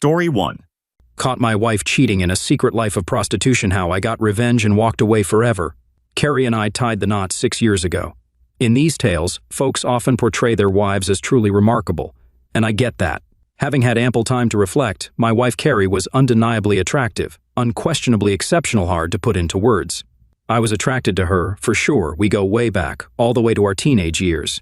Story 1. Caught my wife cheating in a secret life of prostitution. How I got revenge and walked away forever. Carrie and I tied the knot 6 years ago. In these tales, folks often portray their wives as truly remarkable, and I get that. Having had ample time to reflect, my wife Carrie was undeniably attractive, unquestionably exceptional, hard to put into words. I was attracted to her, for sure. We go way back, all the way to our teenage years.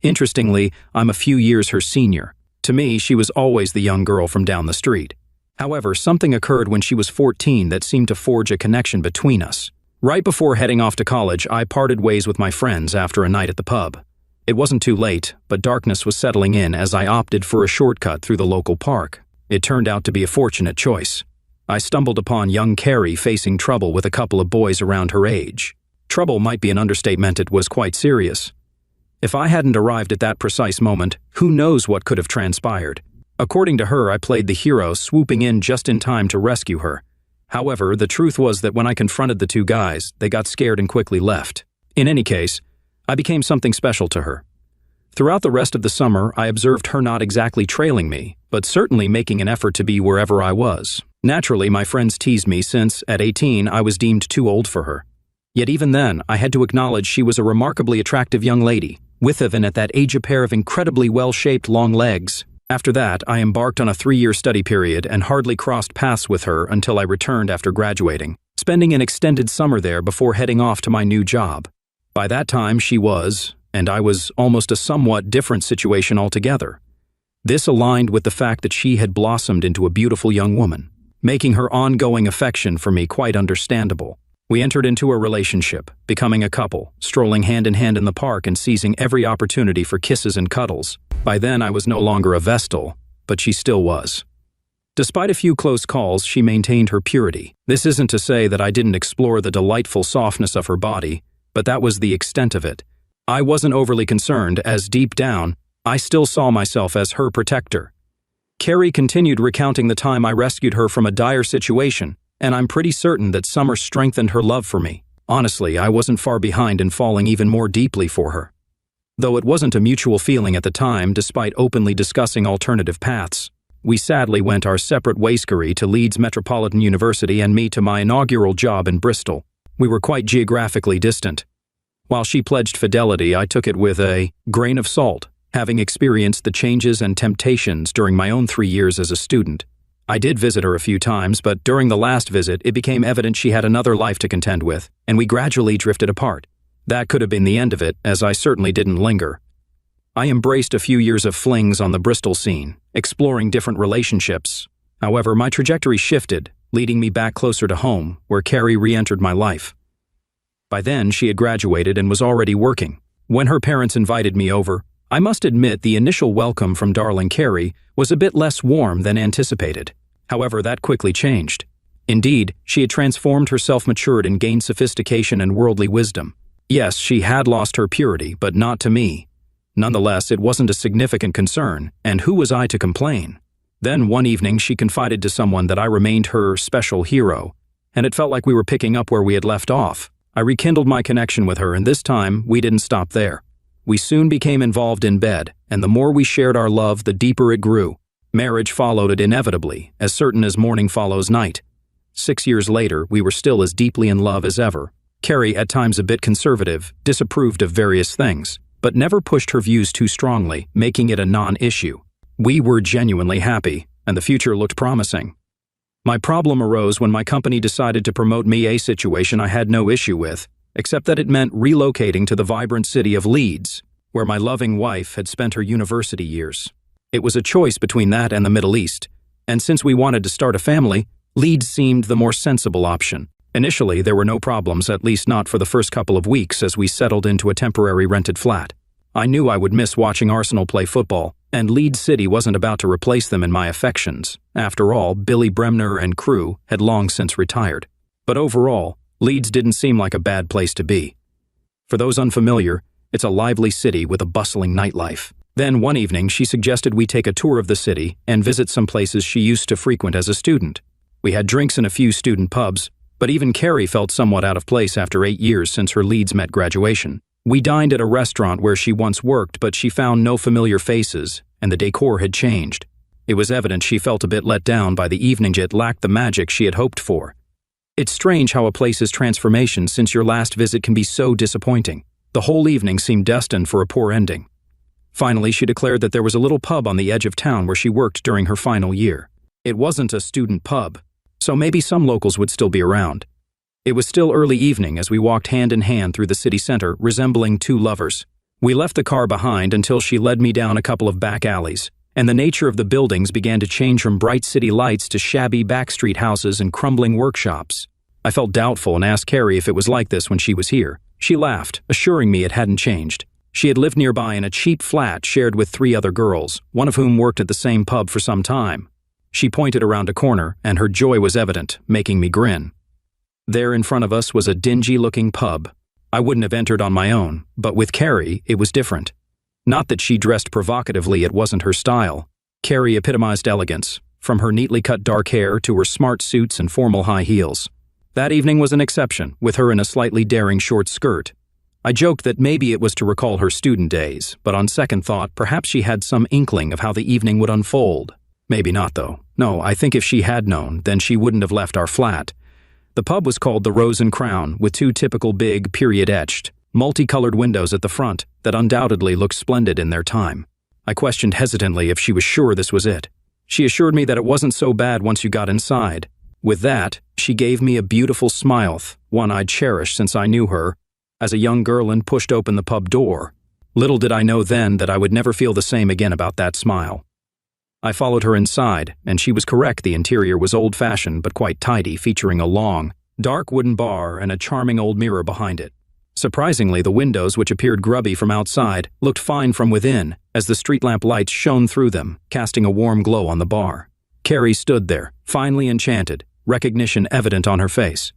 Interestingly, I'm a few years her senior. To me, she was always the young girl from down the street. However, something occurred when she was 14 that seemed to forge a connection between us. Right before heading off to college, I parted ways with my friends after a night at the pub. It wasn't too late, but darkness was settling in as I opted for a shortcut through the local park. It turned out to be a fortunate choice. I stumbled upon young Carrie facing trouble with a couple of boys around her age. Trouble might be an understatement. It was quite serious. If I hadn't arrived at that precise moment, who knows what could have transpired. According to her, I played the hero, swooping in just in time to rescue her. However, the truth was that when I confronted the two guys, they got scared and quickly left. In any case, I became something special to her. Throughout the rest of the summer, I observed her not exactly trailing me, but certainly making an effort to be wherever I was. Naturally, my friends teased me since, at 18, I was deemed too old for her. Yet even then, I had to acknowledge she was a remarkably attractive young lady, with even at that age a pair of incredibly well-shaped long legs. After that, I embarked on a 3-year study period and hardly crossed paths with her until I returned after graduating, spending an extended summer there before heading off to my new job. By that time, she was, and I was, almost a somewhat different situation altogether. This aligned with the fact that she had blossomed into a beautiful young woman, making her ongoing affection for me quite understandable. We entered into a relationship, becoming a couple, strolling hand in hand in the park and seizing every opportunity for kisses and cuddles. By then, I was no longer a Vestal, but she still was. Despite a few close calls, she maintained her purity. This isn't to say that I didn't explore the delightful softness of her body, but that was the extent of it. I wasn't overly concerned, as deep down, I still saw myself as her protector. Carrie continued recounting the time I rescued her from a dire situation, and I'm pretty certain that summer strengthened her love for me. Honestly, I wasn't far behind in falling even more deeply for her. Though it wasn't a mutual feeling at the time, despite openly discussing alternative paths. We sadly went our separate ways, Carrie to Leeds Metropolitan University and me to my inaugural job in Bristol. We were quite geographically distant. While she pledged fidelity, I took it with a grain of salt, having experienced the changes and temptations during my own 3 years as a student. I did visit her a few times, but during the last visit, it became evident she had another life to contend with, and we gradually drifted apart. That could have been the end of it, as I certainly didn't linger. I embraced a few years of flings on the Bristol scene, exploring different relationships. However, my trajectory shifted, leading me back closer to home, where Carrie re-entered my life. By then, she had graduated and was already working. When her parents invited me over, I must admit the initial welcome from darling Carrie was a bit less warm than anticipated. However, that quickly changed. Indeed, she had transformed herself, matured, and gained sophistication and worldly wisdom. Yes, she had lost her purity, but not to me. Nonetheless, it wasn't a significant concern, and who was I to complain? Then one evening she confided to someone that I remained her special hero, and it felt like we were picking up where we had left off. I rekindled my connection with her, and this time we didn't stop there. We soon became involved in bed, and the more we shared our love, the deeper it grew. Marriage followed it inevitably, as certain as morning follows night. 6 years later, we were still as deeply in love as ever. Carrie, at times a bit conservative, disapproved of various things, but never pushed her views too strongly, making it a non-issue. We were genuinely happy, and the future looked promising. My problem arose when my company decided to promote me, a situation I had no issue with, except that it meant relocating to the vibrant city of Leeds, where my loving wife had spent her university years. It was a choice between that and the Middle East, and since we wanted to start a family, Leeds seemed the more sensible option. Initially, there were no problems, at least not for the first couple of weeks as we settled into a temporary rented flat. I knew I would miss watching Arsenal play football, and Leeds City wasn't about to replace them in my affections. After all, Billy Bremner and crew had long since retired. But overall, Leeds didn't seem like a bad place to be. For those unfamiliar, it's a lively city with a bustling nightlife. Then one evening, she suggested we take a tour of the city and visit some places she used to frequent as a student. We had drinks in a few student pubs, but even Carrie felt somewhat out of place after 8 years since her Leeds Met graduation. We dined at a restaurant where she once worked, but she found no familiar faces, and the decor had changed. It was evident she felt a bit let down by the evening. It lacked the magic she had hoped for. It's strange how a place's transformation since your last visit can be so disappointing. The whole evening seemed destined for a poor ending. Finally, she declared that there was a little pub on the edge of town where she worked during her final year. It wasn't a student pub, so maybe some locals would still be around. It was still early evening as we walked hand in hand through the city center, resembling two lovers. We left the car behind until she led me down a couple of back alleys, and the nature of the buildings began to change from bright city lights to shabby backstreet houses and crumbling workshops. I felt doubtful and asked Carrie if it was like this when she was here. She laughed, assuring me it hadn't changed. She had lived nearby in a cheap flat shared with 3 other girls, one of whom worked at the same pub for some time. She pointed around a corner, and her joy was evident, making me grin. There in front of us was a dingy-looking pub. I wouldn't have entered on my own, but with Carrie, it was different. Not that she dressed provocatively, it wasn't her style. Carrie epitomized elegance, from her neatly cut dark hair to her smart suits and formal high heels. That evening was an exception, with her in a slightly daring short skirt. I joked that maybe it was to recall her student days, but on second thought, perhaps she had some inkling of how the evening would unfold. Maybe not, though. No, I think if she had known, then she wouldn't have left our flat. The pub was called the Rose and Crown, with 2 typical big, period-etched, multicolored windows at the front that undoubtedly looked splendid in their time. I questioned hesitantly if she was sure this was it. She assured me that it wasn't so bad once you got inside. With that, she gave me a beautiful smile, one I'd cherished since I knew her, as a young girl, and pushed open the pub door. Little did I know then that I would never feel the same again about that smile. I followed her inside, and she was correct. The interior was old-fashioned but quite tidy, featuring a long, dark wooden bar and a charming old mirror behind it. Surprisingly, the windows, which appeared grubby from outside, looked fine from within, as the street lamp lights shone through them, casting a warm glow on the bar. Carrie stood there, finely enchanted, recognition evident on her face.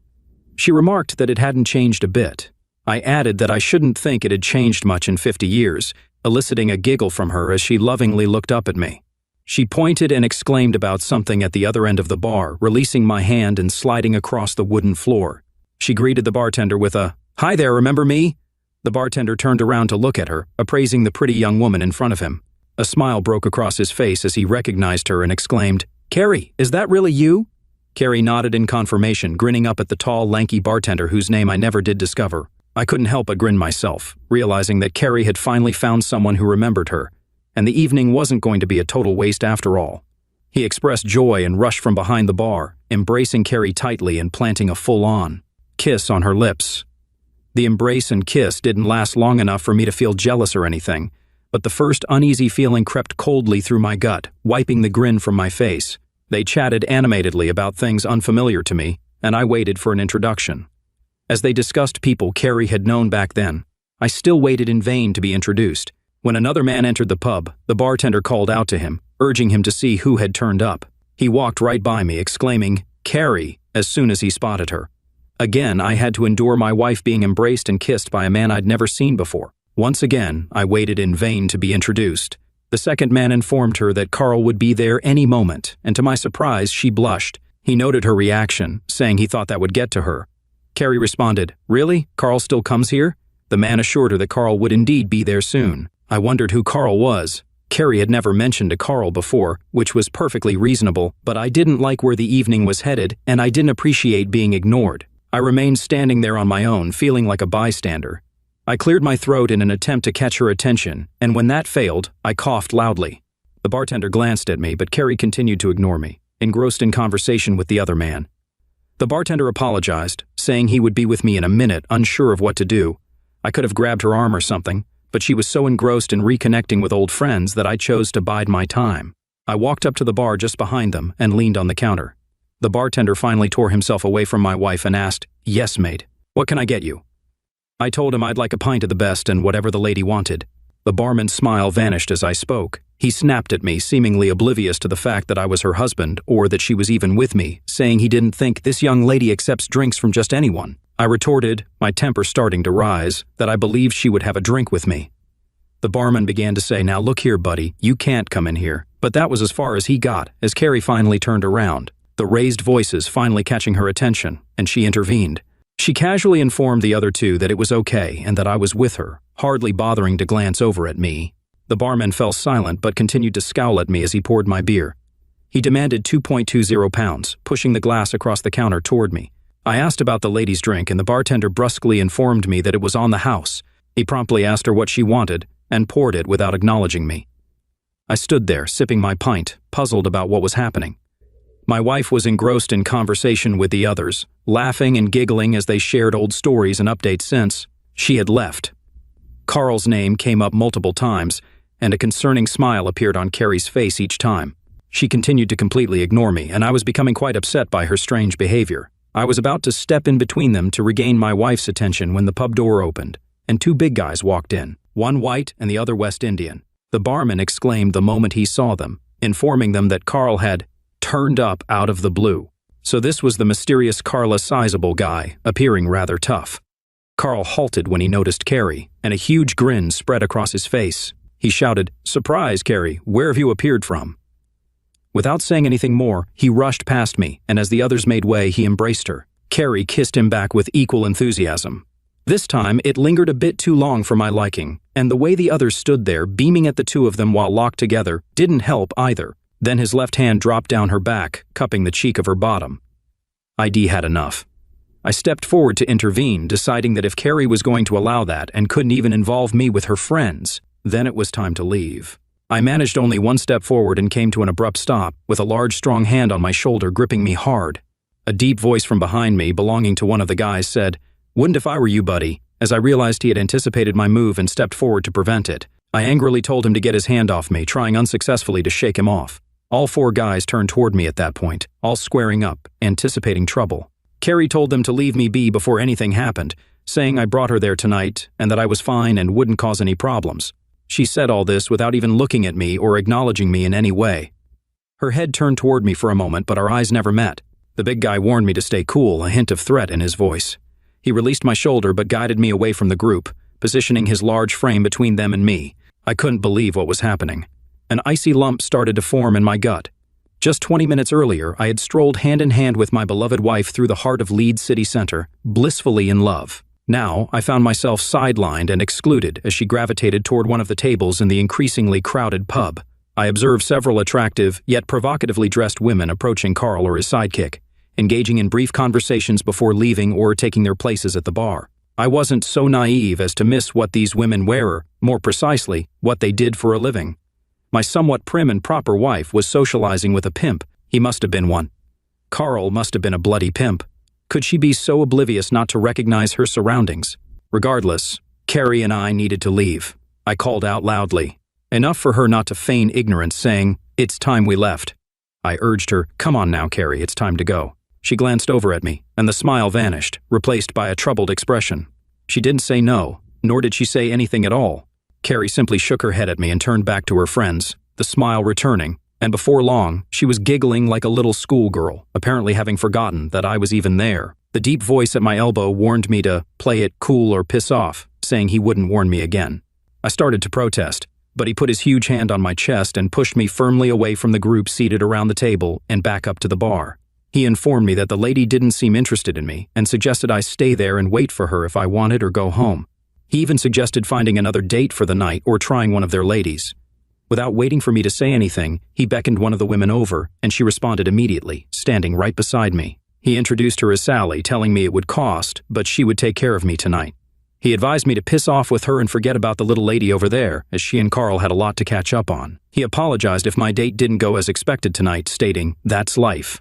She remarked that it hadn't changed a bit. I added that I shouldn't think it had changed much in 50 years, eliciting a giggle from her as she lovingly looked up at me. She pointed and exclaimed about something at the other end of the bar, releasing my hand and sliding across the wooden floor. She greeted the bartender with a, "Hi there, remember me?" The bartender turned around to look at her, appraising the pretty young woman in front of him. A smile broke across his face as he recognized her and exclaimed, "Carrie, is that really you?" Carrie nodded in confirmation, grinning up at the tall, lanky bartender whose name I never did discover. I couldn't help but grin myself, realizing that Carrie had finally found someone who remembered her, and the evening wasn't going to be a total waste after all. He expressed joy and rushed from behind the bar, embracing Carrie tightly and planting a full-on kiss on her lips. The embrace and kiss didn't last long enough for me to feel jealous or anything, but the first uneasy feeling crept coldly through my gut, wiping the grin from my face. They chatted animatedly about things unfamiliar to me, and I waited for an introduction. As they discussed people Carrie had known back then, I still waited in vain to be introduced. When another man entered the pub, the bartender called out to him, urging him to see who had turned up. He walked right by me, exclaiming, "Carrie," as soon as he spotted her. Again, I had to endure my wife being embraced and kissed by a man I'd never seen before. Once again, I waited in vain to be introduced. The second man informed her that Carl would be there any moment, and to my surprise, she blushed. He noted her reaction, saying he thought that would get to her. Carrie responded, "Really? Carl still comes here?" The man assured her that Carl would indeed be there soon. I wondered who Carl was. Carrie had never mentioned a Carl before, which was perfectly reasonable, but I didn't like where the evening was headed, and I didn't appreciate being ignored. I remained standing there on my own, feeling like a bystander. I cleared my throat in an attempt to catch her attention, and when that failed, I coughed loudly. The bartender glanced at me, but Carrie continued to ignore me, engrossed in conversation with the other man. The bartender apologized, saying he would be with me in a minute, unsure of what to do. I could have grabbed her arm or something, but she was so engrossed in reconnecting with old friends that I chose to bide my time. I walked up to the bar just behind them and leaned on the counter. The bartender finally tore himself away from my wife and asked, "Yes, mate. What can I get you?" I told him I'd like a pint of the best and whatever the lady wanted. The barman's smile vanished as I spoke. He snapped at me, seemingly oblivious to the fact that I was her husband or that she was even with me, saying he didn't think this young lady accepts drinks from just anyone. I retorted, my temper starting to rise, that I believed she would have a drink with me. The barman began to say, "Now look here, buddy, you can't come in here." But that was as far as he got, as Carrie finally turned around, the raised voices finally catching her attention, and she intervened. She casually informed the other two that it was okay and that I was with her, hardly bothering to glance over at me. The barman fell silent but continued to scowl at me as he poured my beer. He demanded 2.20 pounds, pushing the glass across the counter toward me. I asked about the lady's drink, and the bartender brusquely informed me that it was on the house. He promptly asked her what she wanted and poured it without acknowledging me. I stood there, sipping my pint, puzzled about what was happening. My wife was engrossed in conversation with the others, laughing and giggling as they shared old stories and updates since she had left. Carl's name came up multiple times, and a concerning smile appeared on Carrie's face each time. She continued to completely ignore me, and I was becoming quite upset by her strange behavior. I was about to step in between them to regain my wife's attention when the pub door opened, and two big guys walked in, one white and the other West Indian. The barman exclaimed the moment he saw them, informing them that Carl had turned up out of the blue. So this was the mysterious Carla Sizable guy, appearing rather tough. Carl halted when he noticed Carrie, and a huge grin spread across his face. He shouted, "Surprise, Carrie, where have you appeared from?" Without saying anything more, he rushed past me, and as the others made way, he embraced her. Carrie kissed him back with equal enthusiasm. This time, it lingered a bit too long for my liking, and the way the others stood there, beaming at the two of them while locked together, didn't help either. Then his left hand dropped down her back, cupping the cheek of her bottom. ID had enough. I stepped forward to intervene, deciding that if Carrie was going to allow that and couldn't even involve me with her friends, then it was time to leave. I managed only one step forward and came to an abrupt stop, with a large, strong hand on my shoulder gripping me hard. A deep voice from behind me, belonging to one of the guys, said, "Wouldn't if I were you, buddy." As I realized he had anticipated my move and stepped forward to prevent it, I angrily told him to get his hand off me, trying unsuccessfully to shake him off. All four guys turned toward me at that point, all squaring up, anticipating trouble. Carrie told them to leave me be before anything happened, saying I brought her there tonight and that I was fine and wouldn't cause any problems. She said all this without even looking at me or acknowledging me in any way. Her head turned toward me for a moment, but our eyes never met. The big guy warned me to stay cool, a hint of threat in his voice. He released my shoulder but guided me away from the group, positioning his large frame between them and me. I couldn't believe what was happening. An icy lump started to form in my gut. Just 20 minutes earlier, I had strolled hand in hand with my beloved wife through the heart of Leeds city center, blissfully in love. Now, I found myself sidelined and excluded as she gravitated toward one of the tables in the increasingly crowded pub. I observed several attractive, yet provocatively dressed women approaching Carl or his sidekick, engaging in brief conversations before leaving or taking their places at the bar. I wasn't so naive as to miss what these women were, more precisely, what they did for a living. My somewhat prim and proper wife was socializing with a pimp. He must have been one. Carl must have been a bloody pimp. Could she be so oblivious not to recognize her surroundings? Regardless, Carrie and I needed to leave. I called out loudly, enough for her not to feign ignorance, saying, "It's time we left." I urged her, "Come on now, Carrie, it's time to go." She glanced over at me, and the smile vanished, replaced by a troubled expression. She didn't say no, nor did she say anything at all. Carrie simply shook her head at me and turned back to her friends, the smile returning, and before long, she was giggling like a little schoolgirl, apparently having forgotten that I was even there. The deep voice at my elbow warned me to play it cool or piss off, saying he wouldn't warn me again. I started to protest, but he put his huge hand on my chest and pushed me firmly away from the group seated around the table and back up to the bar. He informed me that the lady didn't seem interested in me and suggested I stay there and wait for her if I wanted or go home. He even suggested finding another date for the night or trying one of their ladies. Without waiting for me to say anything, he beckoned one of the women over, and she responded immediately, standing right beside me. He introduced her as Sally, telling me it would cost, but she would take care of me tonight. He advised me to piss off with her and forget about the little lady over there, as she and Carl had a lot to catch up on. He apologized if my date didn't go as expected tonight, stating, "That's life."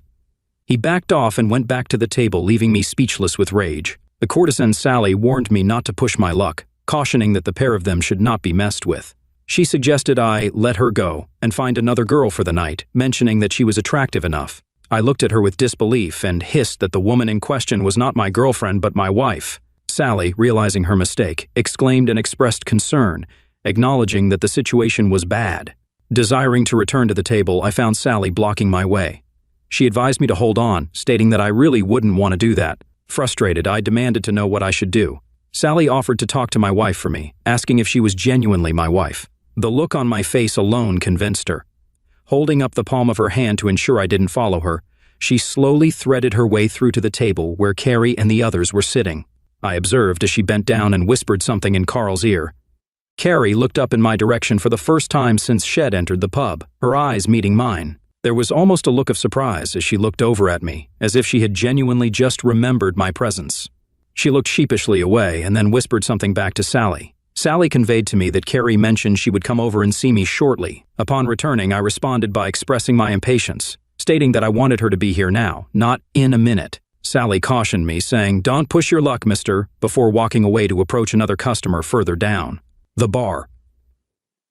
He backed off and went back to the table, leaving me speechless with rage. The courtesan Sally warned me not to push my luck, cautioning that the pair of them should not be messed with. She suggested I let her go and find another girl for the night, mentioning that she was attractive enough. I looked at her with disbelief and hissed that the woman in question was not my girlfriend but my wife. Sally, realizing her mistake, exclaimed and expressed concern, acknowledging that the situation was bad. Desiring to return to the table, I found Sally blocking my way. She advised me to hold on, stating that I really wouldn't want to do that. Frustrated, I demanded to know what I should do. Sally offered to talk to my wife for me, asking if she was genuinely my wife. The look on my face alone convinced her. Holding up the palm of her hand to ensure I didn't follow her, she slowly threaded her way through to the table where Carrie and the others were sitting. I observed as she bent down and whispered something in Carl's ear. Carrie looked up in my direction for the first time since Shed entered the pub, her eyes meeting mine. There was almost a look of surprise as she looked over at me, as if she had genuinely just remembered my presence. She looked sheepishly away and then whispered something back to Sally. Sally conveyed to me that Carrie mentioned she would come over and see me shortly. Upon returning, I responded by expressing my impatience, stating that I wanted her to be here now, not in a minute. Sally cautioned me, saying, "Don't push your luck, mister," before walking away to approach another customer further down the bar.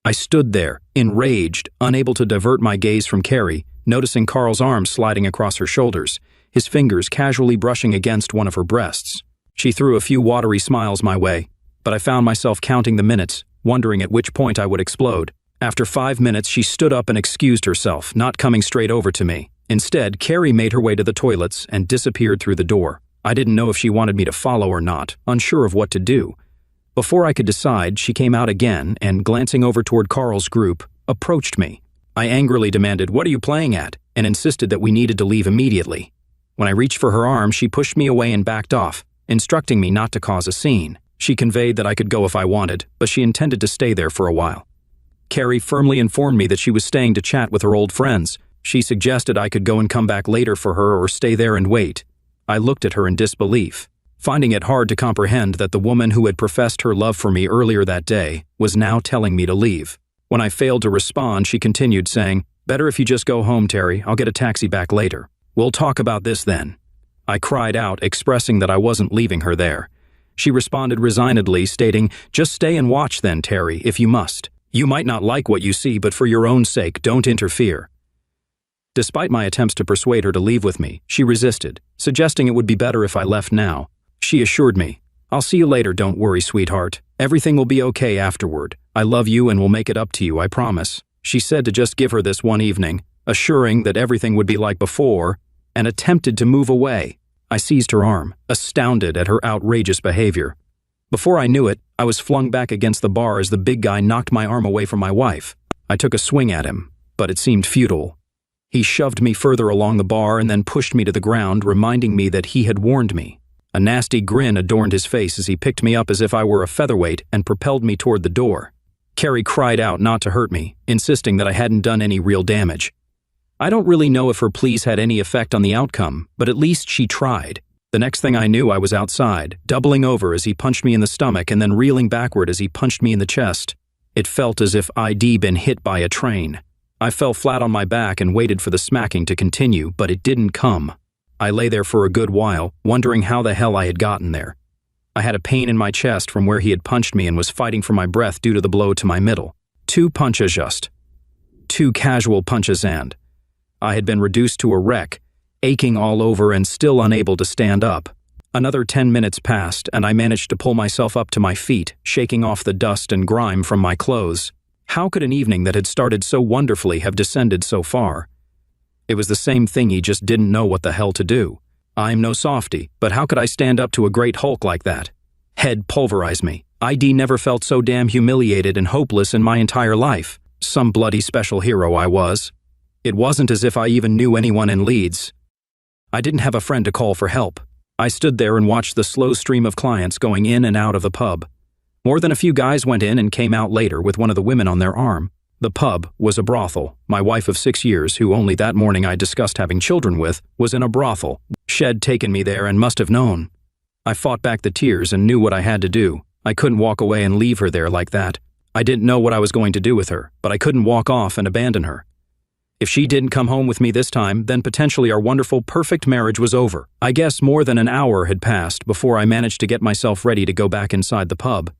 I stood there, enraged, unable to divert my gaze from Carrie, noticing Carl's arm sliding across her shoulders, his fingers casually brushing against one of her breasts. She threw a few watery smiles my way, but I found myself counting the minutes, wondering at which point I would explode. After 5 minutes, she stood up and excused herself, not coming straight over to me. Instead, Carrie made her way to the toilets and disappeared through the door. I didn't know if she wanted me to follow or not, unsure of what to do. Before I could decide, she came out again and, glancing over toward Carl's group, approached me. I angrily demanded, "What are you playing at?" and insisted that we needed to leave immediately. When I reached for her arm, she pushed me away and backed off, instructing me not to cause a scene. She conveyed that I could go if I wanted, but she intended to stay there for a while. Carrie firmly informed me that she was staying to chat with her old friends. She suggested I could go and come back later for her or stay there and wait. I looked at her in disbelief, finding it hard to comprehend that the woman who had professed her love for me earlier that day was now telling me to leave. When I failed to respond, she continued, saying, "Better if you just go home, Terry. I'll get a taxi back later. We'll talk about this then." I cried out, expressing that I wasn't leaving her there. She responded resignedly, stating, "Just stay and watch then, Terry, if you must. You might not like what you see, but for your own sake, don't interfere." Despite my attempts to persuade her to leave with me, she resisted, suggesting it would be better if I left now. She assured me, "I'll see you later, don't worry, sweetheart. Everything will be okay afterward. I love you and will make it up to you, I promise." She said to just give her this one evening, assuring that everything would be like before, and attempted to move away. I seized her arm, astounded at her outrageous behavior. Before I knew it, I was flung back against the bar as the big guy knocked my arm away from my wife. I took a swing at him, but it seemed futile. He shoved me further along the bar and then pushed me to the ground, reminding me that he had warned me. A nasty grin adorned his face as he picked me up as if I were a featherweight and propelled me toward the door. Carrie cried out not to hurt me, insisting that I hadn't done any real damage. I don't really know if her pleas had any effect on the outcome, but at least she tried. The next thing I knew, I was outside, doubling over as he punched me in the stomach and then reeling backward as he punched me in the chest. It felt as if I'd been hit by a train. I fell flat on my back and waited for the smacking to continue, but it didn't come. I lay there for a good while, wondering how the hell I had gotten there. I had a pain in my chest from where he had punched me and was fighting for my breath due to the blow to my middle. 2 punches just. 2 casual punches and I had been reduced to a wreck, aching all over and still unable to stand up. Another 10 minutes passed, and I managed to pull myself up to my feet, shaking off the dust and grime from my clothes. How could an evening that had started so wonderfully have descended so far? It was the same thing, he just didn't know what the hell to do. I'm no softy, but how could I stand up to a great Hulk like that? Head pulverized me. ID never felt so damn humiliated and hopeless in my entire life. Some bloody special hero I was. It wasn't as if I even knew anyone in Leeds. I didn't have a friend to call for help. I stood there and watched the slow stream of clients going in and out of the pub. More than a few guys went in and came out later with one of the women on their arm. The pub was a brothel. My wife of 6 years, who only that morning I discussed having children with, was in a brothel. She'd taken me there and must have known. I fought back the tears and knew what I had to do. I couldn't walk away and leave her there like that. I didn't know what I was going to do with her, but I couldn't walk off and abandon her. If she didn't come home with me this time, then potentially our wonderful, perfect marriage was over. I guess more than an hour had passed before I managed to get myself ready to go back inside the pub.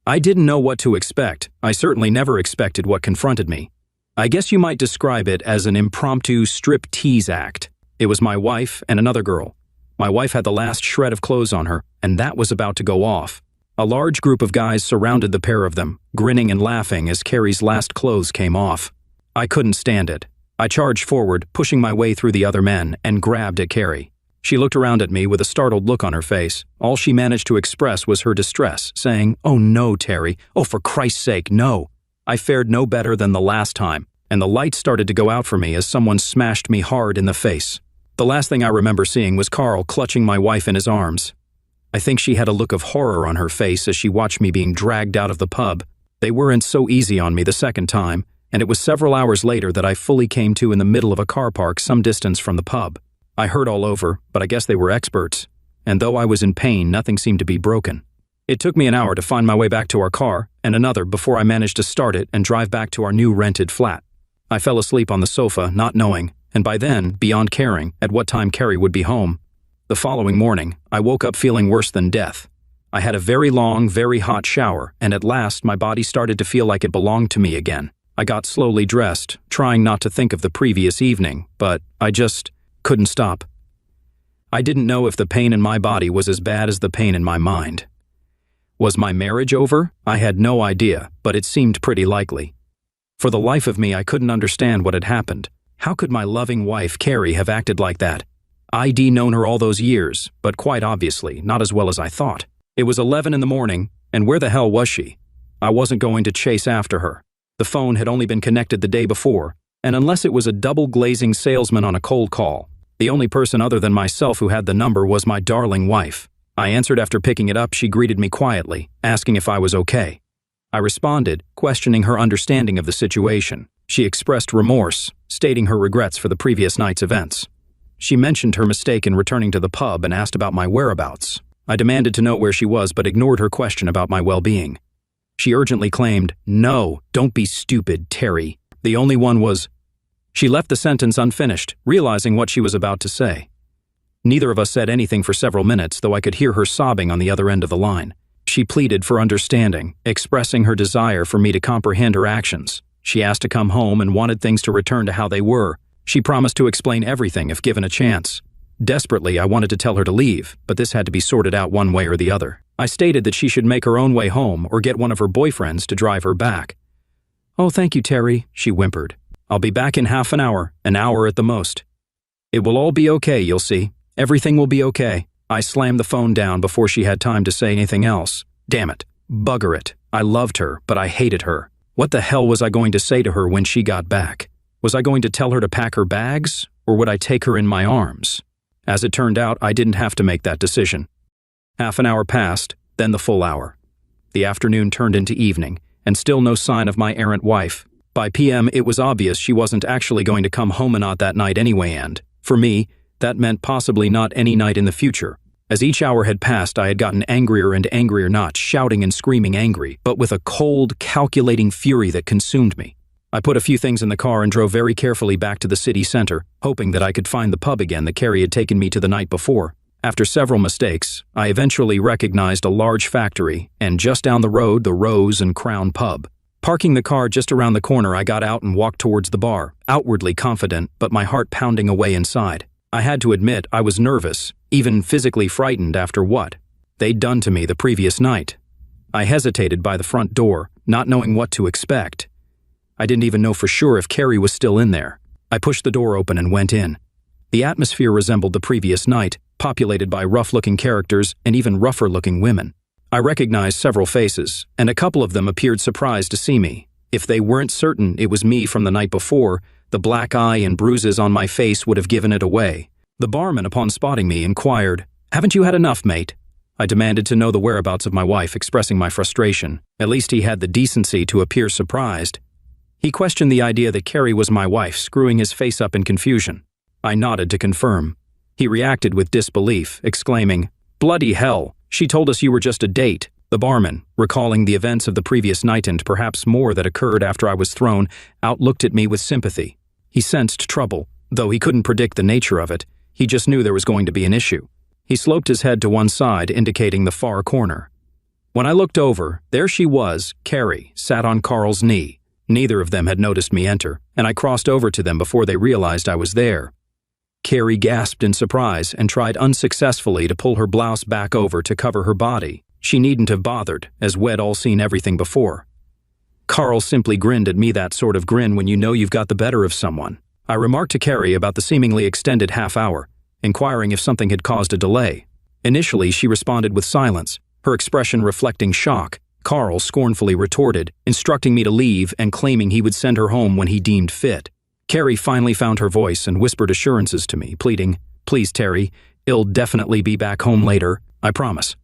I didn't know what to expect. I certainly never expected what confronted me. I guess you might describe it as an impromptu strip-tease act. It was my wife and another girl. My wife had the last shred of clothes on her, and that was about to go off. A large group of guys surrounded the pair of them, grinning and laughing as Carrie's last clothes came off. I couldn't stand it. I charged forward, pushing my way through the other men, and grabbed at Carrie. She looked around at me with a startled look on her face. All she managed to express was her distress, saying, "Oh no, Terry. Oh, for Christ's sake, no." I fared no better than the last time, and the light started to go out for me as someone smashed me hard in the face. The last thing I remember seeing was Carl clutching my wife in his arms. I think she had a look of horror on her face as she watched me being dragged out of the pub. They weren't so easy on me the second time, and it was several hours later that I fully came to in the middle of a car park some distance from the pub. I heard all over, but I guess they were experts, and though I was in pain, nothing seemed to be broken. It took me an hour to find my way back to our car, and another before I managed to start it and drive back to our new rented flat. I fell asleep on the sofa, not knowing, and by then, beyond caring, at what time Carrie would be home. The following morning, I woke up feeling worse than death. I had a very long, very hot shower, and at last my body started to feel like it belonged to me again. I got slowly dressed, trying not to think of the previous evening, but I just couldn't stop. I didn't know if the pain in my body was as bad as the pain in my mind. Was my marriage over? I had no idea, but it seemed pretty likely. For the life of me, I couldn't understand what had happened. How could my loving wife, Carrie, have acted like that? I'd known her all those years, but quite obviously, not as well as I thought. It was 11 in the morning, and where the hell was she? I wasn't going to chase after her. The phone had only been connected the day before, and unless it was a double-glazing salesman on a cold call, the only person other than myself who had the number was my darling wife. I answered after picking it up. She greeted me quietly, asking if I was okay. I responded, questioning her understanding of the situation. She expressed remorse, stating her regrets for the previous night's events. She mentioned her mistake in returning to the pub and asked about my whereabouts. I demanded to know where she was but ignored her question about my well-being. She urgently claimed, "No, don't be stupid, Terry. The only one was..." She left the sentence unfinished, realizing what she was about to say. Neither of us said anything for several minutes, though I could hear her sobbing on the other end of the line. She pleaded for understanding, expressing her desire for me to comprehend her actions. She asked to come home and wanted things to return to how they were. She promised to explain everything if given a chance. Desperately, I wanted to tell her to leave, but this had to be sorted out one way or the other. I stated that she should make her own way home or get one of her boyfriends to drive her back. "Oh, thank you, Terry," she whimpered. "I'll be back in half an hour at the most. It will all be okay, you'll see. Everything will be okay." I slammed the phone down before she had time to say anything else. Damn it. Bugger it. I loved her, but I hated her. What the hell was I going to say to her when she got back? Was I going to tell her to pack her bags, or would I take her in my arms? As it turned out, I didn't have to make that decision. Half an hour passed, then the full hour. The afternoon turned into evening, and still no sign of my errant wife. By PM, it was obvious she wasn't actually going to come home not that night anyway, and, for me, that meant possibly not any night in the future. As each hour had passed, I had gotten angrier and angrier, not shouting and screaming angry, but with a cold, calculating fury that consumed me. I put a few things in the car and drove very carefully back to the city center, hoping that I could find the pub again that Carrie had taken me to the night before. After several mistakes, I eventually recognized a large factory, and just down the road, the Rose and Crown pub. Parking the car just around the corner, I got out and walked towards the bar, outwardly confident, but my heart pounding away inside. I had to admit I was nervous, even physically frightened after what they'd done to me the previous night. I hesitated by the front door, not knowing what to expect. I didn't even know for sure if Carrie was still in there. I pushed the door open and went in. The atmosphere resembled the previous night, populated by rough-looking characters and even rougher-looking women. I recognized several faces, and a couple of them appeared surprised to see me. If they weren't certain it was me from the night before, the black eye and bruises on my face would have given it away. The barman, upon spotting me, inquired, "Haven't you had enough, mate?" I demanded to know the whereabouts of my wife, expressing my frustration. At least he had the decency to appear surprised. He questioned the idea that Carrie was my wife, screwing his face up in confusion. I nodded to confirm. He reacted with disbelief, exclaiming, "Bloody hell, she told us you were just a date." The barman, recalling the events of the previous night and perhaps more that occurred after I was thrown, outlooked at me with sympathy. He sensed trouble, though he couldn't predict the nature of it. He just knew there was going to be an issue. He sloped his head to one side, indicating the far corner. When I looked over, there she was, Carrie, sat on Carl's knee. Neither of them had noticed me enter, and I crossed over to them before they realized I was there. Carrie gasped in surprise and tried unsuccessfully to pull her blouse back over to cover her body. She needn't have bothered, as we'd all seen everything before. Carl simply grinned at me, that sort of grin when you know you've got the better of someone. I remarked to Carrie about the seemingly extended half hour, inquiring if something had caused a delay. Initially, she responded with silence, her expression reflecting shock. Carl scornfully retorted, instructing me to leave and claiming he would send her home when he deemed fit. Carrie finally found her voice and whispered assurances to me, pleading, "Please, Terry, I'll definitely be back home later, I promise."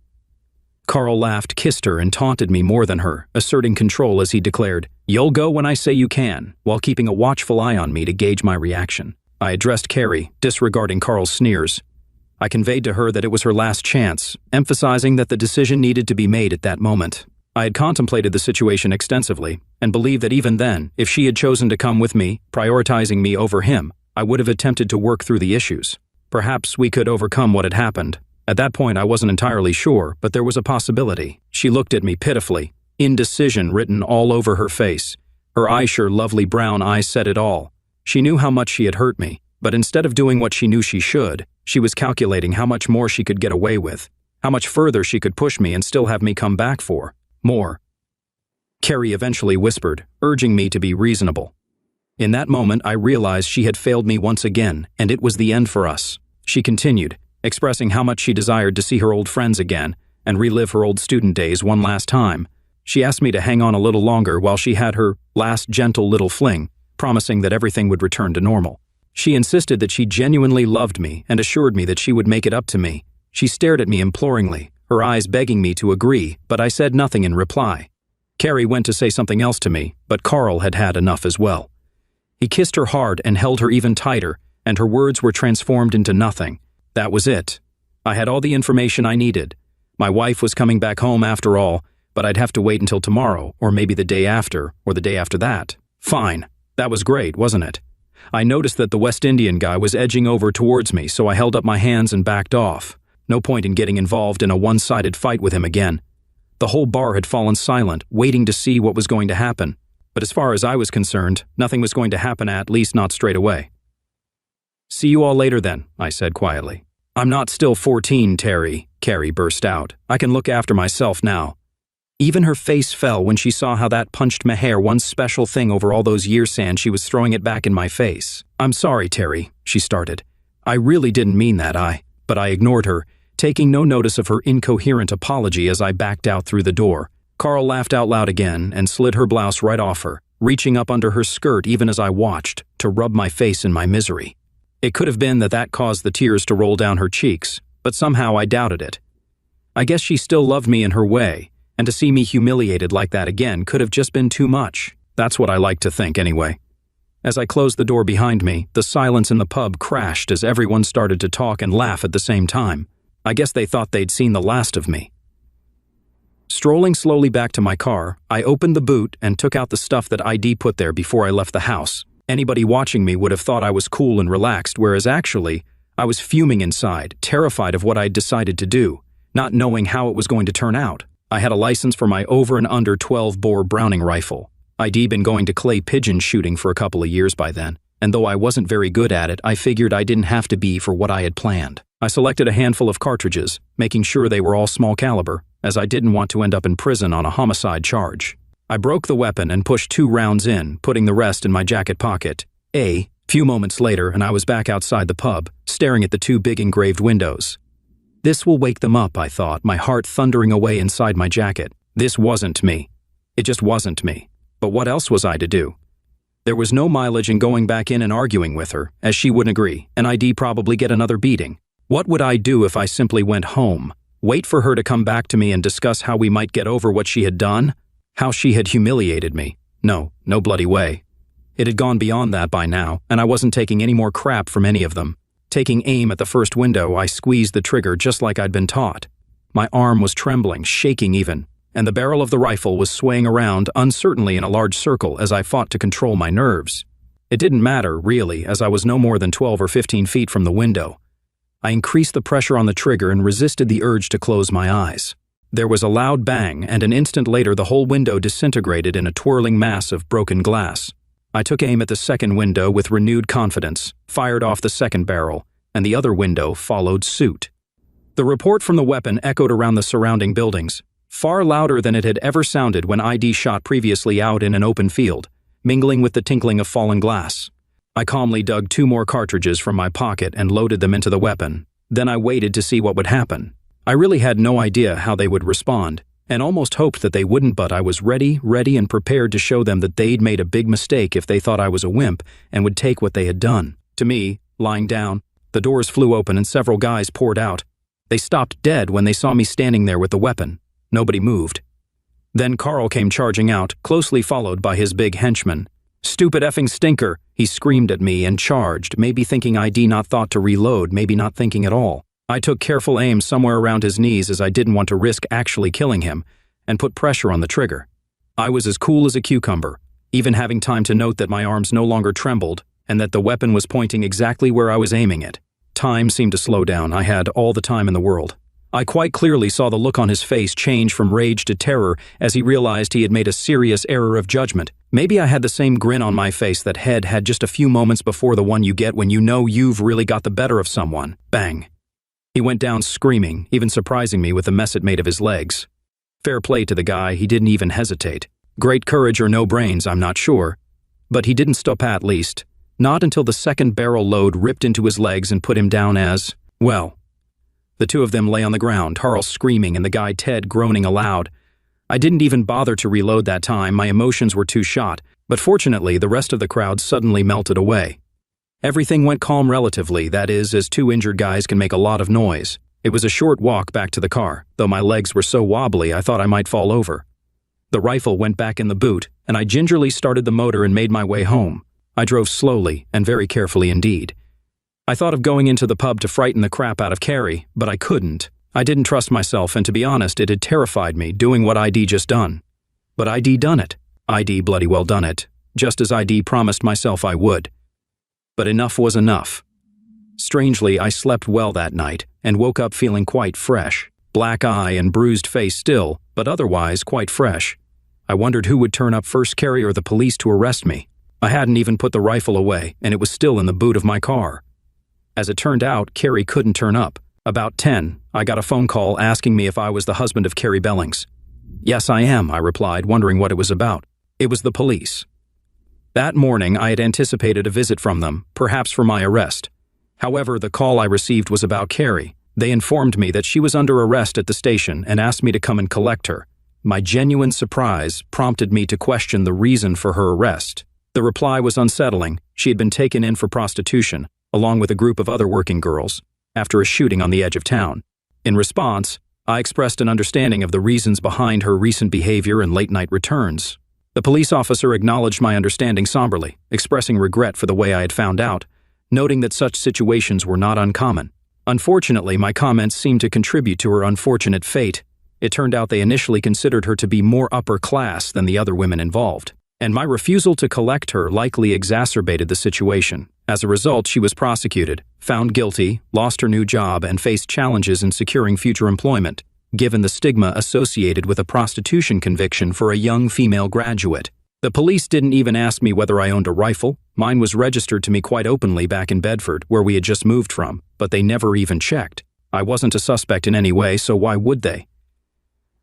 Carl laughed, kissed her, and taunted me more than her, asserting control as he declared, "You'll go when I say you can," while keeping a watchful eye on me to gauge my reaction. I addressed Carrie, disregarding Carl's sneers. I conveyed to her that it was her last chance, emphasizing that the decision needed to be made at that moment. I had contemplated the situation extensively, and believed that even then, if she had chosen to come with me, prioritizing me over him, I would have attempted to work through the issues. Perhaps we could overcome what had happened. At that point, I wasn't entirely sure, but there was a possibility. She looked at me pitifully, indecision written all over her face. Her eyesure lovely brown eyes said it all. She knew how much she had hurt me, but instead of doing what she knew she should, she was calculating how much more she could get away with, how much further she could push me and still have me come back for more. Carrie eventually whispered, urging me to be reasonable. In that moment, I realized she had failed me once again, and it was the end for us. She continued, expressing how much she desired to see her old friends again and relive her old student days one last time. She asked me to hang on a little longer while she had her last gentle little fling, promising that everything would return to normal. She insisted that she genuinely loved me and assured me that she would make it up to me. She stared at me imploringly, her eyes begging me to agree, but I said nothing in reply. Carrie went to say something else to me, but Carl had had enough as well. He kissed her hard and held her even tighter, and her words were transformed into nothing. That was it. I had all the information I needed. My wife was coming back home after all, but I'd have to wait until tomorrow, or maybe the day after, or the day after that. Fine. That was great, wasn't it? I noticed that the West Indian guy was edging over towards me, so I held up my hands and backed off. No point in getting involved in a one-sided fight with him again. The whole bar had fallen silent, waiting to see what was going to happen. But as far as I was concerned, nothing was going to happen, at least not straight away. "See you all later then," I said quietly. "I'm not still 14, Terry," Carrie burst out. "I can look after myself now." Even her face fell when she saw how that punched my hair one special thing over all those years and she was throwing it back in my face. "I'm sorry, Terry," she started. "I really didn't mean that, But I ignored her, taking no notice of her incoherent apology as I backed out through the door. Carl laughed out loud again and slid her blouse right off her, reaching up under her skirt even as I watched, to rub my face in my misery. It could have been that caused the tears to roll down her cheeks, but somehow I doubted it. I guess she still loved me in her way, and to see me humiliated like that again could have just been too much. That's what I like to think anyway. As I closed the door behind me, the silence in the pub crashed as everyone started to talk and laugh at the same time. I guess they thought they'd seen the last of me. Strolling slowly back to my car, I opened the boot and took out the stuff that ID put there before I left the house. Anybody watching me would have thought I was cool and relaxed, whereas actually, I was fuming inside, terrified of what I'd decided to do, not knowing how it was going to turn out. I had a license for my over and under 12-bore Browning rifle. I'd been going to clay pigeon shooting for a couple of years by then, and though I wasn't very good at it, I figured I didn't have to be for what I had planned. I selected a handful of cartridges, making sure they were all small caliber, as I didn't want to end up in prison on a homicide charge. I broke the weapon and pushed 2 rounds in, putting the rest in my jacket pocket. Few moments later, and I was back outside the pub, staring at the 2 big engraved windows. This will wake them up, I thought, my heart thundering away inside my jacket. This wasn't me. It just wasn't me. But what else was I to do? There was no mileage in going back in and arguing with her, as she wouldn't agree, and I'd probably get another beating. What would I do if I simply went home? Wait for her to come back to me and discuss how we might get over what she had done? How she had humiliated me? No bloody way. It had gone beyond that by now, and I wasn't taking any more crap from any of them. Taking aim at the first window, I squeezed the trigger just like I'd been taught. My arm was trembling, shaking even, and the barrel of the rifle was swaying around uncertainly in a large circle as I fought to control my nerves. It didn't matter, really, as I was no more than 12 or 15 feet from the window. I increased the pressure on the trigger and resisted the urge to close my eyes. There was a loud bang, and an instant later the whole window disintegrated in a twirling mass of broken glass. I took aim at the second window with renewed confidence, fired off the second barrel, and the other window followed suit. The report from the weapon echoed around the surrounding buildings, far louder than it had ever sounded when ID shot previously out in an open field, mingling with the tinkling of falling glass. I calmly dug 2 more cartridges from my pocket and loaded them into the weapon. Then I waited to see what would happen. I really had no idea how they would respond, and almost hoped that they wouldn't, but I was ready and prepared to show them that they'd made a big mistake if they thought I was a wimp and would take what they had done. To me, lying down, the doors flew open and several guys poured out. They stopped dead when they saw me standing there with the weapon. Nobody moved. Then Carl came charging out, closely followed by his big henchman. "Stupid effing stinker!" he screamed at me and charged, maybe thinking I'd not thought to reload, maybe not thinking at all. I took careful aim somewhere around his knees as I didn't want to risk actually killing him, and put pressure on the trigger. I was as cool as a cucumber, even having time to note that my arms no longer trembled and that the weapon was pointing exactly where I was aiming it. Time seemed to slow down. I had all the time in the world. I quite clearly saw the look on his face change from rage to terror as he realized he had made a serious error of judgment. Maybe I had the same grin on my face that Head had just a few moments before, the one you get when you know you've really got the better of someone. Bang. He went down screaming, even surprising me with the mess it made of his legs. Fair play to the guy, he didn't even hesitate. Great courage or no brains, I'm not sure. But he didn't stop, at least. Not until the second barrel load ripped into his legs and put him down as, well. The two of them lay on the ground, Carl screaming and the guy Ted groaning aloud. I didn't even bother to reload that time, my emotions were too shot, but fortunately the rest of the crowd suddenly melted away. Everything went calm relatively, that is, as two injured guys can make a lot of noise. It was a short walk back to the car, though my legs were so wobbly I thought I might fall over. The rifle went back in the boot, and I gingerly started the motor and made my way home. I drove slowly and very carefully indeed. I thought of going into the pub to frighten the crap out of Carrie, but I couldn't. I didn't trust myself, and to be honest, it had terrified me doing what I'd just done. But I'd done it. I'd bloody well done it, just as I'd promised myself I would. But enough was enough. Strangely, I slept well that night and woke up feeling quite fresh. Black eye and bruised face still, but otherwise quite fresh. I wondered who would turn up first, Carrie or the police, to arrest me. I hadn't even put the rifle away, and it was still in the boot of my car. As it turned out, Carrie couldn't turn up. About 10, I got a phone call asking me if I was the husband of Carrie Bellings. "Yes, I am," I replied, wondering what it was about. It was the police. That morning, I had anticipated a visit from them, perhaps for my arrest. However, the call I received was about Carrie. They informed me that she was under arrest at the station and asked me to come and collect her. My genuine surprise prompted me to question the reason for her arrest. The reply was unsettling. She had been taken in for prostitution, along with a group of other working girls, after a shooting on the edge of town. In response, I expressed an understanding of the reasons behind her recent behavior and late-night returns. The police officer acknowledged my understanding somberly, expressing regret for the way I had found out, noting that such situations were not uncommon. Unfortunately, my comments seemed to contribute to her unfortunate fate. It turned out they initially considered her to be more upper class than the other women involved, and my refusal to collect her likely exacerbated the situation. As a result, she was prosecuted, found guilty, lost her new job, and faced challenges in securing future employment, given the stigma associated with a prostitution conviction for a young female graduate. The police didn't even ask me whether I owned a rifle. Mine was registered to me quite openly back in Bedford, where we had just moved from, but they never even checked. I wasn't a suspect in any way, so why would they?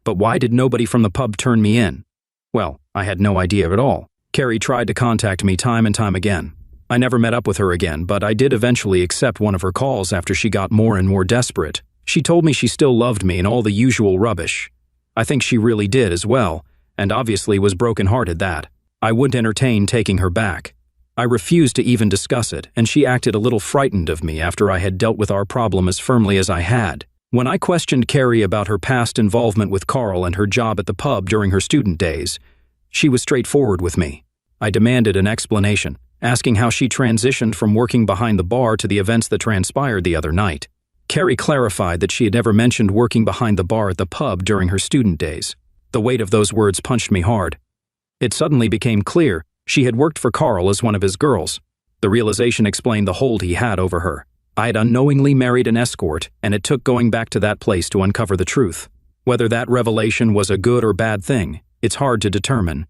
But why did nobody from the pub turn me in? Well, I had no idea at all. Carrie tried to contact me time and time again. I never met up with her again, but I did eventually accept one of her calls after she got more and more desperate. She told me she still loved me and all the usual rubbish. I think she really did as well, and obviously was broken-hearted that. I wouldn't entertain taking her back. I refused to even discuss it, and she acted a little frightened of me after I had dealt with our problem as firmly as I had. When I questioned Carrie about her past involvement with Carl and her job at the pub during her student days, she was straightforward with me. I demanded an explanation, asking how she transitioned from working behind the bar to the events that transpired the other night. Carrie clarified that she had never mentioned working behind the bar at the pub during her student days. The weight of those words punched me hard. It suddenly became clear she had worked for Carl as one of his girls. The realization explained the hold he had over her. I had unknowingly married an escort, and it took going back to that place to uncover the truth. Whether that revelation was a good or bad thing, it's hard to determine.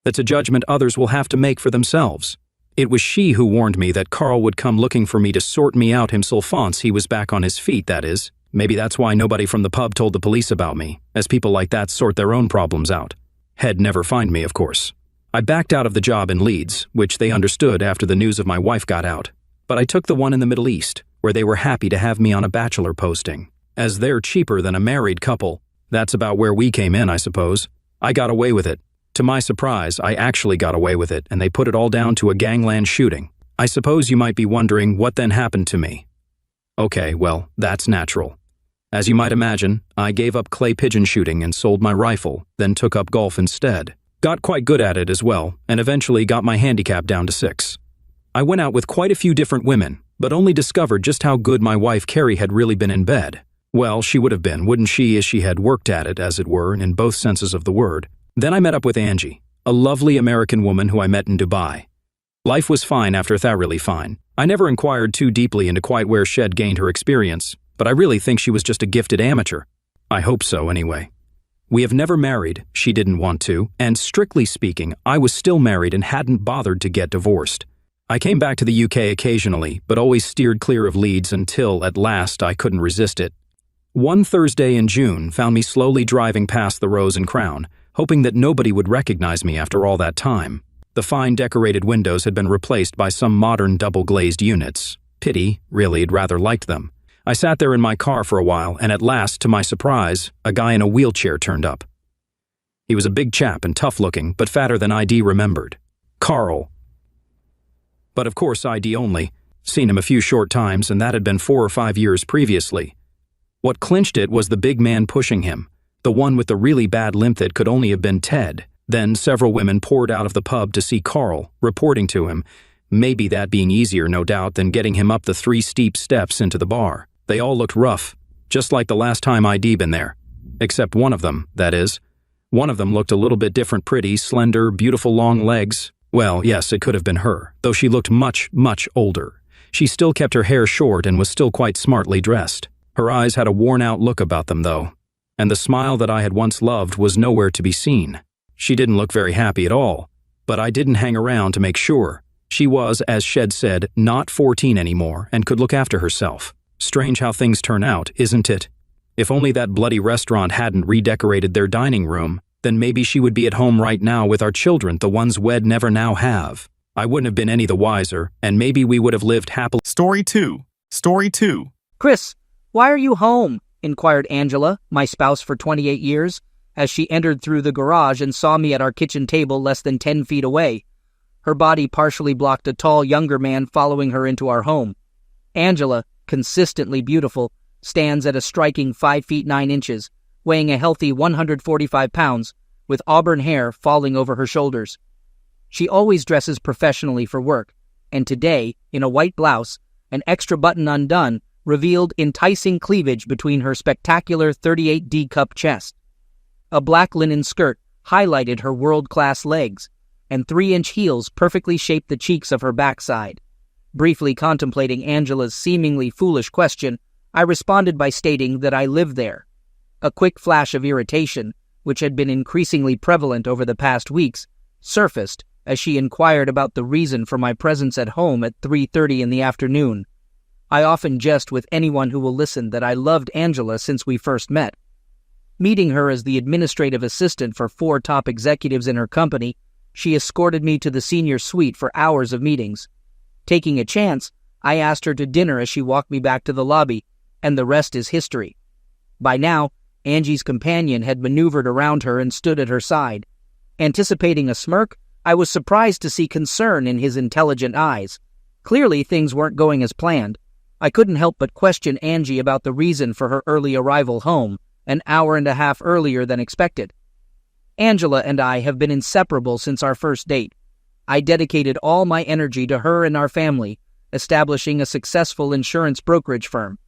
That's a judgment others will have to make for themselves. It was she who warned me that Carl would come looking for me to sort me out himself once he was back on his feet, that is. Maybe that's why nobody from the pub told the police about me, as people like that sort their own problems out. He'd never find me, of course. I backed out of the job in Leeds, which they understood after the news of my wife got out. But I took the one in the Middle East, where they were happy to have me on a bachelor posting. As they're cheaper than a married couple, that's about where we came in, I suppose. I got away with it. To my surprise, I actually got away with it, and they put it all down to a gangland shooting. I suppose you might be wondering what then happened to me. Okay, well, that's natural. As you might imagine, I gave up clay pigeon shooting and sold my rifle, then took up golf instead. Got quite good at it as well, and eventually got my handicap down to 6. I went out with quite a few different women, but only discovered just how good my wife Carrie had really been in bed. Well, she would have been, wouldn't she, as she had worked at it, as it were, in both senses of the word. Then I met up with Angie, a lovely American woman who I met in Dubai. Life was fine after that, really fine. I never inquired too deeply into quite where Shed gained her experience, but I really think she was just a gifted amateur. I hope so, anyway. We have never married, she didn't want to, and strictly speaking, I was still married and hadn't bothered to get divorced. I came back to the UK occasionally, but always steered clear of Leeds until, at last, I couldn't resist it. One Thursday in June found me slowly driving past the Rose and Crown, hoping that nobody would recognize me after all that time. The fine decorated windows had been replaced by some modern double-glazed units. Pity, really, I'd rather liked them. I sat there in my car for a while, and at last, to my surprise, a guy in a wheelchair turned up. He was a big chap and tough-looking, but fatter than ID remembered. Carl. But of course ID only. Seen him a few short times, and that had been 4 or 5 years previously. What clinched it was the big man pushing him, the one with the really bad limp that could only have been Ted. Then several women poured out of the pub to see Carl, reporting to him, maybe that being easier, no doubt, than getting him up the 3 steep steps into the bar. They all looked rough, just like the last time I'd been there. Except one of them, that is. One of them looked a little bit different, pretty, slender, beautiful long legs. Well, yes, it could have been her, though she looked much, much older. She still kept her hair short and was still quite smartly dressed. Her eyes had a worn-out look about them, though, and the smile that I had once loved was nowhere to be seen. She didn't look very happy at all, but I didn't hang around to make sure. She was, as Shed said, not 14 anymore and could look after herself. Strange how things turn out, isn't it? If only that bloody restaurant hadn't redecorated their dining room, then maybe she would be at home right now with our children, the ones we'd never now have. I wouldn't have been any the wiser, and maybe we would have lived happily. Story 2. Chris, why are you home? Inquired Angela, my spouse for 28 years, as she entered through the garage and saw me at our kitchen table less than 10 feet away. Her body partially blocked a tall, younger man following her into our home. Angela, consistently beautiful, stands at a striking 5 feet 9 inches, weighing a healthy 145 pounds, with auburn hair falling over her shoulders. She always dresses professionally for work, and today, in a white blouse, an extra button undone, revealed enticing cleavage between her spectacular 38D cup chest. A black linen skirt highlighted her world-class legs, and 3-inch heels perfectly shaped the cheeks of her backside. Briefly contemplating Angela's seemingly foolish question, I responded by stating that I lived there. A quick flash of irritation, which had been increasingly prevalent over the past weeks, surfaced as she inquired about the reason for my presence at home at 3:30 in the afternoon. I often jest with anyone who will listen that I loved Angela since we first met. Meeting her as the administrative assistant for 4 top executives in her company, she escorted me to the senior suite for hours of meetings. Taking a chance, I asked her to dinner as she walked me back to the lobby, and the rest is history. By now, Angie's companion had maneuvered around her and stood at her side. Anticipating a smirk, I was surprised to see concern in his intelligent eyes. Clearly, things weren't going as planned. I couldn't help but question Angie about the reason for her early arrival home, an hour and a half earlier than expected. Angela and I have been inseparable since our first date. I dedicated all my energy to her and our family, establishing a successful insurance brokerage firm.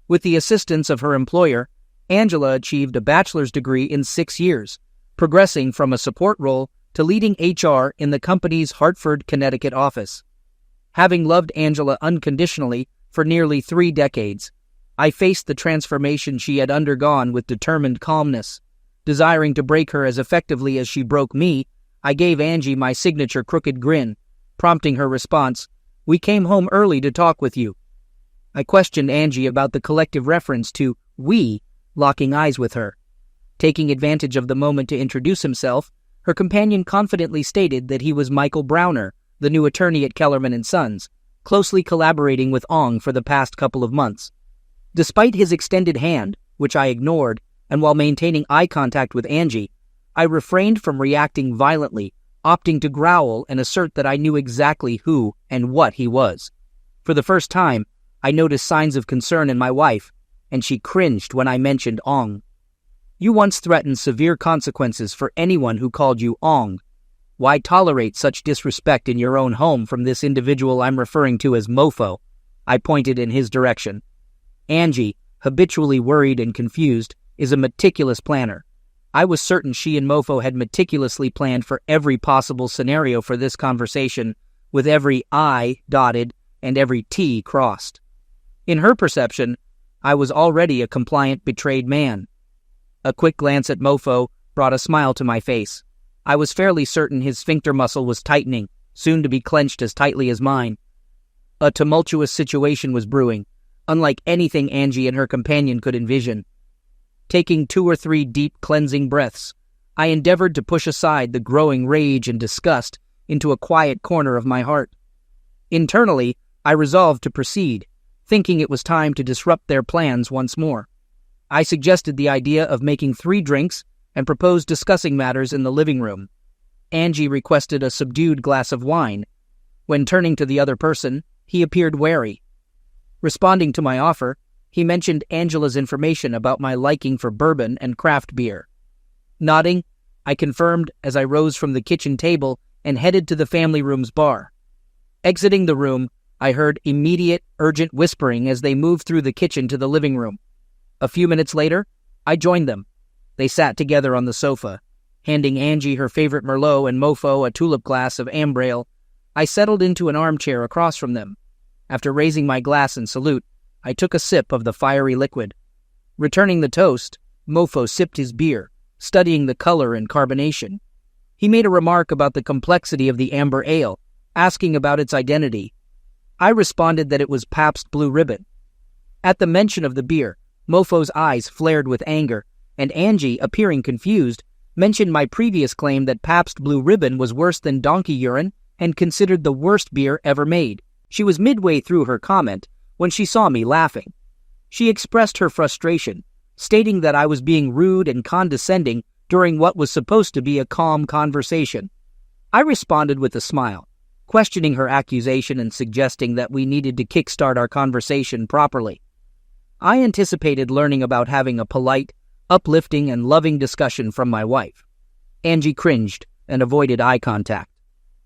With the assistance of her employer, Angela achieved a bachelor's degree in 6 years, progressing from a support role to leading HR in the company's Hartford, Connecticut office. Having loved Angela unconditionally for nearly 3 decades, I faced the transformation she had undergone with determined calmness. Desiring to break her as effectively as she broke me, I gave Angie my signature crooked grin, prompting her response, "We came home early to talk with you." I questioned Angie about the collective reference to "we," locking eyes with her. Taking advantage of the moment to introduce himself, her companion confidently stated that he was Michael Browner, the new attorney at Kellerman & Sons, closely collaborating with Ong for the past couple of months. Despite his extended hand, which I ignored, and while maintaining eye contact with Angie, I refrained from reacting violently, opting to growl and assert that I knew exactly who and what he was. For the first time, I noticed signs of concern in my wife. and she cringed when I mentioned Ong. You once threatened severe consequences for anyone who called you Ong. Why tolerate such disrespect in your own home from this individual I'm referring to as Mofo? I pointed in his direction. Angie, habitually worried and confused, is a meticulous planner. I was certain she and Mofo had meticulously planned for every possible scenario for this conversation, with every I dotted and every T crossed. In her perception, I was already a compliant, betrayed man. A quick glance at Mofo brought a smile to my face. I was fairly certain his sphincter muscle was tightening, soon to be clenched as tightly as mine. A tumultuous situation was brewing, unlike anything Angie and her companion could envision. Taking 2 or 3 deep, cleansing breaths, I endeavored to push aside the growing rage and disgust into a quiet corner of my heart. Internally, I resolved to proceed, thinking it was time to disrupt their plans once more. I suggested the idea of making 3 drinks and proposed discussing matters in the living room. Angie requested a subdued glass of wine. When turning to the other person, he appeared wary. Responding to my offer, he mentioned Angela's information about my liking for bourbon and craft beer. Nodding, I confirmed as I rose from the kitchen table and headed to the family room's bar. Exiting the room, I heard immediate, urgent whispering as they moved through the kitchen to the living room. A few minutes later, I joined them. They sat together on the sofa. Handing Angie her favorite Merlot and Mofo a tulip glass of amber ale, I settled into an armchair across from them. After raising my glass in salute, I took a sip of the fiery liquid. Returning the toast, Mofo sipped his beer, studying the color and carbonation. He made a remark about the complexity of the amber ale, asking about its identity. I responded that it was Pabst Blue Ribbon. At the mention of the beer, Mofo's eyes flared with anger, and Angie, appearing confused, mentioned my previous claim that Pabst Blue Ribbon was worse than donkey urine and considered the worst beer ever made. She was midway through her comment when she saw me laughing. She expressed her frustration, stating that I was being rude and condescending during what was supposed to be a calm conversation. I responded with a smile, questioning her accusation and suggesting that we needed to kickstart our conversation properly. I anticipated learning about having a polite, uplifting, and loving discussion from my wife. Angie cringed and avoided eye contact.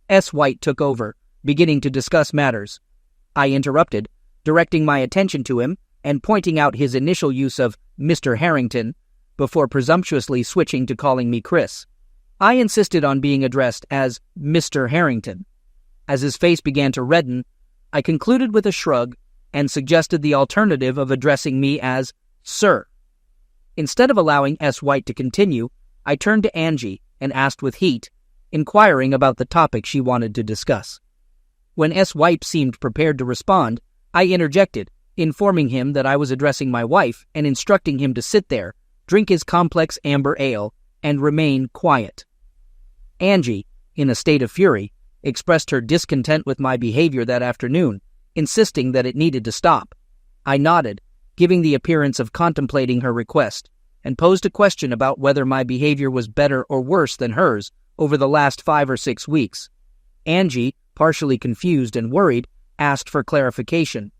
S. White took over, beginning to discuss matters. I interrupted, directing my attention to him and pointing out his initial use of Mr. Harrington before presumptuously switching to calling me Chris. I insisted on being addressed as Mr. Harrington. As his face began to redden, I concluded with a shrug and suggested the alternative of addressing me as Sir. Instead of allowing S. White to continue, I turned to Angie and asked with heat, inquiring about the topic she wanted to discuss. When S. White seemed prepared to respond, I interjected, informing him that I was addressing my wife and instructing him to sit there, drink his complex amber ale, and remain quiet. Angie, in a state of fury, expressed her discontent with my behavior that afternoon, insisting that it needed to stop. I nodded, giving the appearance of contemplating her request, and posed a question about whether my behavior was better or worse than hers over the last 5 or 6 weeks. Angie, partially confused and worried, asked for clarification.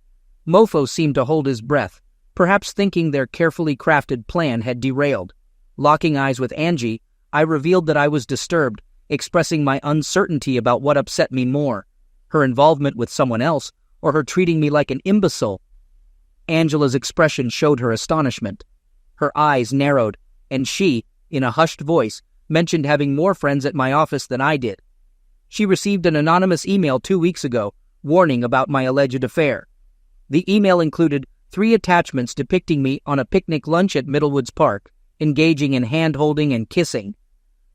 Mofo seemed to hold his breath, perhaps thinking their carefully crafted plan had derailed. Locking eyes with Angie, I revealed that I was disturbed, expressing my uncertainty about what upset me more, her involvement with someone else or her treating me like an imbecile. Angela's expression showed her astonishment. Her eyes narrowed, and she, in a hushed voice, mentioned having more friends at my office than I did. She received an anonymous email 2 weeks ago, warning about my alleged affair. The email included 3 attachments depicting me on a picnic lunch at Middlewoods Park, engaging in hand-holding and kissing.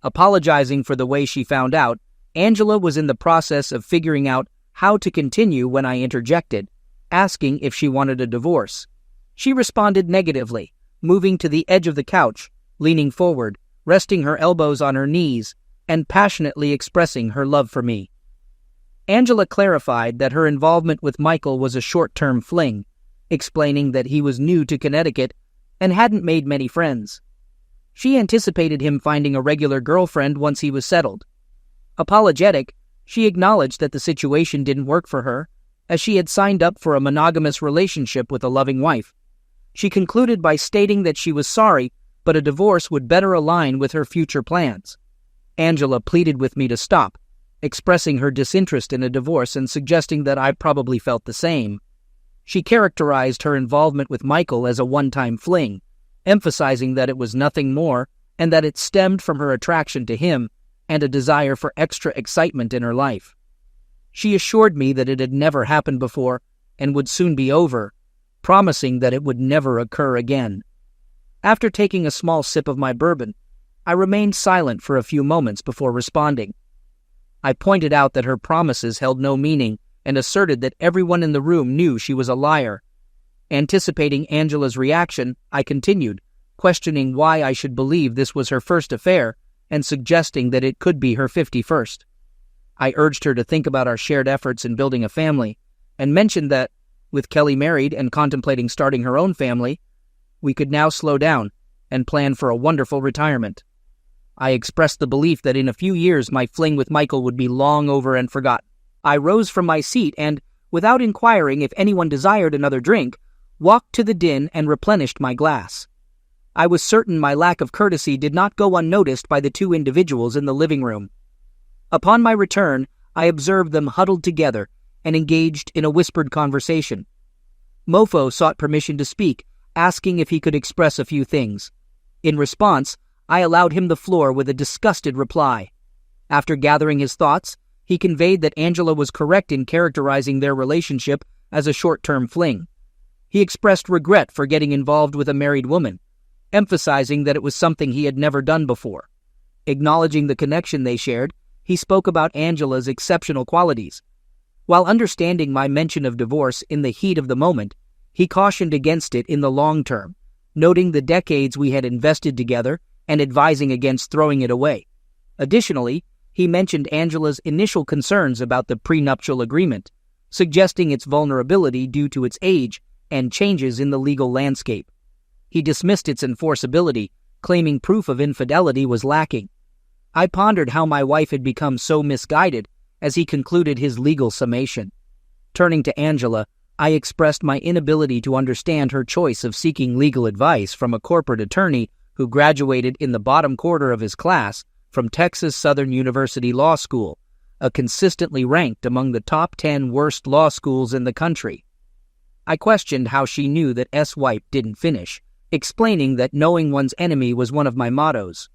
Apologizing for the way she found out, Angela was in the process of figuring out how to continue when I interjected, asking if she wanted a divorce. She responded negatively, moving to the edge of the couch, leaning forward, resting her elbows on her knees, and passionately expressing her love for me. Angela clarified that her involvement with Michael was a short-term fling, explaining that he was new to Connecticut and hadn't made many friends. She anticipated him finding a regular girlfriend once he was settled. Apologetic, she acknowledged that the situation didn't work for her, as she had signed up for a monogamous relationship with a loving wife. She concluded by stating that she was sorry, but a divorce would better align with her future plans. Angela pleaded with me to stop, expressing her disinterest in a divorce and suggesting that I probably felt the same. She characterized her involvement with Michael as a one-time fling, emphasizing that it was nothing more and that it stemmed from her attraction to him and a desire for extra excitement in her life. She assured me that it had never happened before and would soon be over, promising that it would never occur again. After taking a small sip of my bourbon, I remained silent for a few moments before responding. I pointed out that her promises held no meaning and asserted that everyone in the room knew she was a liar. Anticipating Angela's reaction, I continued, questioning why I should believe this was her first affair and suggesting that it could be her 51st. I urged her to think about our shared efforts in building a family and mentioned that, with Kelly married and contemplating starting her own family, we could now slow down and plan for a wonderful retirement. I expressed the belief that in a few years my fling with Michael would be long over and forgotten. I rose from my seat and, without inquiring if anyone desired another drink, walked to the din and replenished my glass. I was certain my lack of courtesy did not go unnoticed by the two individuals in the living room. Upon my return, I observed them huddled together and engaged in a whispered conversation. Mofo sought permission to speak, asking if he could express a few things. In response, I allowed him the floor with a disgusted reply. After gathering his thoughts, he conveyed that Angela was correct in characterizing their relationship as a short-term fling. He expressed regret for getting involved with a married woman, emphasizing that it was something he had never done before. Acknowledging the connection they shared, he spoke about Angela's exceptional qualities. While understanding my mention of divorce in the heat of the moment, he cautioned against it in the long term, noting the decades we had invested together and advising against throwing it away. Additionally, he mentioned Angela's initial concerns about the prenuptial agreement, suggesting its vulnerability due to its age and changes in the legal landscape. He dismissed its enforceability, claiming proof of infidelity was lacking. I pondered how my wife had become so misguided as he concluded his legal summation. Turning to Angela, I expressed my inability to understand her choice of seeking legal advice from a corporate attorney who graduated in the bottom quarter of his class from Texas Southern University Law School, a consistently ranked among the top 10 worst law schools in the country. I questioned how she knew that S-Wipe didn't finish, explaining that knowing one's enemy was one of my mottos.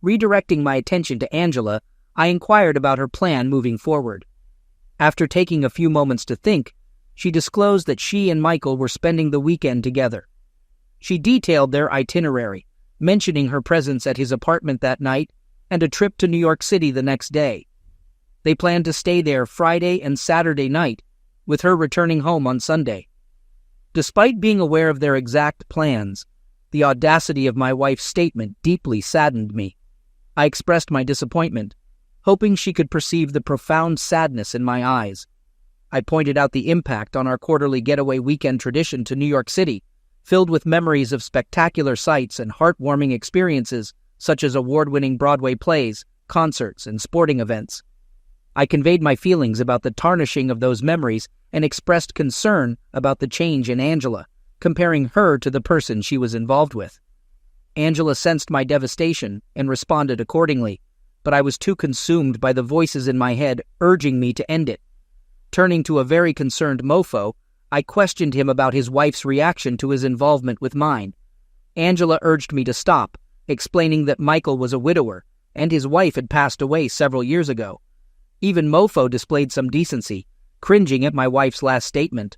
Redirecting my attention to Angela, I inquired about her plan moving forward. After taking a few moments to think, she disclosed that she and Michael were spending the weekend together. She detailed their itinerary, mentioning her presence at his apartment that night and a trip to New York City the next day. They planned to stay there Friday and Saturday night, with her returning home on Sunday. Despite being aware of their exact plans, the audacity of my wife's statement deeply saddened me. I expressed my disappointment, hoping she could perceive the profound sadness in my eyes. I pointed out the impact on our quarterly getaway weekend tradition to New York City, filled with memories of spectacular sights and heartwarming experiences such as award-winning Broadway plays, concerts, and sporting events. I conveyed my feelings about the tarnishing of those memories and expressed concern about the change in Angela, comparing her to the person she was involved with. Angela sensed my devastation and responded accordingly, but I was too consumed by the voices in my head urging me to end it. Turning to a very concerned Mofo, I questioned him about his wife's reaction to his involvement with mine. Angela urged me to stop, explaining that Michael was a widower and his wife had passed away several years ago. Even Mofo displayed some decency, cringing at my wife's last statement.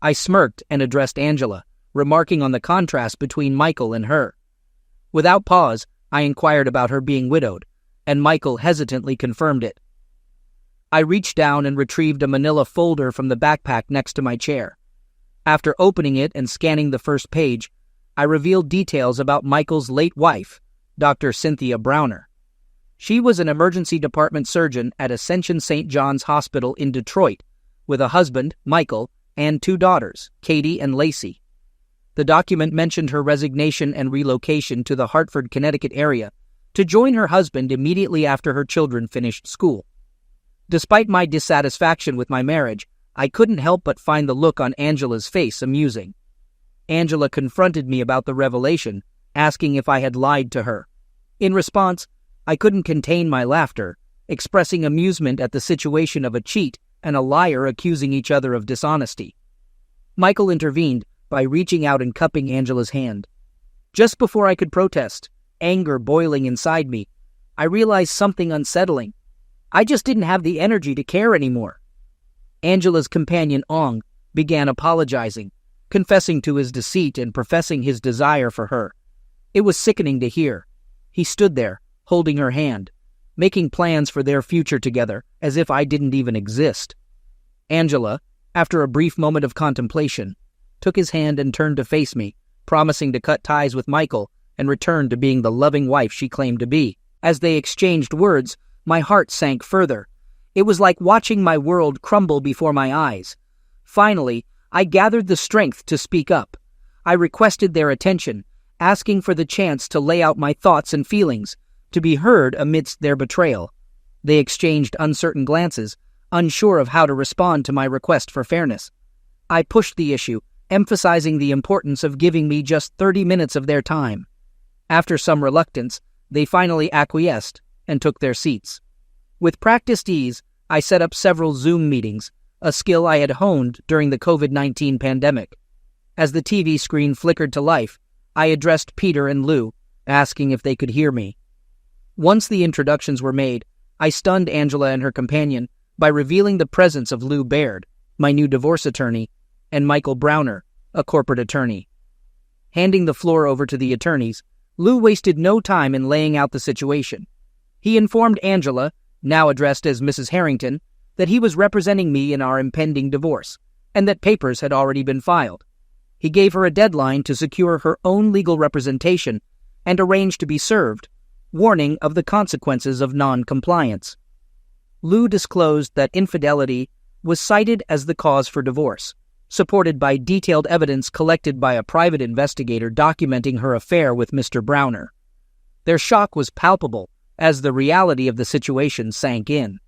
I smirked and addressed Angela, remarking on the contrast between Michael and her. Without pause, I inquired about her being widowed, and Michael hesitantly confirmed it. I reached down and retrieved a manila folder from the backpack next to my chair. After opening it and scanning the first page, I revealed details about Michael's late wife, Dr. Cynthia Browner. She was an emergency department surgeon at Ascension St. John's Hospital in Detroit, with a husband, Michael, and 2 daughters, Katie and Lacey. The document mentioned her resignation and relocation to the Hartford, Connecticut area to join her husband immediately after her children finished school. Despite my dissatisfaction with my marriage, I couldn't help but find the look on Angela's face amusing. Angela confronted me about the revelation, asking if I had lied to her. In response, I couldn't contain my laughter, expressing amusement at the situation of a cheat and a liar accusing each other of dishonesty. Michael intervened by reaching out and cupping Angela's hand. Just before I could protest, anger boiling inside me, I realized something unsettling. I just didn't have the energy to care anymore. Angela's companion Ong began apologizing, confessing to his deceit and professing his desire for her. It was sickening to hear. He stood there, holding her hand, making plans for their future together as if I didn't even exist. Angela, after a brief moment of contemplation, took his hand and turned to face me, promising to cut ties with Michael and return to being the loving wife she claimed to be. As they exchanged words, my heart sank further. It was like watching my world crumble before my eyes. Finally, I gathered the strength to speak up. I requested their attention, asking for the chance to lay out my thoughts and feelings, to be heard amidst their betrayal. They exchanged uncertain glances, unsure of how to respond to my request for fairness. I pushed the issue, emphasizing the importance of giving me just 30 minutes of their time. After some reluctance, they finally acquiesced and took their seats. With practiced ease, I set up several Zoom meetings, a skill I had honed during the COVID-19 pandemic. As the TV screen flickered to life, I addressed Peter and Lou, asking if they could hear me. Once the introductions were made, I stunned Angela and her companion by revealing the presence of Lou Baird, my new divorce attorney, and Michael Browner, a corporate attorney. Handing the floor over to the attorneys, Lou wasted no time in laying out the situation. He informed Angela, now addressed as Mrs. Harrington, that he was representing me in our impending divorce, and that papers had already been filed. He gave her a deadline to secure her own legal representation and arranged to be served, warning of the consequences of non-compliance. Lou disclosed that infidelity was cited as the cause for divorce, supported by detailed evidence collected by a private investigator documenting her affair with Mr. Browner. Their shock was palpable as the reality of the situation sank in.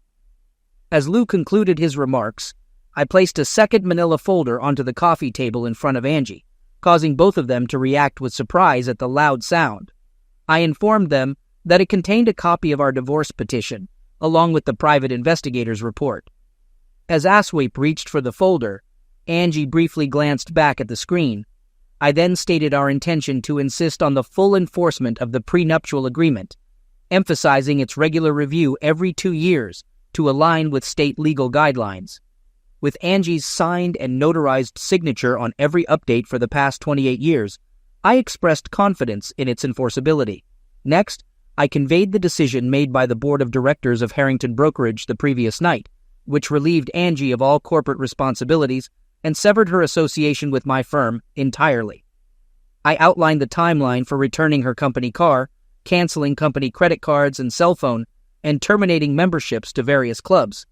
As Lou concluded his remarks, I placed a second manila folder onto the coffee table in front of Angie, causing both of them to react with surprise at the loud sound. I informed them that it contained a copy of our divorce petition, along with the private investigator's report. As Asweep reached for the folder, Angie briefly glanced back at the screen. I then stated our intention to insist on the full enforcement of the prenuptial agreement, emphasizing its regular review every 2 years to align with state legal guidelines. With Angie's signed and notarized signature on every update for the past 28 years, I expressed confidence in its enforceability. Next, I conveyed the decision made by the board of directors of Harrington Brokerage the previous night, which relieved Angie of all corporate responsibilities and severed her association with my firm entirely. I outlined the timeline for returning her company car, canceling company credit cards and cell phone, and terminating memberships to various clubs.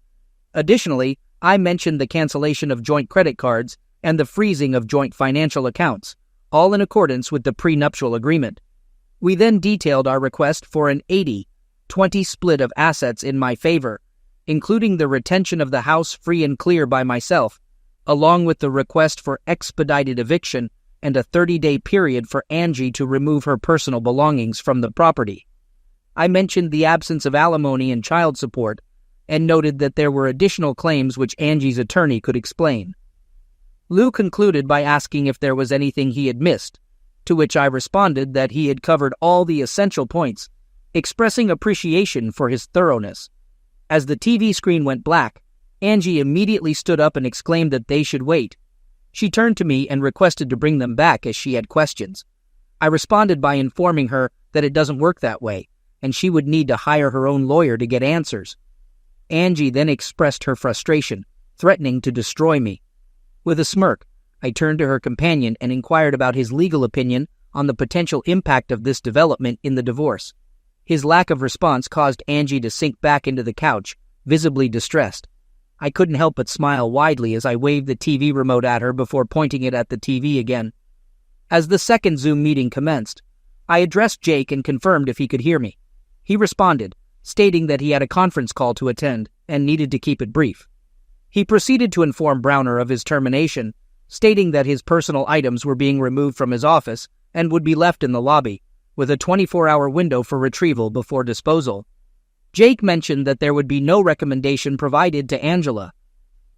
Additionally, I mentioned the cancellation of joint credit cards and the freezing of joint financial accounts, all in accordance with the prenuptial agreement. We then detailed our request for an 80-20 split of assets in my favor, including the retention of the house free and clear by myself, along with the request for expedited eviction and a 30-day period for Angie to remove her personal belongings from the property. I mentioned the absence of alimony and child support and noted that there were additional claims which Angie's attorney could explain. Lou concluded by asking if there was anything he had missed, to which I responded that he had covered all the essential points, expressing appreciation for his thoroughness. As the TV screen went black, Angie immediately stood up and exclaimed that they should wait. She turned to me and requested to bring them back as she had questions. I responded by informing her that it doesn't work that way, and she would need to hire her own lawyer to get answers. Angie then expressed her frustration, threatening to destroy me. With a smirk, I turned to her companion and inquired about his legal opinion on the potential impact of this development in the divorce. His lack of response caused Angie to sink back into the couch, visibly distressed. I couldn't help but smile widely as I waved the TV remote at her before pointing it at the TV again. As the second Zoom meeting commenced, I addressed Jake and confirmed if he could hear me. He responded, stating that he had a conference call to attend and needed to keep it brief. He proceeded to inform Browner of his termination, stating that his personal items were being removed from his office and would be left in the lobby, with a 24-hour window for retrieval before disposal. Jake mentioned that there would be no recommendation provided to Angela.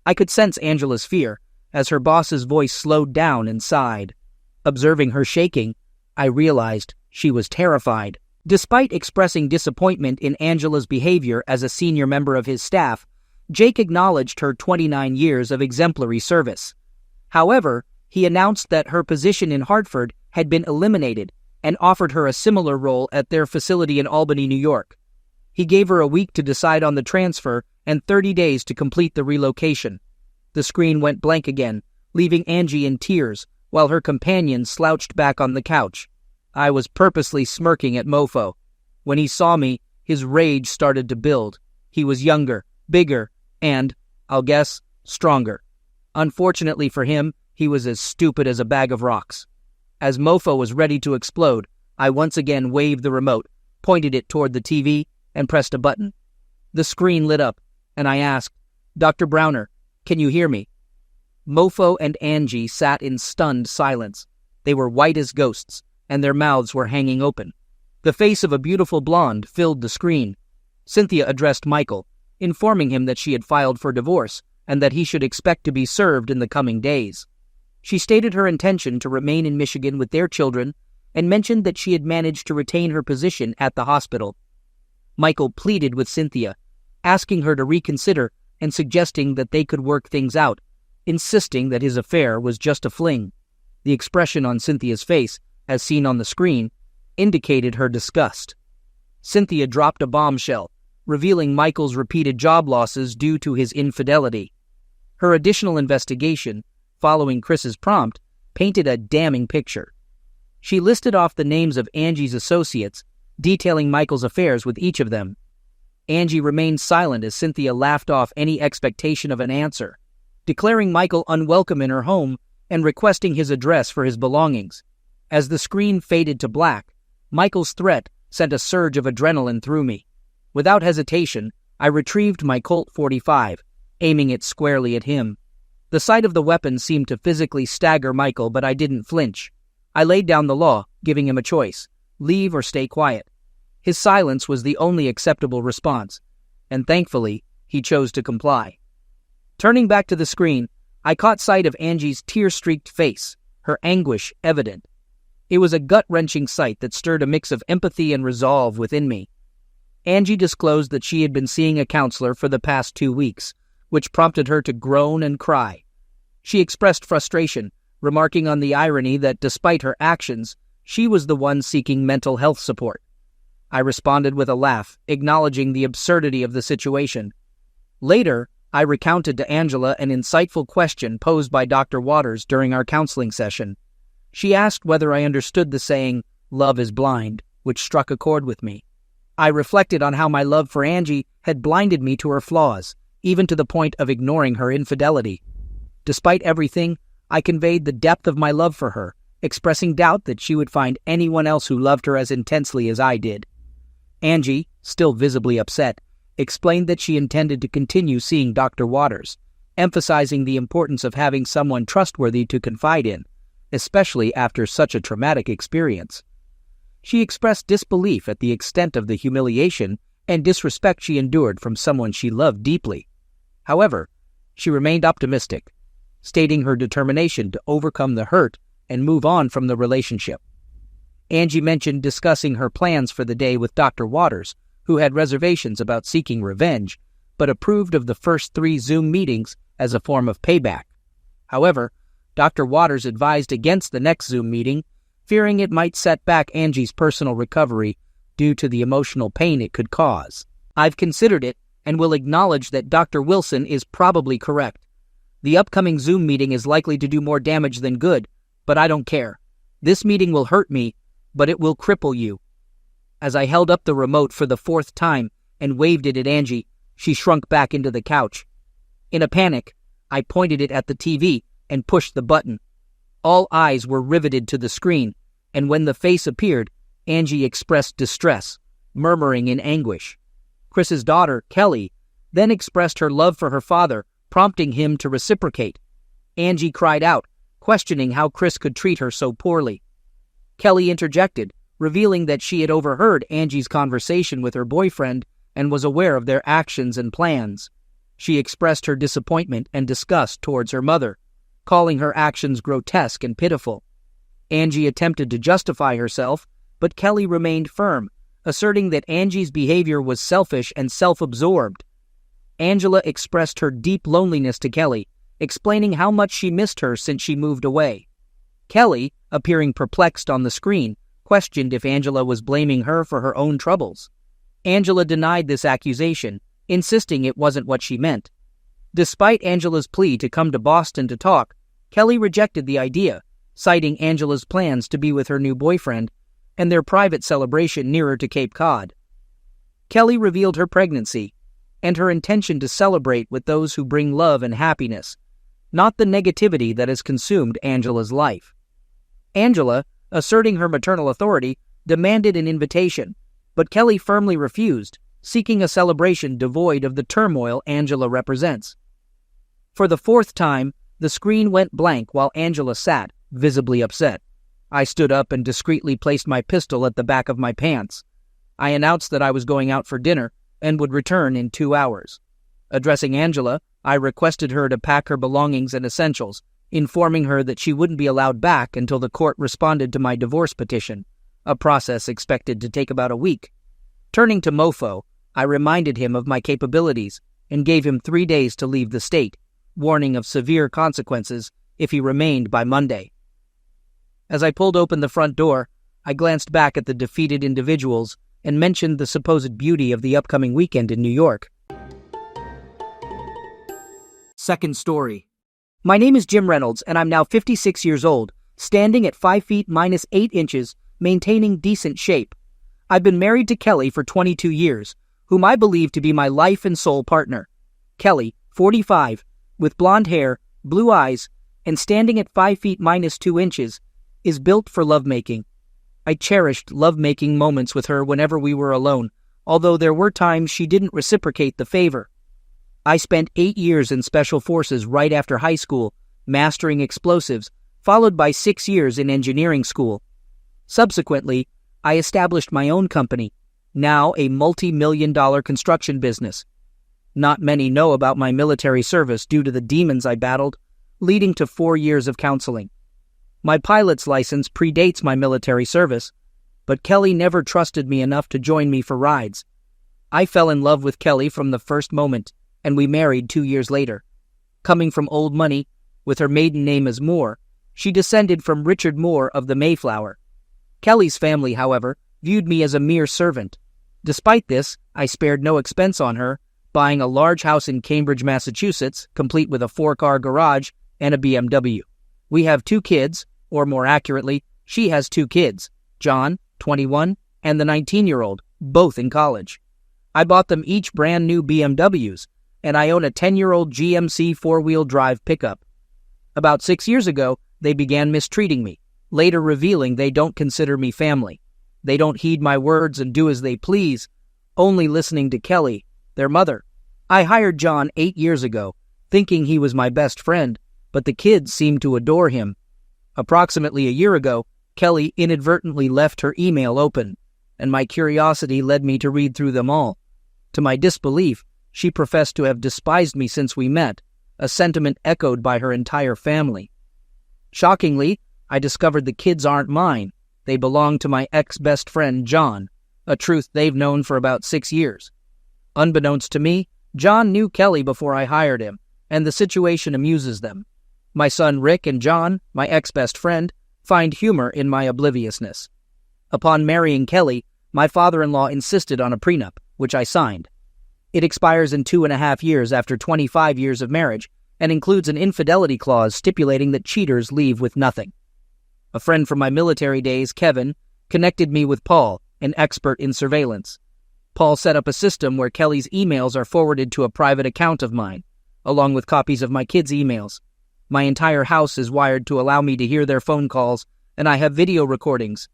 I could sense Angela's fear as her boss's voice slowed down and sighed. Observing her shaking, I realized she was terrified. Despite expressing disappointment in Angela's behavior as a senior member of his staff, Jake acknowledged her 29 years of exemplary service. However, he announced that her position in Hartford had been eliminated and offered her a similar role at their facility in Albany, New York. He gave her a week to decide on the transfer and 30 days to complete the relocation. The screen went blank again, leaving Angie in tears while her companion slouched back on the couch. I was purposely smirking at Mofo. When he saw me, his rage started to build. He was younger, bigger, and, I'll guess, stronger. Unfortunately for him, he was as stupid as a bag of rocks. As Mofo was ready to explode, I once again waved the remote, pointed it toward the TV, and pressed a button. The screen lit up, and I asked, "Dr. Browner, can you hear me?" Mofo and Angie sat in stunned silence. They were white as ghosts, and their mouths were hanging open. The face of a beautiful blonde filled the screen. Cynthia addressed Michael, informing him that she had filed for divorce and that he should expect to be served in the coming days. She stated her intention to remain in Michigan with their children and mentioned that she had managed to retain her position at the hospital. Michael pleaded with Cynthia, asking her to reconsider and suggesting that they could work things out, insisting that his affair was just a fling. The expression on Cynthia's face, as seen on the screen, indicated her disgust. Cynthia dropped a bombshell, revealing Michael's repeated job losses due to his infidelity. Her additional investigation, following Chris's prompt, painted a damning picture. She listed off the names of Angie's associates, detailing Michael's affairs with each of them. Angie remained silent as Cynthia laughed off any expectation of an answer, declaring Michael unwelcome in her home and requesting his address for his belongings. As the screen faded to black, Michael's threat sent a surge of adrenaline through me. Without hesitation, I retrieved my Colt .45, aiming it squarely at him. The sight of the weapon seemed to physically stagger Michael, but I didn't flinch. I laid down the law, giving him a choice: leave or stay quiet. His silence was the only acceptable response, and thankfully, he chose to comply. Turning back to the screen, I caught sight of Angie's tear-streaked face, her anguish evident. It was a gut-wrenching sight that stirred a mix of empathy and resolve within me. Angie disclosed that she had been seeing a counselor for the past 2 weeks, which prompted her to groan and cry. She expressed frustration, remarking on the irony that despite her actions, she was the one seeking mental health support. I responded with a laugh, acknowledging the absurdity of the situation. Later, I recounted to Angela an insightful question posed by Dr. Waters during our counseling session. She asked whether I understood the saying, "Love is blind," which struck a chord with me. I reflected on how my love for Angie had blinded me to her flaws, even to the point of ignoring her infidelity. Despite everything, I conveyed the depth of my love for her, expressing doubt that she would find anyone else who loved her as intensely as I did. Angie, still visibly upset, explained that she intended to continue seeing Dr. Waters, emphasizing the importance of having someone trustworthy to confide in, especially after such a traumatic experience. She expressed disbelief at the extent of the humiliation and disrespect she endured from someone she loved deeply. However, she remained optimistic, stating her determination to overcome the hurt and move on from the relationship. Angie mentioned discussing her plans for the day with Dr. Waters, who had reservations about seeking revenge, but approved of the first 3 Zoom meetings as a form of payback. However, Dr. Waters advised against the next Zoom meeting, fearing it might set back Angie's personal recovery due to the emotional pain it could cause. I've considered it and will acknowledge that Dr. Wilson is probably correct. The upcoming Zoom meeting is likely to do more damage than good, but I don't care. This meeting will hurt me, but it will cripple you. As I held up the remote for the 4th time and waved it at Angie, she shrunk back into the couch. In a panic, I pointed it at the TV and pushed the button. All eyes were riveted to the screen, and when the face appeared, Angie expressed distress, murmuring in anguish. Chris's daughter, Kelly, then expressed her love for her father, prompting him to reciprocate. Angie cried out, questioning how Chris could treat her so poorly. Kelly interjected, revealing that she had overheard Angie's conversation with her boyfriend and was aware of their actions and plans. She expressed her disappointment and disgust towards her mother, calling her actions grotesque and pitiful. Angie attempted to justify herself, but Kelly remained firm, asserting that Angie's behavior was selfish and self-absorbed. Angela expressed her deep loneliness to Kelly, explaining how much she missed her since she moved away. Kelly, appearing perplexed on the screen, questioned if Angela was blaming her for her own troubles. Angela denied this accusation, insisting it wasn't what she meant. Despite Angela's plea to come to Boston to talk, Kelly rejected the idea, citing Angela's plans to be with her new boyfriend and their private celebration nearer to Cape Cod. Kelly revealed her pregnancy and her intention to celebrate with those who bring love and happiness, not the negativity that has consumed Angela's life. Angela, asserting her maternal authority, demanded an invitation, but Kelly firmly refused, seeking a celebration devoid of the turmoil Angela represents. For the fourth time, the screen went blank while Angela sat, visibly upset. I stood up and discreetly placed my pistol at the back of my pants. I announced that I was going out for dinner and would return in 2 hours. Addressing Angela, I requested her to pack her belongings and essentials, informing her that she wouldn't be allowed back until the court responded to my divorce petition, a process expected to take about a week. Turning to Mofo, I reminded him of my capabilities and gave him 3 days to leave the state, warning of severe consequences if he remained by Monday. As I pulled open the front door, I glanced back at the defeated individuals and mentioned the supposed beauty of the upcoming weekend in New York. Second story. My name is Jim Reynolds, and I'm now 56 years old, standing at 5 feet minus 8 inches, maintaining decent shape. I've been married to Kelly for 22 years, whom I believe to be my life and soul partner. Kelly, 45, with blonde hair, blue eyes, and standing at 5 feet minus 2 inches, is built for lovemaking. I cherished lovemaking moments with her whenever we were alone, although there were times she didn't reciprocate the favor. I spent 8 years in Special Forces right after high school, mastering explosives, followed by 6 years in engineering school. Subsequently, I established my own company, now a multi-million-dollar construction business. Not many know about my military service due to the demons I battled, leading to 4 years of counseling. My pilot's license predates my military service, but Kelly never trusted me enough to join me for rides. I fell in love with Kelly from the first moment, and we married 2 years later. Coming from old money, with her maiden name as Moore, she descended from Richard Moore of the Mayflower. Kelly's family, however, viewed me as a mere servant. Despite this, I spared no expense on her, buying a large house in Cambridge, Massachusetts, complete with a 4-car garage and a BMW. We have 2 kids, or more accurately, she has 2 kids, John, 21, and the 19-year-old, both in college. I bought them each brand new BMWs, and I own a 10-year-old GMC 4-wheel drive pickup. About 6 years ago, they began mistreating me, later revealing they don't consider me family. They don't heed my words and do as they please, only listening to Kelly, their mother. I hired John 8 years ago, thinking he was my best friend, but the kids seemed to adore him. Approximately a year ago, Kelly inadvertently left her email open, and my curiosity led me to read through them all. To my disbelief, she professed to have despised me since we met, a sentiment echoed by her entire family. Shockingly, I discovered the kids aren't mine. They belong to my ex-best friend, John, a truth they've known for about 6 years. Unbeknownst to me, John knew Kelly before I hired him, and the situation amuses them. My son Rick and John, my ex-best friend, find humor in my obliviousness. Upon marrying Kelly, my father-in-law insisted on a prenup, which I signed. It expires in 2.5 years after 25 years of marriage and includes an infidelity clause stipulating that cheaters leave with nothing. A friend from my military days, Kevin, connected me with Paul, an expert in surveillance. Paul set up a system where Kelly's emails are forwarded to a private account of mine, along with copies of my kids' emails. My entire house is wired to allow me to hear their phone calls, and I have video recordings.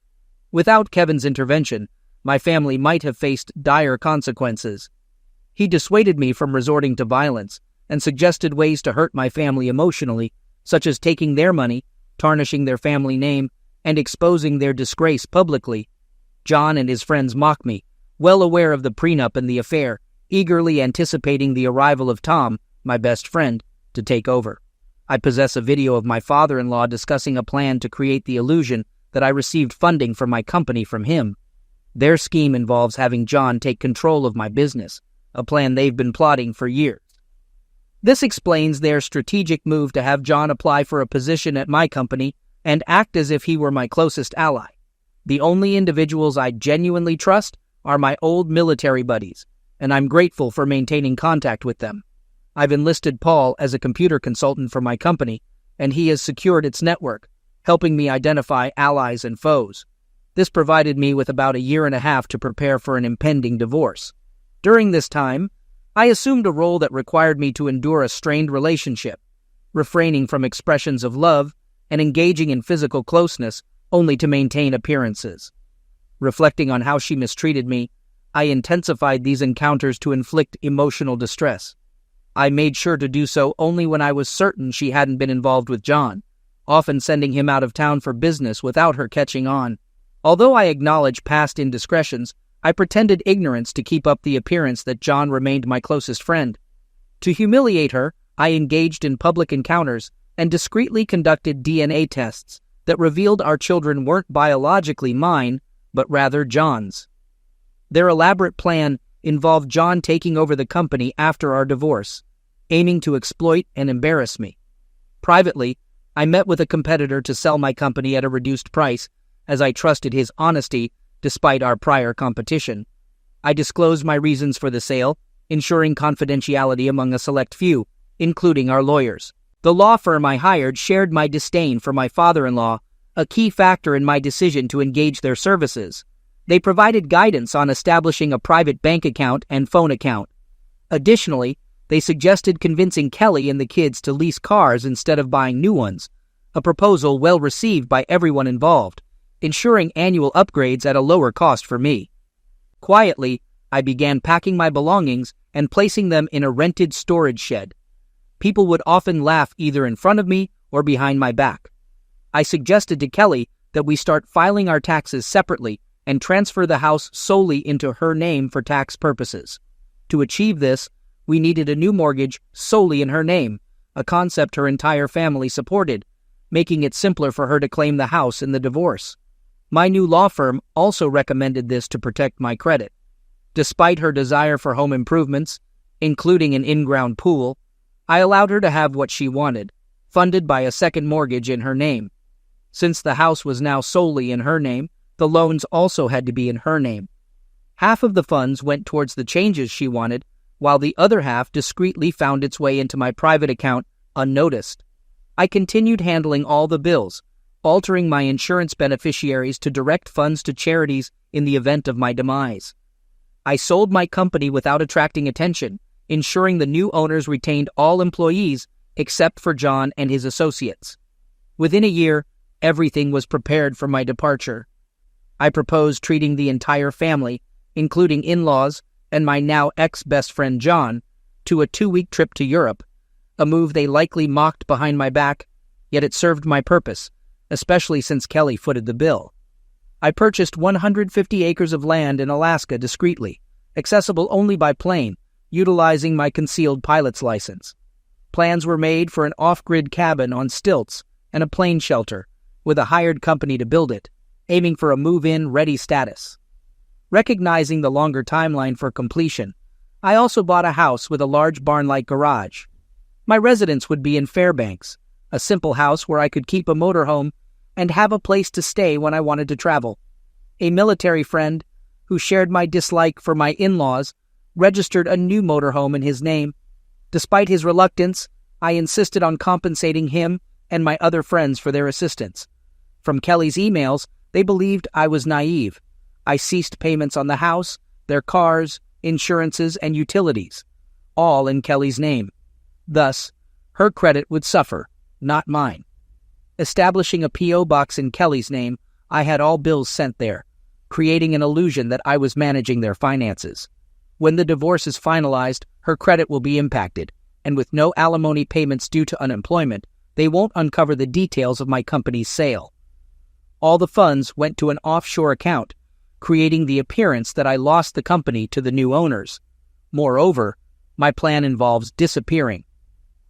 Without Kevin's intervention, my family might have faced dire consequences. He dissuaded me from resorting to violence and suggested ways to hurt my family emotionally, such as taking their money tarnishing their family name and exposing their disgrace publicly. John and his friends mock me, well aware of the prenup and the affair, eagerly anticipating the arrival of Tom, my best friend, to take over. I possess a video of my father-in-law discussing a plan to create the illusion that I received funding for my company from him. Their scheme involves having John take control of my business, a plan they've been plotting for years. This explains their strategic move to have John apply for a position at my company and act as if he were my closest ally. The only individuals I genuinely trust are my old military buddies, and I'm grateful for maintaining contact with them. I've enlisted Paul as a computer consultant for my company, and he has secured its network, helping me identify allies and foes. This provided me with about a year and a half to prepare for an impending divorce. During this time, I assumed a role that required me to endure a strained relationship, refraining from expressions of love and engaging in physical closeness only to maintain appearances. Reflecting on how she mistreated me, I intensified these encounters to inflict emotional distress. I made sure to do so only when I was certain she hadn't been involved with John, often sending him out of town for business without her catching on. Although I acknowledged past indiscretions, I pretended ignorance to keep up the appearance that John remained my closest friend. To humiliate her, I engaged in public encounters and discreetly conducted DNA tests that revealed our children weren't biologically mine, but rather John's. Their elaborate plan involved John taking over the company after our divorce, aiming to exploit and embarrass me. Privately, I met with a competitor to sell my company at a reduced price, as I trusted his honesty despite our prior competition. I disclosed my reasons for the sale, ensuring confidentiality among a select few, including our lawyers. The law firm I hired shared my disdain for my father-in-law, a key factor in my decision to engage their services. They provided guidance on establishing a private bank account and phone account. Additionally, they suggested convincing Kelly and the kids to lease cars instead of buying new ones, a proposal well received by everyone involved, ensuring annual upgrades at a lower cost for me. Quietly, I began packing my belongings and placing them in a rented storage shed. People would often laugh either in front of me or behind my back. I suggested to Kelly that we start filing our taxes separately and transfer the house solely into her name for tax purposes. To achieve this, we needed a new mortgage solely in her name, a concept her entire family supported, making it simpler for her to claim the house in the divorce. My new law firm also recommended this to protect my credit. Despite her desire for home improvements, including an in-ground pool, I allowed her to have what she wanted, funded by a second mortgage in her name. Since the house was now solely in her name, the loans also had to be in her name. Half of the funds went towards the changes she wanted, while the other half discreetly found its way into my private account unnoticed. I continued handling all the bills, altering my insurance beneficiaries to direct funds to charities in the event of my demise. I sold my company without attracting attention, ensuring the new owners retained all employees except for John and his associates. Within a year, everything was prepared for my departure. I proposed treating the entire family, including in-laws and my now ex-best friend John, to a 2-week trip to Europe, a move they likely mocked behind my back, yet it served my purpose, especially since Kelly footed the bill. I purchased 150 acres of land in Alaska discreetly, accessible only by plane, utilizing my concealed pilot's license. Plans were made for an off-grid cabin on stilts and a plane shelter, with a hired company to build it, aiming for a move-in ready status. Recognizing the longer timeline for completion, I also bought a house with a large barn-like garage. My residence would be in Fairbanks, a simple house where I could keep a motorhome and have a place to stay when I wanted to travel. A military friend, who shared my dislike for my in-laws, registered a new motorhome in his name. Despite his reluctance, I insisted on compensating him and my other friends for their assistance. From Kelly's emails, they believed I was naive. I ceased payments on the house, their cars, insurances, and utilities, all in Kelly's name. Thus, her credit would suffer, not mine. Establishing a P.O. box in Kelly's name, I had all bills sent there, creating an illusion that I was managing their finances. When the divorce is finalized, her credit will be impacted, and with no alimony payments due to unemployment, they won't uncover the details of my company's sale. All the funds went to an offshore account, creating the appearance that I lost the company to the new owners. Moreover, my plan involves disappearing.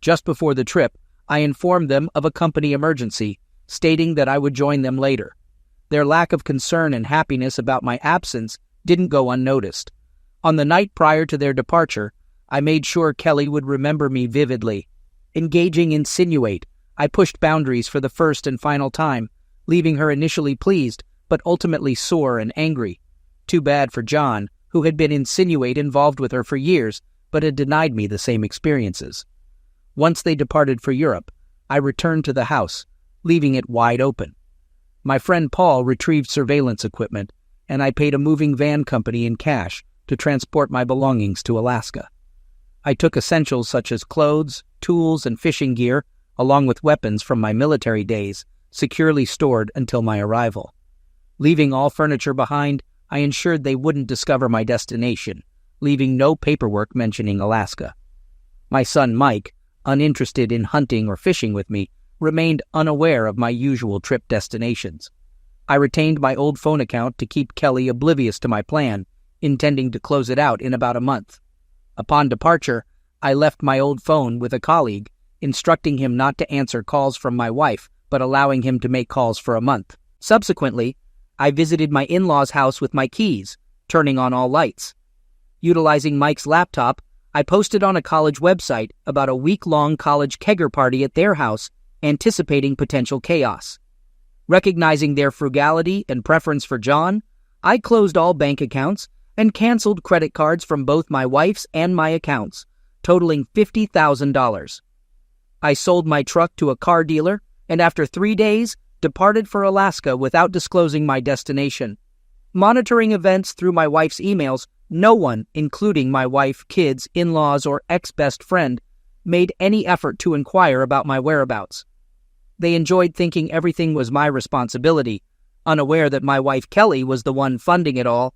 Just before the trip, I informed them of a company emergency, stating that I would join them later. Their lack of concern and happiness about my absence didn't go unnoticed. On the night prior to their departure, I made sure Kelly would remember me vividly. Engaging insinuate, I pushed boundaries for the first and final time, leaving her initially pleased, but ultimately sore and angry. Too bad for John, who had been involved with her for years, but had denied me the same experiences. Once they departed for Europe, I returned to the house, leaving it wide open. My friend Paul retrieved surveillance equipment, and I paid a moving van company in cash to transport my belongings to Alaska. I took essentials such as clothes, tools, and fishing gear, along with weapons from my military days, securely stored until my arrival. Leaving all furniture behind, I ensured they wouldn't discover my destination, leaving no paperwork mentioning Alaska. My son Mike, uninterested in hunting or fishing with me, remained unaware of my usual trip destinations. I retained my old phone account to keep Kelly oblivious to my plan, intending to close it out in about a month. Upon departure, I left my old phone with a colleague, instructing him not to answer calls from my wife, but allowing him to make calls for a month. Subsequently, I visited my in-laws' house with my keys, turning on all lights. Utilizing Mike's laptop, I posted on a college website about a week-long college kegger party at their house, anticipating potential chaos. Recognizing their frugality and preference for John, I closed all bank accounts and canceled credit cards from both my wife's and my accounts, totaling $50,000. I sold my truck to a car dealer, and after 3 days, departed for Alaska without disclosing my destination. Monitoring events through my wife's emails, no one, including my wife, kids, in-laws, or ex-best friend, made any effort to inquire about my whereabouts. They enjoyed thinking everything was my responsibility, unaware that my wife Kelly was the one funding it all.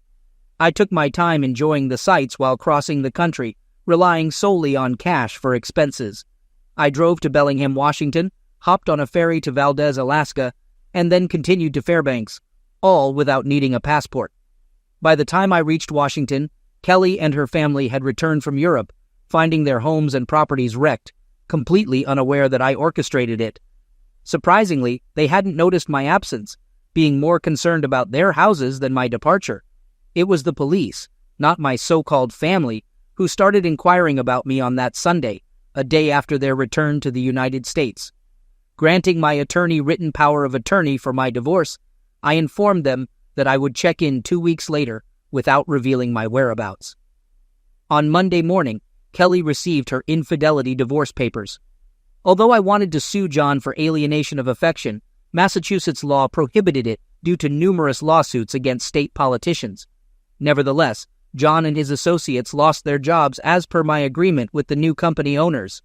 I took my time enjoying the sights while crossing the country, relying solely on cash for expenses. I drove to Bellingham, Washington, hopped on a ferry to Valdez, Alaska, and then continued to Fairbanks, all without needing a passport. By the time I reached Washington, Kelly and her family had returned from Europe, finding their homes and properties wrecked, completely unaware that I orchestrated it. Surprisingly, they hadn't noticed my absence, being more concerned about their houses than my departure. It was the police, not my so-called family, who started inquiring about me on that Sunday, a day after their return to the United States. Granting my attorney written power of attorney for my divorce, I informed them that I would check in 2 weeks later without revealing my whereabouts. On Monday morning, Kelly received her infidelity divorce papers. Although I wanted to sue John for alienation of affection, Massachusetts law prohibited it due to numerous lawsuits against state politicians. Nevertheless, John and his associates lost their jobs as per my agreement with the new company owners.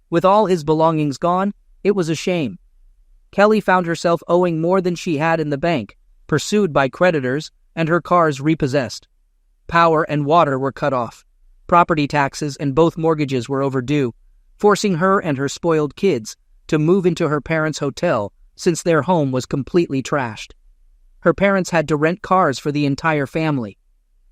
With all his belongings gone, it was a shame. Kelly found herself owing more than she had in the bank, pursued by creditors, and her cars repossessed. Power and water were cut off. Property taxes and both mortgages were overdue, forcing her and her spoiled kids to move into her parents' hotel since their home was completely trashed. Her parents had to rent cars for the entire family.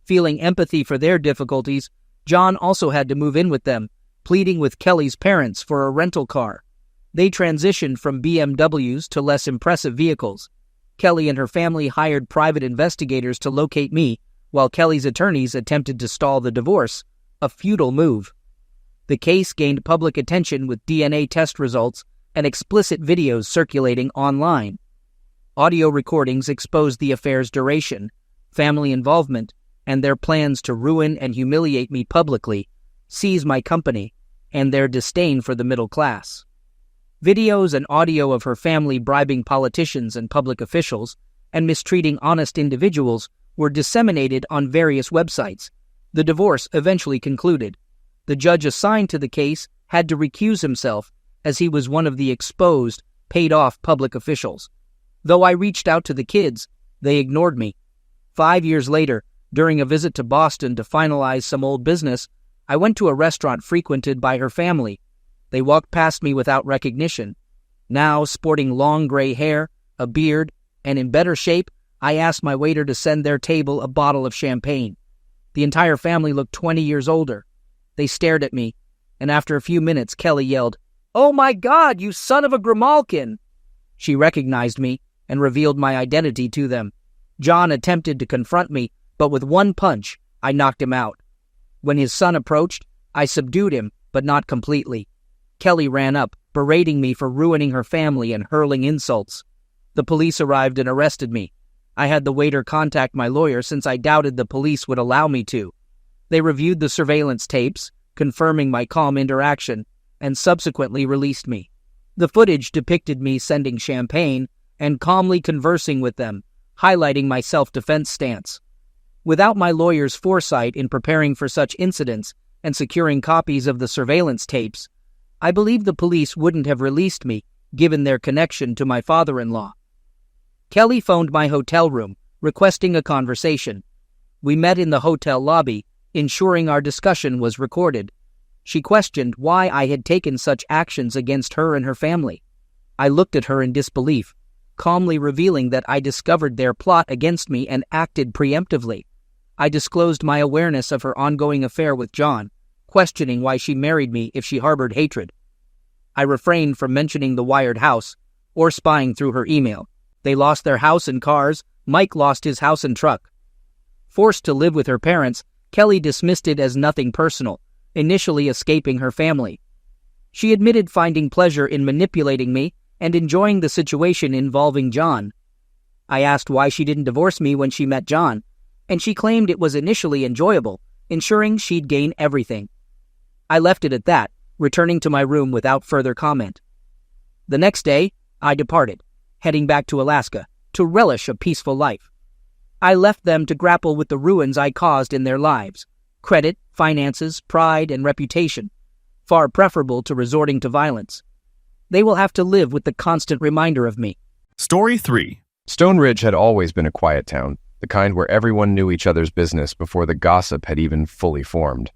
Feeling empathy for their difficulties, John also had to move in with them, pleading with Kelly's parents for a rental car. They transitioned from BMWs to less impressive vehicles. Kelly and her family hired private investigators to locate me, while Kelly's attorneys attempted to stall the divorce, a futile move. The case gained public attention with DNA test results and explicit videos circulating online. Audio recordings exposed the affair's duration, family involvement, and their plans to ruin and humiliate me publicly, seize my company, and their disdain for the middle class. Videos and audio of her family bribing politicians and public officials and mistreating honest individuals were disseminated on various websites. The divorce eventually concluded. The judge assigned to the case had to recuse himself as he was one of the exposed, paid-off public officials. Though I reached out to the kids, they ignored me. 5 years later, during a visit to Boston to finalize some old business, I went to a restaurant frequented by her family. They walked past me without recognition. Now, sporting long gray hair, a beard, and in better shape, I asked my waiter to send their table a bottle of champagne. The entire family looked 20 years older. They stared at me, and after a few minutes, Kelly yelled, "Oh my God, you son of a Grimalkin!" She recognized me and revealed my identity to them. John attempted to confront me, but with one punch, I knocked him out. When his son approached, I subdued him, but not completely. Kelly ran up, berating me for ruining her family and hurling insults. The police arrived and arrested me. I had the waiter contact my lawyer since I doubted the police would allow me to. They reviewed the surveillance tapes, confirming my calm interaction, and subsequently released me. The footage depicted me sending champagne and calmly conversing with them, highlighting my self-defense stance. Without my lawyer's foresight in preparing for such incidents and securing copies of the surveillance tapes, I believe the police wouldn't have released me, given their connection to my father-in-law. Kelly phoned my hotel room, requesting a conversation. We met in the hotel lobby, ensuring our discussion was recorded. She questioned why I had taken such actions against her and her family. I looked at her in disbelief, calmly revealing that I discovered their plot against me and acted preemptively. I disclosed my awareness of her ongoing affair with John, questioning why she married me if she harbored hatred. I refrained from mentioning the Wired house or spying through her email. They lost their house and cars. Mike lost his house and truck. Forced to live with her parents, Kelly dismissed it as nothing personal, initially escaping her family. She admitted finding pleasure in manipulating me and enjoying the situation involving John. I asked why she didn't divorce me when she met John, and she claimed it was initially enjoyable, ensuring she'd gain everything. I left it at that, returning to my room without further comment. The next day, I departed, heading back to Alaska to relish a peaceful life. I left them to grapple with the ruins I caused in their lives: credit, finances, pride, and reputation, far preferable to resorting to violence. They will have to live with the constant reminder of me. Story 3. Stone Ridge had always been a quiet town, the kind where everyone knew each other's business before the gossip had even fully formed.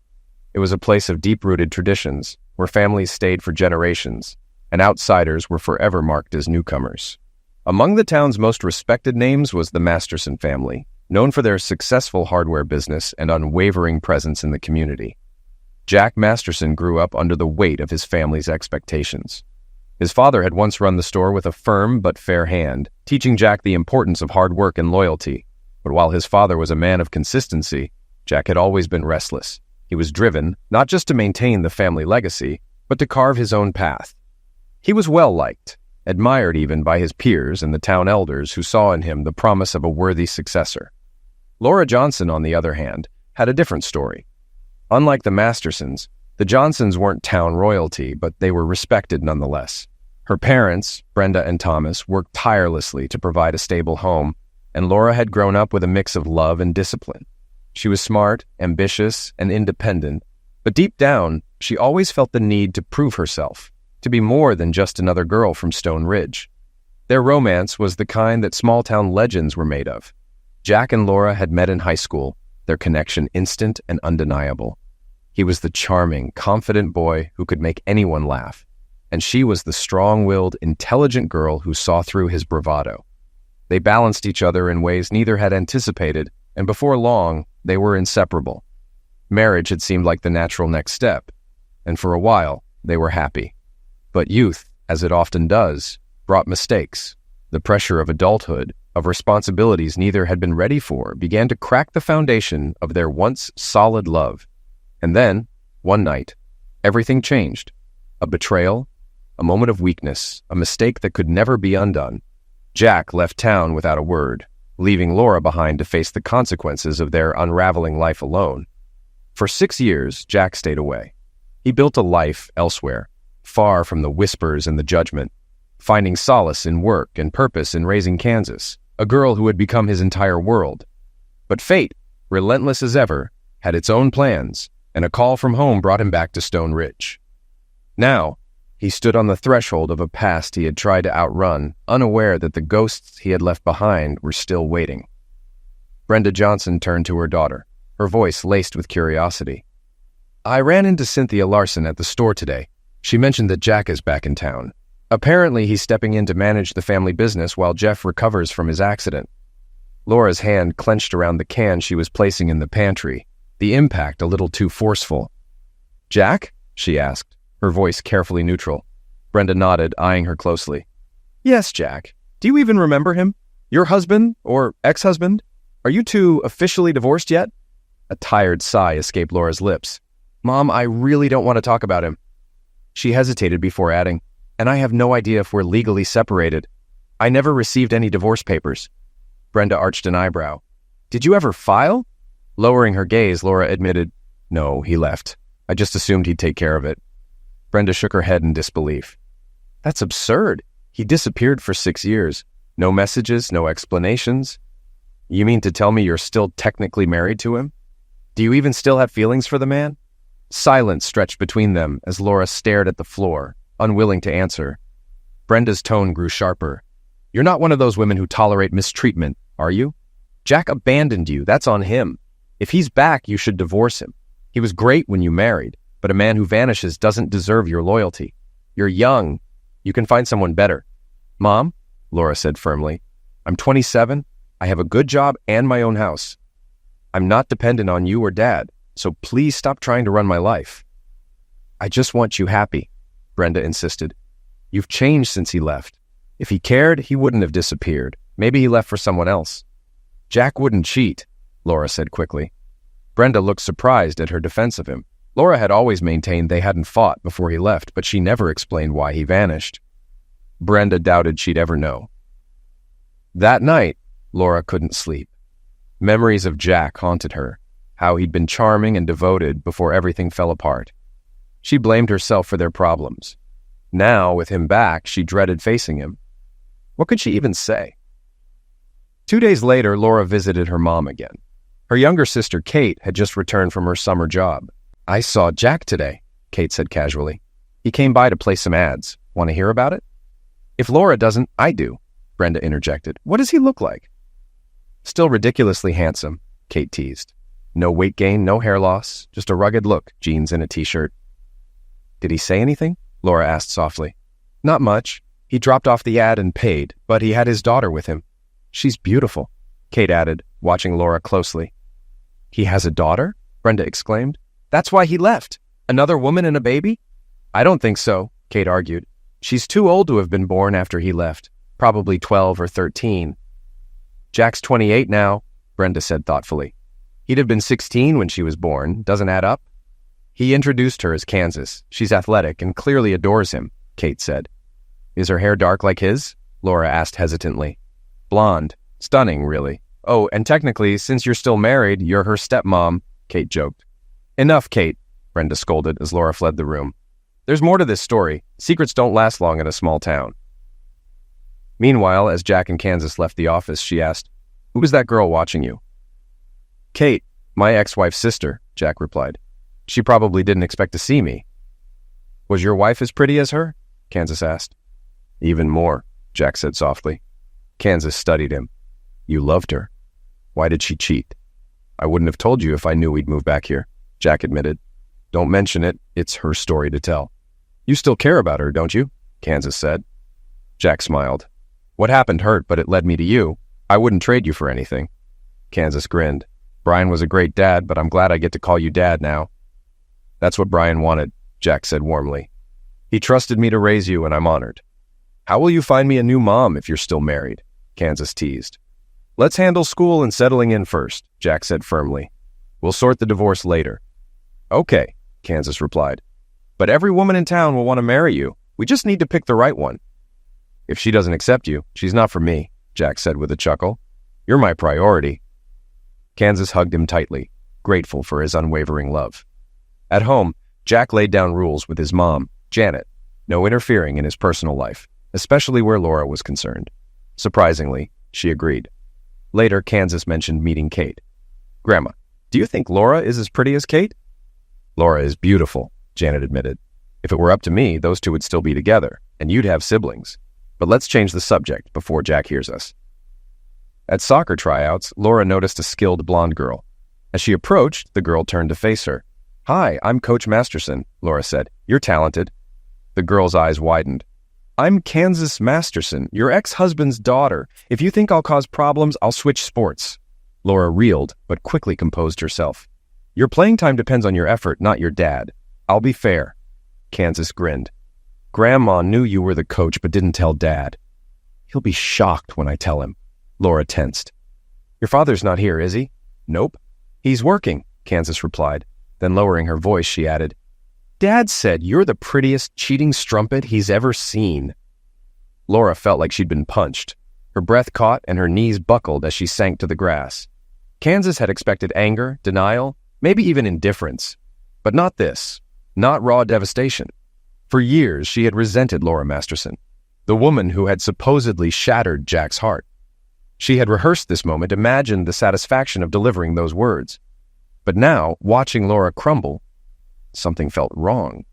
It was a place of deep-rooted traditions, where families stayed for generations, and outsiders were forever marked as newcomers. Among the town's most respected names was the Masterson family, known for their successful hardware business and unwavering presence in the community. Jack Masterson grew up under the weight of his family's expectations. His father had once run the store with a firm but fair hand, teaching Jack the importance of hard work and loyalty. But while his father was a man of consistency, Jack had always been restless. He was driven, not just to maintain the family legacy, but to carve his own path. He was well-liked, admired even by his peers and the town elders who saw in him the promise of a worthy successor. Laura Johnson, on the other hand, had a different story. Unlike the Mastersons, the Johnsons weren't town royalty, but they were respected nonetheless. Her parents, Brenda and Thomas, worked tirelessly to provide a stable home, and Laura had grown up with a mix of love and discipline. She was smart, ambitious, and independent, but deep down, she always felt the need to prove herself, to be more than just another girl from Stone Ridge. Their romance was the kind that small-town legends were made of. Jack and Laura had met in high school, their connection instant and undeniable. He was the charming, confident boy who could make anyone laugh, and she was the strong-willed, intelligent girl who saw through his bravado. They balanced each other in ways neither had anticipated, and before long, they were inseparable. Marriage had seemed like the natural next step, and for a while, they were happy. But youth, as it often does, brought mistakes. The pressure of adulthood, of responsibilities neither had been ready for, began to crack the foundation of their once solid love. And then, one night, everything changed. A betrayal, a moment of weakness, a mistake that could never be undone. Jack left town without a word, leaving Laura behind to face the consequences of their unraveling life alone. For 6 years, Jack stayed away. He built a life elsewhere, far from the whispers and the judgment, finding solace in work and purpose in raising Kansas, a girl who had become his entire world. But fate, relentless as ever, had its own plans, and a call from home brought him back to Stone Ridge. Now, he stood on the threshold of a past he had tried to outrun, unaware that the ghosts he had left behind were still waiting. Brenda Johnson turned to her daughter, her voice laced with curiosity. "I ran into Cynthia Larson at the store today. She mentioned that Jack is back in town. Apparently, he's stepping in to manage the family business while Jeff recovers from his accident. Laura's hand clenched around the can she was placing in the pantry, the impact a little too forceful. "Jack?" she asked, her voice carefully neutral. Brenda nodded, eyeing her closely. "Yes, Jack. Do you even remember him? Your husband or ex-husband? Are you two officially divorced yet?" A tired sigh escaped Laura's lips. "Mom, I really don't want to talk about him." She hesitated before adding, "And I have no idea if we're legally separated. I never received any divorce papers." Brenda arched an eyebrow. "Did you ever file?" Lowering her gaze, Laura admitted, "No, he left. I just assumed he'd take care of it." Brenda shook her head in disbelief. "That's absurd. He disappeared for 6 years. No messages, no explanations. You mean to tell me you're still technically married to him? Do you even still have feelings for the man?" Silence stretched between them as Laura stared at the floor, unwilling to answer. Brenda's tone grew sharper. "You're not one of those women who tolerate mistreatment, are you? Jack abandoned you. That's on him. If he's back, you should divorce him. He was great when you married, but a man who vanishes doesn't deserve your loyalty. You're young. You can find someone better." "Mom," Laura said firmly, "I'm 27. I have a good job and my own house. I'm not dependent on you or Dad, so please stop trying to run my life." "I just want you happy," Brenda insisted. "You've changed since he left. If he cared, he wouldn't have disappeared. Maybe he left for someone else." "Jack wouldn't cheat," Laura said quickly. Brenda looked surprised at her defense of him. Laura had always maintained they hadn't fought before he left, but she never explained why he vanished. Brenda doubted she'd ever know. That night, Laura couldn't sleep. Memories of Jack haunted her, how he'd been charming and devoted before everything fell apart. She blamed herself for their problems. Now, with him back, she dreaded facing him. What could she even say? 2 days later, Laura visited her mom again. Her younger sister, Kate, had just returned from her summer job. "I saw Jack today," Kate said casually. "He came by to play some ads. Want to hear about it?" "If Laura doesn't, I do," Brenda interjected. "What does he look like?" "Still ridiculously handsome," Kate teased. "No weight gain, no hair loss, just a rugged look, jeans and a t-shirt." "Did he say anything?" Laura asked softly. "Not much. He dropped off the ad and paid, but he had his daughter with him. She's beautiful," Kate added, watching Laura closely. "He has a daughter?" Brenda exclaimed. "That's why he left. Another woman and a baby?" "I don't think so," Kate argued. "She's too old to have been born after he left. Probably 12 or 13. "Jack's 28 now," Brenda said thoughtfully. "He'd have been 16 when she was born. Doesn't add up?" "He introduced her as Kansas. She's athletic and clearly adores him," Kate said. "Is her hair dark like his?" Laura asked hesitantly. "Blonde. Stunning, really. Oh, and technically, since you're still married, you're her stepmom," Kate joked. "Enough, Kate," Brenda scolded as Laura fled the room. "There's more to this story. Secrets don't last long in a small town." Meanwhile, as Jack and Kansas left the office, she asked, "Who was that girl watching you?" "Kate, my ex-wife's sister," Jack replied. "She probably didn't expect to see me." "Was your wife as pretty as her?" Kansas asked. "Even more," Jack said softly. Kansas studied him. "You loved her. Why did she cheat?" "I wouldn't have told you if I knew we'd move back here," Jack admitted. "Don't mention it. It's her story to tell." "You still care about her, don't you?" Kansas said. Jack smiled. "What happened hurt, but it led me to you. I wouldn't trade you for anything." Kansas grinned. "Brian was a great dad, but I'm glad I get to call you Dad now." "That's what Brian wanted," Jack said warmly. "He trusted me to raise you, and I'm honored." "How will you find me a new mom if you're still married?" Kansas teased. "Let's handle school and settling in first," Jack said firmly. "We'll sort the divorce later." "Okay," Kansas replied. "But every woman in town will want to marry you. We just need to pick the right one." "If she doesn't accept you, she's not for me," Jack said with a chuckle. "You're my priority." Kansas hugged him tightly, grateful for his unwavering love. At home, Jack laid down rules with his mom, Janet. No interfering in his personal life, especially where Laura was concerned. Surprisingly, she agreed. Later, Kansas mentioned meeting Kate. "Grandma, do you think Laura is as pretty as Kate?" "Laura is beautiful," Janet admitted. "If it were up to me, those two would still be together, and you'd have siblings. But let's change the subject before Jack hears us." At soccer tryouts, Laura noticed a skilled blonde girl. As she approached, the girl turned to face her. "Hi, I'm Coach Masterson," Laura said. "You're talented." The girl's eyes widened. I'm Kansas Masterson, your ex-husband's daughter. If you think I'll cause problems, I'll switch sports. Laura reeled, but quickly composed herself. Your playing time depends on your effort, not your dad. I'll be fair. Kansas grinned. Grandma knew you were the coach, but didn't tell Dad. He'll be shocked when I tell him. Laura tensed. Your father's not here, is he? Nope. He's working, Kansas replied. Then lowering her voice, she added, Dad said you're the prettiest cheating strumpet he's ever seen. Laura felt like she'd been punched. Her breath caught and her knees buckled as she sank to the grass. Kansas had expected anger, denial, maybe even indifference. But not this. Not raw devastation. For years, she had resented Laura Masterson, the woman who had supposedly shattered Jack's heart. She had rehearsed this moment, imagined the satisfaction of delivering those words. But now, watching Laura crumble, something felt wrong.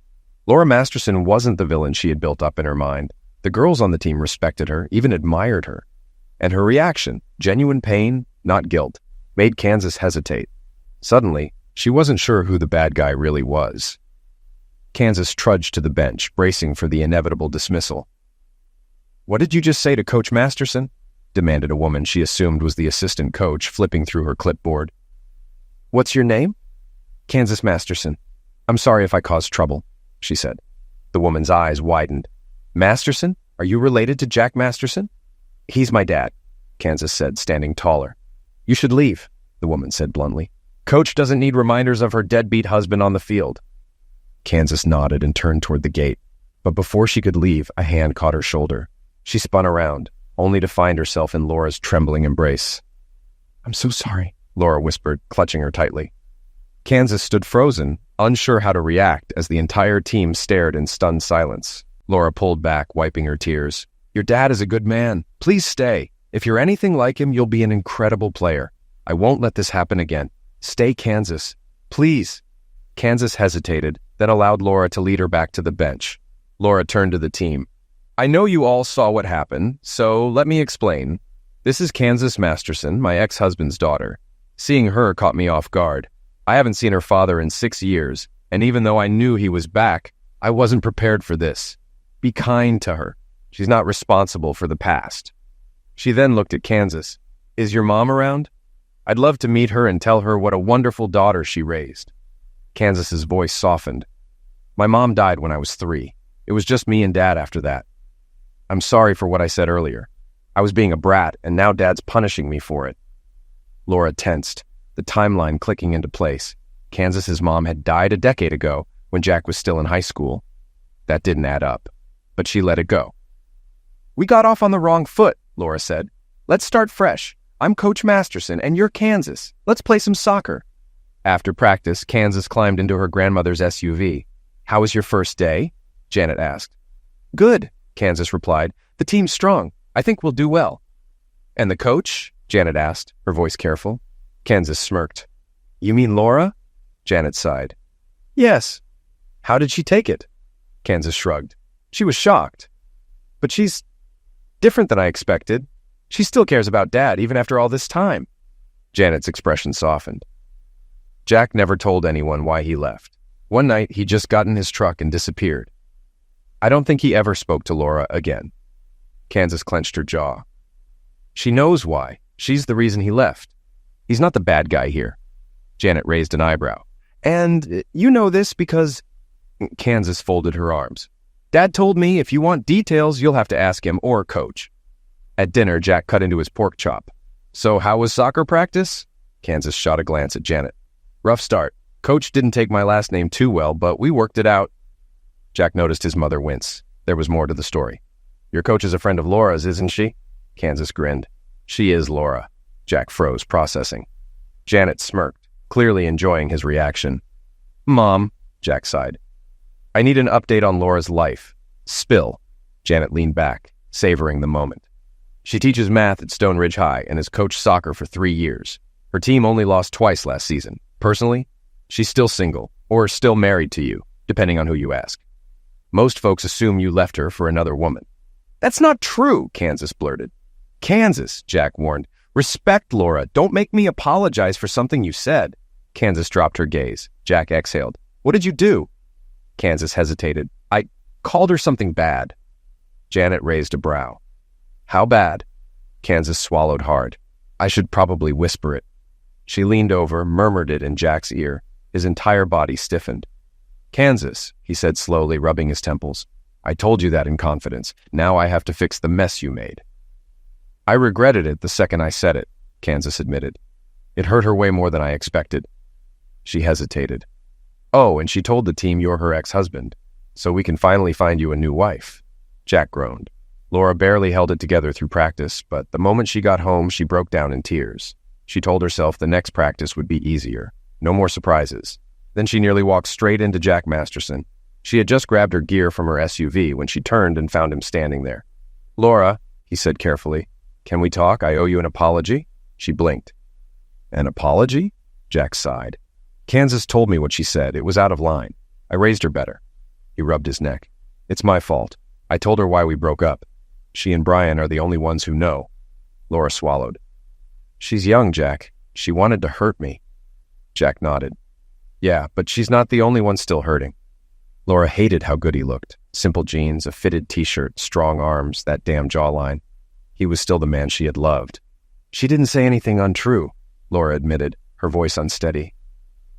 Laura Masterson wasn't the villain she had built up in her mind. The girls on the team respected her, even admired her. And her reaction, genuine pain, not guilt, made Kansas hesitate. Suddenly, she wasn't sure who the bad guy really was. Kansas trudged to the bench, bracing for the inevitable dismissal. What did you just say to Coach Masterson? Demanded a woman she assumed was the assistant coach, flipping through her clipboard. What's your name? Kansas Masterson. I'm sorry if I caused trouble, she said. The woman's eyes widened. Masterson? Are you related to Jack Masterson? He's my dad, Kansas said, standing taller. You should leave, the woman said bluntly. Coach doesn't need reminders of her deadbeat husband on the field. Kansas nodded and turned toward the gate. But before she could leave, a hand caught her shoulder. She spun around, only to find herself in Laura's trembling embrace. I'm so sorry, Laura whispered, clutching her tightly. Kansas stood frozen, unsure how to react as the entire team stared in stunned silence. Laura pulled back, wiping her tears. Your dad is a good man. Please stay. If you're anything like him, you'll be an incredible player. I won't let this happen again. Stay, Kansas. Please. Kansas hesitated, then allowed Laura to lead her back to the bench. Laura turned to the team. I know you all saw what happened, so let me explain. This is Kansas Masterson, my ex-husband's daughter. Seeing her caught me off guard. I haven't seen her father in 6 years, and even though I knew he was back, I wasn't prepared for this. Be kind to her. She's not responsible for the past. She then looked at Kansas. Is your mom around? I'd love to meet her and tell her what a wonderful daughter she raised. Kansas's voice softened. My mom died when I was 3. It was just me and Dad after that. I'm sorry for what I said earlier. I was being a brat, and now Dad's punishing me for it. Laura tensed, the timeline clicking into place. Kansas's mom had died a decade ago when Jack was still in high school. That didn't add up, but she let it go. We got off on the wrong foot, Laura said. Let's start fresh. I'm Coach Masterson, and you're Kansas. Let's play some soccer. After practice, Kansas climbed into her grandmother's SUV. How was your first day? Janet asked. Good, Kansas replied. The team's strong. I think we'll do well. And the coach? Janet asked, her voice careful. Kansas smirked. You mean Laura? Janet sighed. Yes. How did she take it? Kansas shrugged. She was shocked. But she's different than I expected. She still cares about Dad, even after all this time. Janet's expression softened. Jack never told anyone why he left. One night, he just got in his truck and disappeared. I don't think he ever spoke to Laura again. Kansas clenched her jaw. She knows why. She's the reason he left. He's not the bad guy here. Janet raised an eyebrow. And you know this because... Kansas folded her arms. Dad told me if you want details, you'll have to ask him or Coach. At dinner, Jack cut into his pork chop. So how was soccer practice? Kansas shot a glance at Janet. Rough start. Coach didn't take my last name too well, but we worked it out. Jack noticed his mother wince. There was more to the story. Your coach is a friend of Laura's, isn't she? Kansas grinned. She is Laura. Jack froze, processing. Janet smirked, clearly enjoying his reaction. Mom, Jack sighed. I need an update on Laura's life. Spill. Janet leaned back, savoring the moment. She teaches math at Stone Ridge High and has coached soccer for 3 years. Her team only lost twice last season. Personally, she's still single, or still married to you, depending on who you ask. Most folks assume you left her for another woman. That's not true, Kansas blurted. Kansas, Jack warned. Respect Laura. Don't make me apologize for something you said. Kansas dropped her gaze. Jack exhaled. What did you do? Kansas hesitated. I called her something bad. Janet raised a brow. How bad? Kansas swallowed hard. I should probably whisper it. She leaned over, murmured it in Jack's ear. His entire body stiffened. Kansas, he said slowly, rubbing his temples. I told you that in confidence. Now I have to fix the mess you made. I regretted it the second I said it, Kansas admitted. It hurt her way more than I expected. She hesitated. Oh, and she told the team you're her ex-husband, so we can finally find you a new wife. Jack groaned. Laura barely held it together through practice, but the moment she got home, she broke down in tears. She told herself the next practice would be easier. No more surprises. Then she nearly walked straight into Jack Masterson. She had just grabbed her gear from her SUV when she turned and found him standing there. Laura, he said carefully, can we talk? I owe you an apology. She blinked. An apology? Jack sighed. Kansas told me what she said. It was out of line. I raised her better. He rubbed his neck. It's my fault. I told her why we broke up. She and Brian are the only ones who know. Laura swallowed. She's young, Jack. She wanted to hurt me. Jack nodded. Yeah, but she's not the only one still hurting. Laura hated how good he looked. Simple jeans, a fitted t-shirt, strong arms, that damn jawline. He was still the man she had loved. She didn't say anything untrue, Laura admitted, her voice unsteady.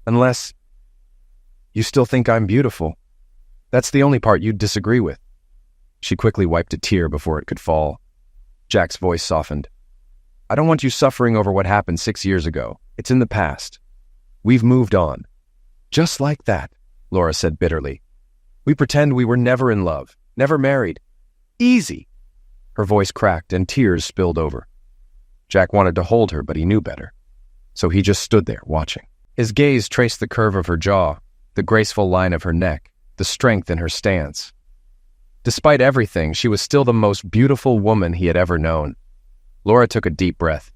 Unless you still think I'm beautiful. That's the only part you'd disagree with. She quickly wiped a tear before it could fall. Jack's voice softened. I don't want you suffering over what happened 6 years ago. It's in the past. We've moved on. Just like that, Laura said bitterly. We pretend we were never in love, never married. Easy. Her voice cracked and tears spilled over. Jack wanted to hold her, but he knew better. So he just stood there, watching. His gaze traced the curve of her jaw, the graceful line of her neck, the strength in her stance. Despite everything, she was still the most beautiful woman he had ever known. Laura took a deep breath.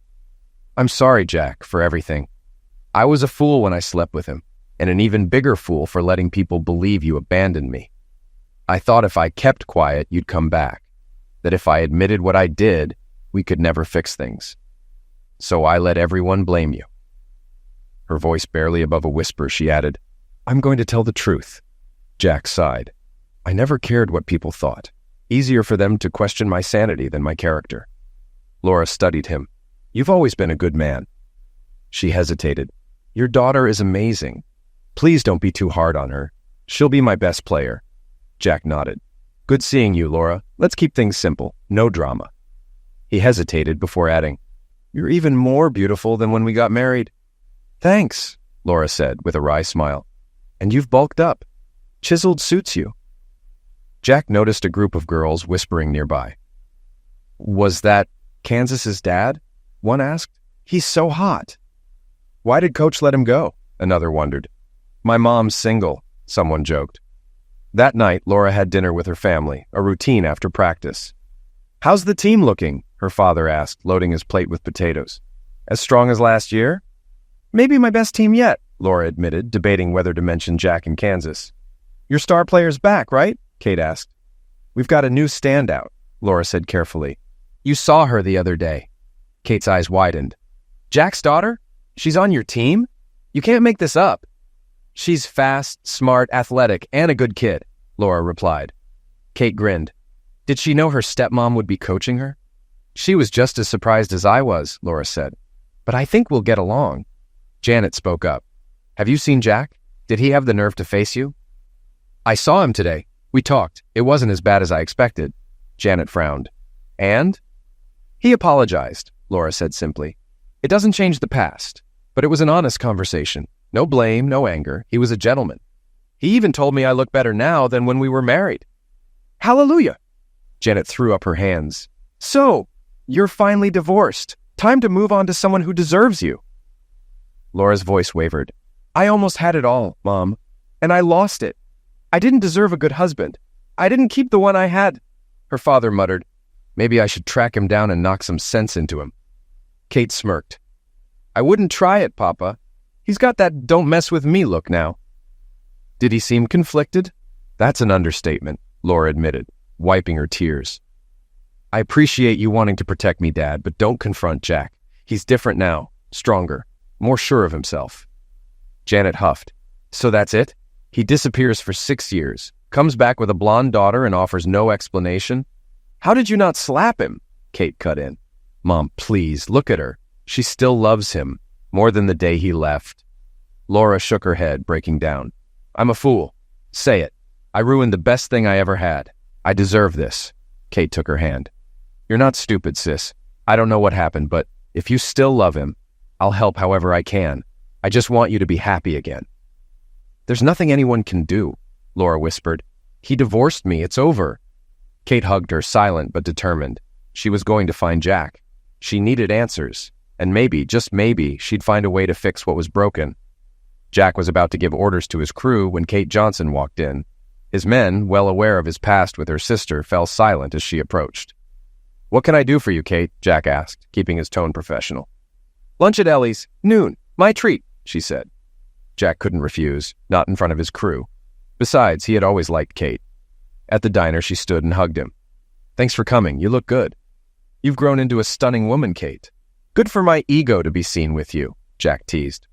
I'm sorry, Jack, for everything. I was a fool when I slept with him, and an even bigger fool for letting people believe you abandoned me. I thought if I kept quiet, you'd come back, that if I admitted what I did, we could never fix things. So I let everyone blame you. Her voice barely above a whisper, she added, I'm going to tell the truth. Jack sighed. I never cared what people thought. Easier for them to question my sanity than my character. Laura studied him. You've always been a good man. She hesitated. Your daughter is amazing. Please don't be too hard on her. She'll be my best player. Jack nodded. Good seeing you, Laura. Let's keep things simple. No drama. He hesitated before adding, You're even more beautiful than when we got married. Thanks, Laura said with a wry smile. And you've bulked up. Chiseled suits you. Jack noticed a group of girls whispering nearby. Was that Kansas's dad? One asked. He's so hot. Why did Coach let him go? Another wondered. My mom's single, someone joked. That night, Laura had dinner with her family, a routine after practice. How's the team looking? Her father asked, loading his plate with potatoes. As strong as last year? Maybe my best team yet, Laura admitted, debating whether to mention Jack and Kansas. Your star player's back, right? Kate asked. We've got a new standout, Laura said carefully. You saw her the other day. Kate's eyes widened. Jack's daughter? She's on your team? You can't make this up. She's fast, smart, athletic, and a good kid, Laura replied. Kate grinned. Did she know her stepmom would be coaching her? She was just as surprised as I was, Laura said. But I think we'll get along. Janet spoke up. Have you seen Jack? Did he have the nerve to face you? I saw him today. We talked. It wasn't as bad as I expected. Janet frowned. And? He apologized, Laura said simply. It doesn't change the past, but it was an honest conversation. No blame, no anger. He was a gentleman. He even told me I look better now than when we were married. Hallelujah! Janet threw up her hands. So, you're finally divorced. Time to move on to someone who deserves you. Laura's voice wavered. I almost had it all, Mom, and I lost it. I didn't deserve a good husband. I didn't keep the one I had. Her father muttered, Maybe I should track him down and knock some sense into him. Kate smirked. I wouldn't try it, Papa. He's got that don't mess with me look now. Did he seem conflicted? That's an understatement, Laura admitted, wiping her tears. I appreciate you wanting to protect me, Dad, but don't confront Jack. He's different now, stronger, more sure of himself. Janet huffed. So that's it? He disappears for 6 years, comes back with a blonde daughter and offers no explanation? How did you not slap him? Kate cut in. Mom, please, look at her. She still loves him, more than the day he left. Laura shook her head, breaking down. I'm a fool. Say it. I ruined the best thing I ever had. I deserve this. Kate took her hand. You're not stupid, sis. I don't know what happened, but if you still love him, I'll help however I can. I just want you to be happy again. There's nothing anyone can do, Laura whispered. He divorced me. It's over. Kate hugged her, silent but determined. She was going to find Jack. She needed answers, and maybe, just maybe, she'd find a way to fix what was broken. Jack was about to give orders to his crew when Kate Johnson walked in. His men, well aware of his past with her sister, fell silent as she approached. What can I do for you, Kate? Jack asked, keeping his tone professional. Lunch at Ellie's, noon. My treat, she said. Jack couldn't refuse, not in front of his crew. Besides, he had always liked Kate. At the diner, she stood and hugged him. Thanks for coming. You look good. You've grown into a stunning woman, Kate. Good for my ego to be seen with you, Jack teased.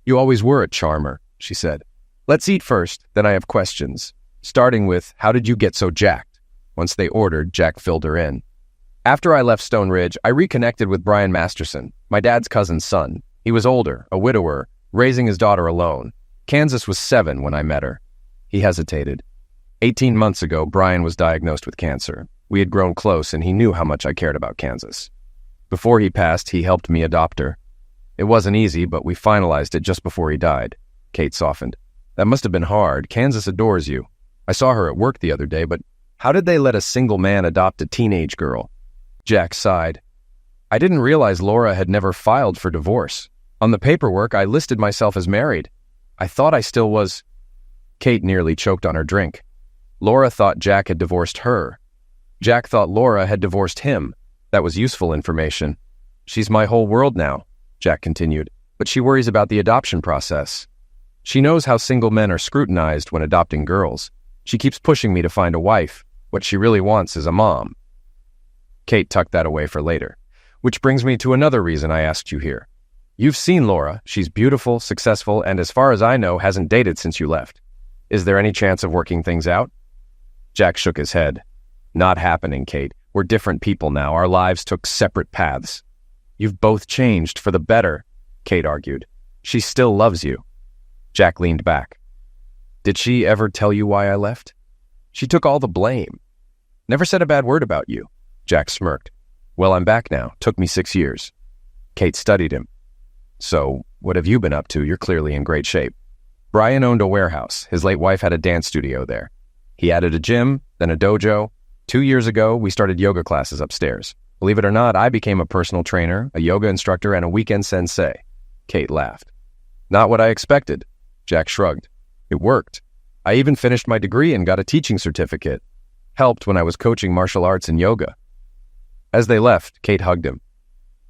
You always were a charmer, she said. Let's eat first, then I have questions. Starting with, how did you get so jacked? Once they ordered, Jack filled her in. After I left Stone Ridge, I reconnected with Brian Masterson, my dad's cousin's son. He was older, a widower, raising his daughter alone. Kansas was 7 when I met her. He hesitated. 18 months ago, Brian was diagnosed with cancer. We had grown close, and he knew how much I cared about Kansas. Before he passed, he helped me adopt her. It wasn't easy, but we finalized it just before he died. Kate softened. That must have been hard. Kansas adores you. I saw her at work the other day, but how did they let a single man adopt a teenage girl? Jack sighed. I didn't realize Laura had never filed for divorce. On the paperwork, I listed myself as married. I thought I still was. Kate nearly choked on her drink. Laura thought Jack had divorced her. Jack thought Laura had divorced him. That was useful information. She's my whole world now, Jack continued, but she worries about the adoption process. She knows how single men are scrutinized when adopting girls. She keeps pushing me to find a wife. What she really wants is a mom. Kate tucked that away for later. Which brings me to another reason I asked you here. You've seen Laura. She's beautiful, successful, and as far as I know, hasn't dated since you left. Is there any chance of working things out? Jack shook his head. Not happening, Kate. We're different people now. Our lives took separate paths. You've both changed for the better, Kate argued. She still loves you. Jack leaned back. Did she ever tell you why I left? She took all the blame. Never said a bad word about you. Jack smirked. Well, I'm back now. Took me 6 years. Kate studied him. So, what have you been up to? You're clearly in great shape. Brian owned a warehouse. His late wife had a dance studio there. He added a gym, then a dojo. 2 years ago, we started yoga classes upstairs. Believe it or not, I became a personal trainer, a yoga instructor, and a weekend sensei. Kate laughed. Not what I expected. Jack shrugged. It worked. I even finished my degree and got a teaching certificate. Helped when I was coaching martial arts and yoga. As they left, Kate hugged him.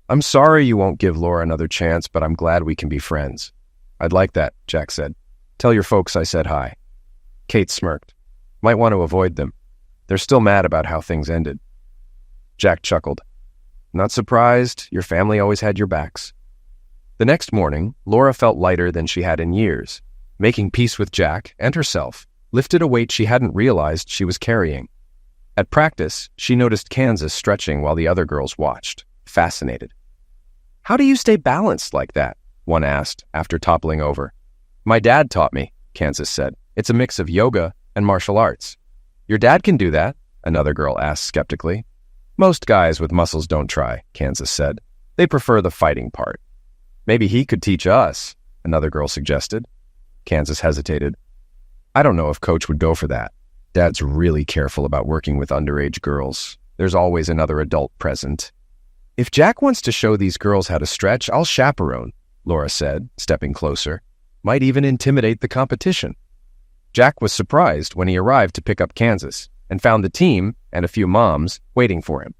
I'm sorry you won't give Laura another chance, but I'm glad we can be friends. I'd like that, Jack said. Tell your folks I said hi. Kate smirked. Might want to avoid them. They're still mad about how things ended. Jack chuckled. Not surprised. Your family always had your backs. The next morning, Laura felt lighter than she had in years. Making peace with Jack and herself lifted a weight she hadn't realized she was carrying. At practice, she noticed Kansas stretching while the other girls watched, fascinated. How do you stay balanced like that? One asked after toppling over. My dad taught me, Kansas said. It's a mix of yoga and martial arts. Your dad can do that, another girl asked skeptically. Most guys with muscles don't try, Kansas said. They prefer the fighting part. Maybe he could teach us, another girl suggested. Kansas hesitated. I don't know if Coach would go for that. Dad's really careful about working with underage girls. There's always another adult present. If Jack wants to show these girls how to stretch, I'll chaperone, Laura said, stepping closer. Might even intimidate the competition. Jack was surprised when he arrived to pick up Kansas and found the team and a few moms waiting for him.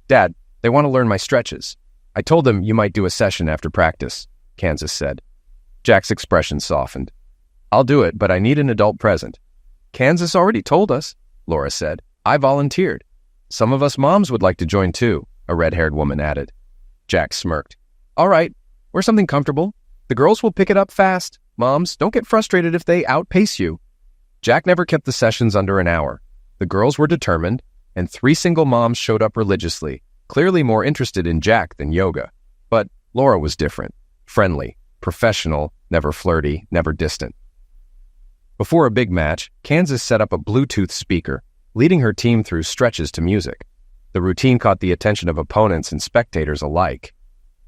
Dad, they want to learn my stretches. I told them you might do a session after practice, Kansas said. Jack's expression softened. I'll do it, but I need an adult present. Kansas already told us, Laura said. I volunteered. Some of us moms would like to join too, a red-haired woman added. Jack smirked. All right, wear something comfortable. The girls will pick it up fast. Moms, don't get frustrated if they outpace you. Jack never kept the sessions under an hour. The girls were determined. and 3 single moms showed up religiously, clearly more interested in Jack than yoga. But Laura was different, friendly, professional, never flirty, never distant. Before a big match, Kansas set up a Bluetooth speaker, leading her team through stretches to music. The routine caught the attention of opponents and spectators alike.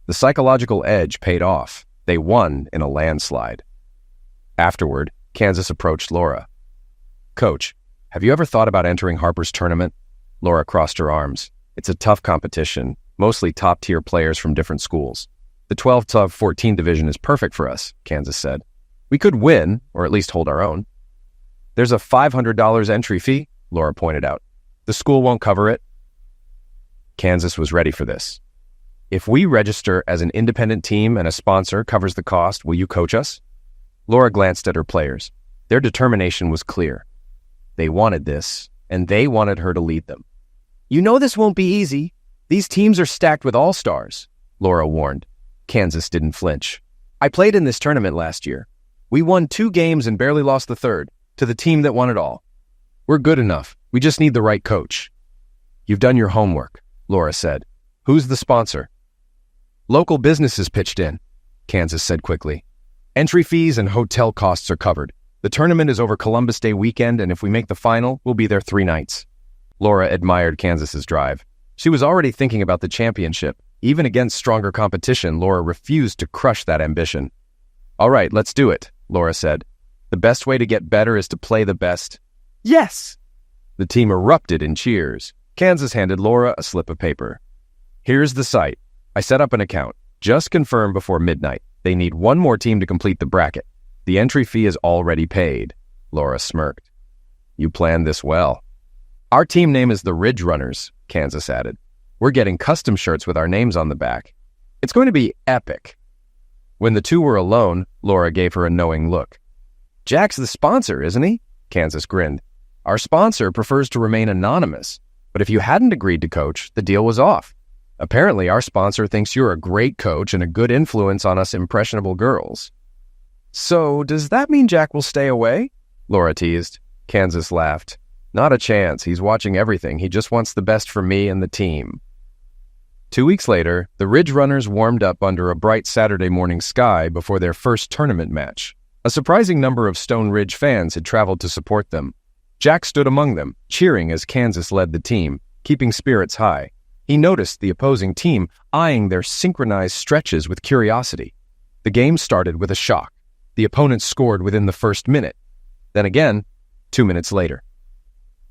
The psychological edge paid off. They won in a landslide. Afterward, Kansas approached Laura. "Coach, have you ever thought about entering Harper's tournament?" Laura crossed her arms. "It's a tough competition, mostly top-tier players from different schools. The 12-14 division is perfect for us," Kansas said. "We could win, or at least hold our own." "There's a $500 entry fee," Laura pointed out. "The school won't cover it." Kansas was ready for this. "If we register as an independent team and a sponsor covers the cost, will you coach us?" Laura glanced at her players. Their determination was clear. They wanted this, and they wanted her to lead them. "You know this won't be easy. These teams are stacked with all-stars," Laura warned. Kansas didn't flinch. "I played in this tournament last year. We won 2 games and barely lost the third, to the team that won it all. We're good enough. We just need the right coach." "You've done your homework," Laura said. "Who's the sponsor?" "Local businesses pitched in," Kansas said quickly. "Entry fees and hotel costs are covered. The tournament is over Columbus Day weekend, and if we make the final, we'll be there 3 nights. Laura admired Kansas's drive. She was already thinking about the championship. Even against stronger competition, Laura refused to crush that ambition. "All right, let's do it," Laura said. "The best way to get better is to play the best." "Yes!" The team erupted in cheers. Kansas handed Laura a slip of paper. "Here's the site. I set up an account. Just confirm before midnight. They need 1 more team to complete the bracket. The entry fee is already paid." Laura smirked. "You planned this well." "Our team name is the Ridge Runners," Kansas added. "We're getting custom shirts with our names on the back. It's going to be epic." When the two were alone, Laura gave her a knowing look. "Jack's the sponsor, isn't he?" Kansas grinned. "Our sponsor prefers to remain anonymous, but if you hadn't agreed to coach, the deal was off. Apparently, our sponsor thinks you're a great coach and a good influence on us impressionable girls." "So, does that mean Jack will stay away?" Laura teased. Kansas laughed. "Not a chance. He's watching everything. He just wants the best for me and the team." 2 weeks later, the Ridge Runners warmed up under a bright Saturday morning sky before their first tournament match. A surprising number of Stone Ridge fans had traveled to support them. Jack stood among them, cheering as Kansas led the team, keeping spirits high. He noticed the opposing team eyeing their synchronized stretches with curiosity. The game started with a shock. The opponents scored within the first minute. Then again, 2 minutes later.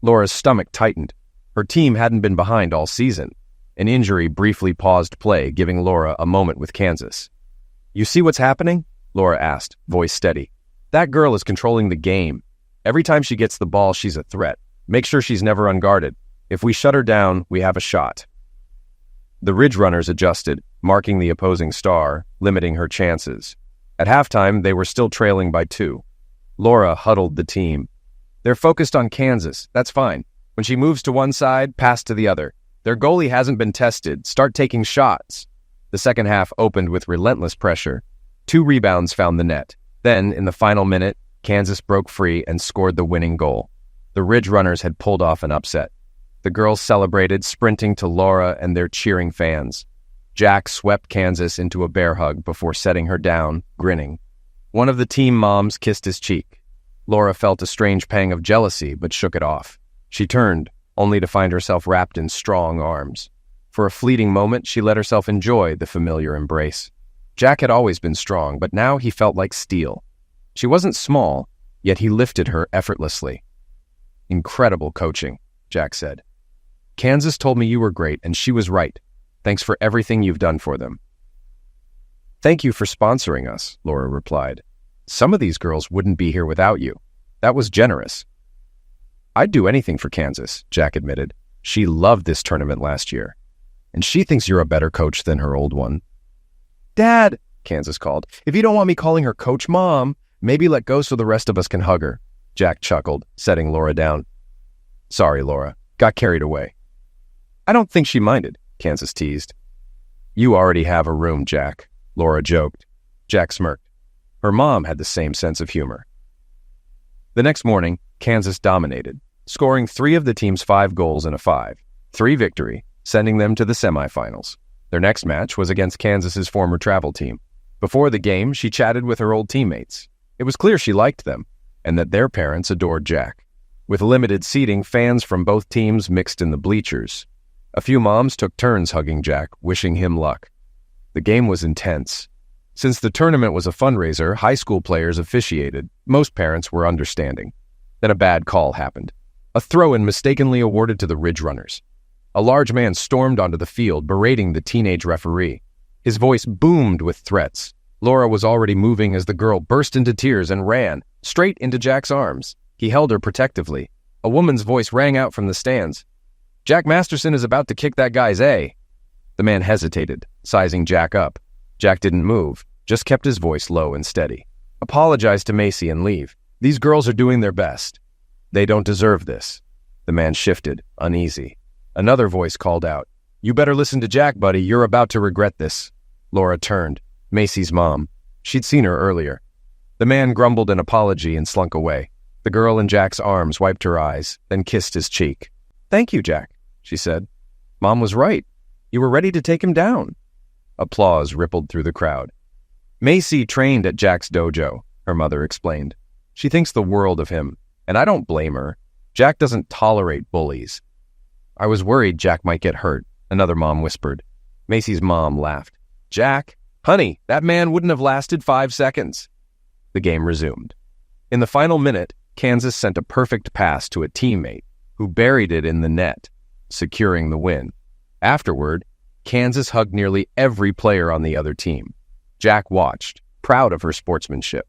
Laura's stomach tightened. Her team hadn't been behind all season. An injury briefly paused play, giving Laura a moment with Kansas. "You see what's happening?" Laura asked, voice steady. "That girl is controlling the game. Every time she gets the ball, she's a threat. Make sure she's never unguarded. If we shut her down, we have a shot." The Ridge Runners adjusted, marking the opposing star, limiting her chances. At halftime, they were still trailing by 2. Laura huddled the team. "They're focused on Kansas. That's fine. When she moves to one side, pass to the other. Their goalie hasn't been tested. Start taking shots." The second half opened with relentless pressure. 2 rebounds found the net. Then, in the final minute, Kansas broke free and scored the winning goal. The Ridge Runners had pulled off an upset. The girls celebrated, sprinting to Laura and their cheering fans. Jack swept Kansas into a bear hug before setting her down, grinning. One of the team moms kissed his cheek. Laura felt a strange pang of jealousy, but shook it off. She turned, only to find herself wrapped in strong arms. For a fleeting moment, she let herself enjoy the familiar embrace. Jack had always been strong, but now he felt like steel. She wasn't small, yet he lifted her effortlessly. "Incredible coaching," Jack said. "Kansas told me you were great, and she was right. Thanks for everything you've done for them." "Thank you for sponsoring us," Laura replied. "Some of these girls wouldn't be here without you. That was generous." "I'd do anything for Kansas," Jack admitted. "She loved this tournament last year. And she thinks you're a better coach than her old one." "Dad," Kansas called, "if you don't want me calling her Coach Mom, maybe let go so the rest of us can hug her." Jack chuckled, setting Laura down. "Sorry, Laura. Got carried away." "I don't think she minded," Kansas teased. "You already have a room, Jack," Laura joked. Jack smirked. Her mom had the same sense of humor. The next morning, Kansas dominated. scoring 3 of the team's 5 goals in a 5-3 victory, sending them to the semifinals. Their next match was against Kansas's former travel team. Before the game, she chatted with her old teammates. It was clear she liked them, and that their parents adored Jack. With limited seating, fans from both teams mixed in the bleachers. A few moms took turns hugging Jack, wishing him luck. The game was intense. Since the tournament was a fundraiser, high school players officiated. Most parents were understanding. Then a bad call happened. A throw-in mistakenly awarded to the Ridge Runners. A large man stormed onto the field, berating the teenage referee. His voice boomed with threats. Laura was already moving as the girl burst into tears and ran, straight into Jack's arms. He held her protectively. A woman's voice rang out from the stands. "Jack Masterson is about to kick that guy's A." The man hesitated, sizing Jack up. Jack didn't move, just kept his voice low and steady. "Apologize to Macy and leave. These girls are doing their best. They don't deserve this." The man shifted, uneasy. Another voice called out, "You better listen to Jack, buddy. You're about to regret this." Laura turned. Macy's mom. She'd seen her earlier. The man grumbled an apology and slunk away. The girl in Jack's arms wiped her eyes, then kissed his cheek. "Thank you, Jack," she said. "Mom was right. You were ready to take him down." Applause rippled through the crowd. "Macy trained at Jack's dojo," her mother explained. "She thinks the world of him, and I don't blame her. Jack doesn't tolerate bullies." "I was worried Jack might get hurt," another mom whispered. Macy's mom laughed. "Jack? Honey, that man wouldn't have lasted 5 seconds." The game resumed. In the final minute, Kansas sent a perfect pass to a teammate who buried it in the net, securing the win. Afterward, Kansas hugged nearly every player on the other team. Jack watched, proud of her sportsmanship.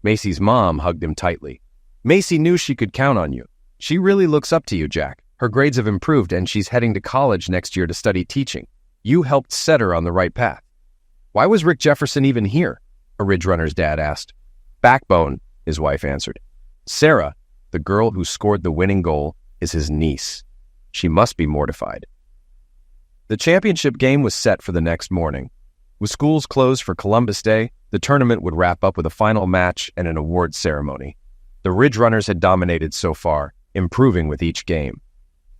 Macy's mom hugged him tightly. "Macy knew she could count on you. She really looks up to you, Jack. Her grades have improved and she's heading to college next year to study teaching. You helped set her on the right path." "Why was Rick Jefferson even here?" a Ridge Runner's dad asked. "Backbone," his wife answered. "Sarah, the girl who scored the winning goal, is his niece. She must be mortified." The championship game was set for the next morning. With schools closed for Columbus Day, the tournament would wrap up with a final match and an awards ceremony. The Ridge Runners had dominated so far, improving with each game.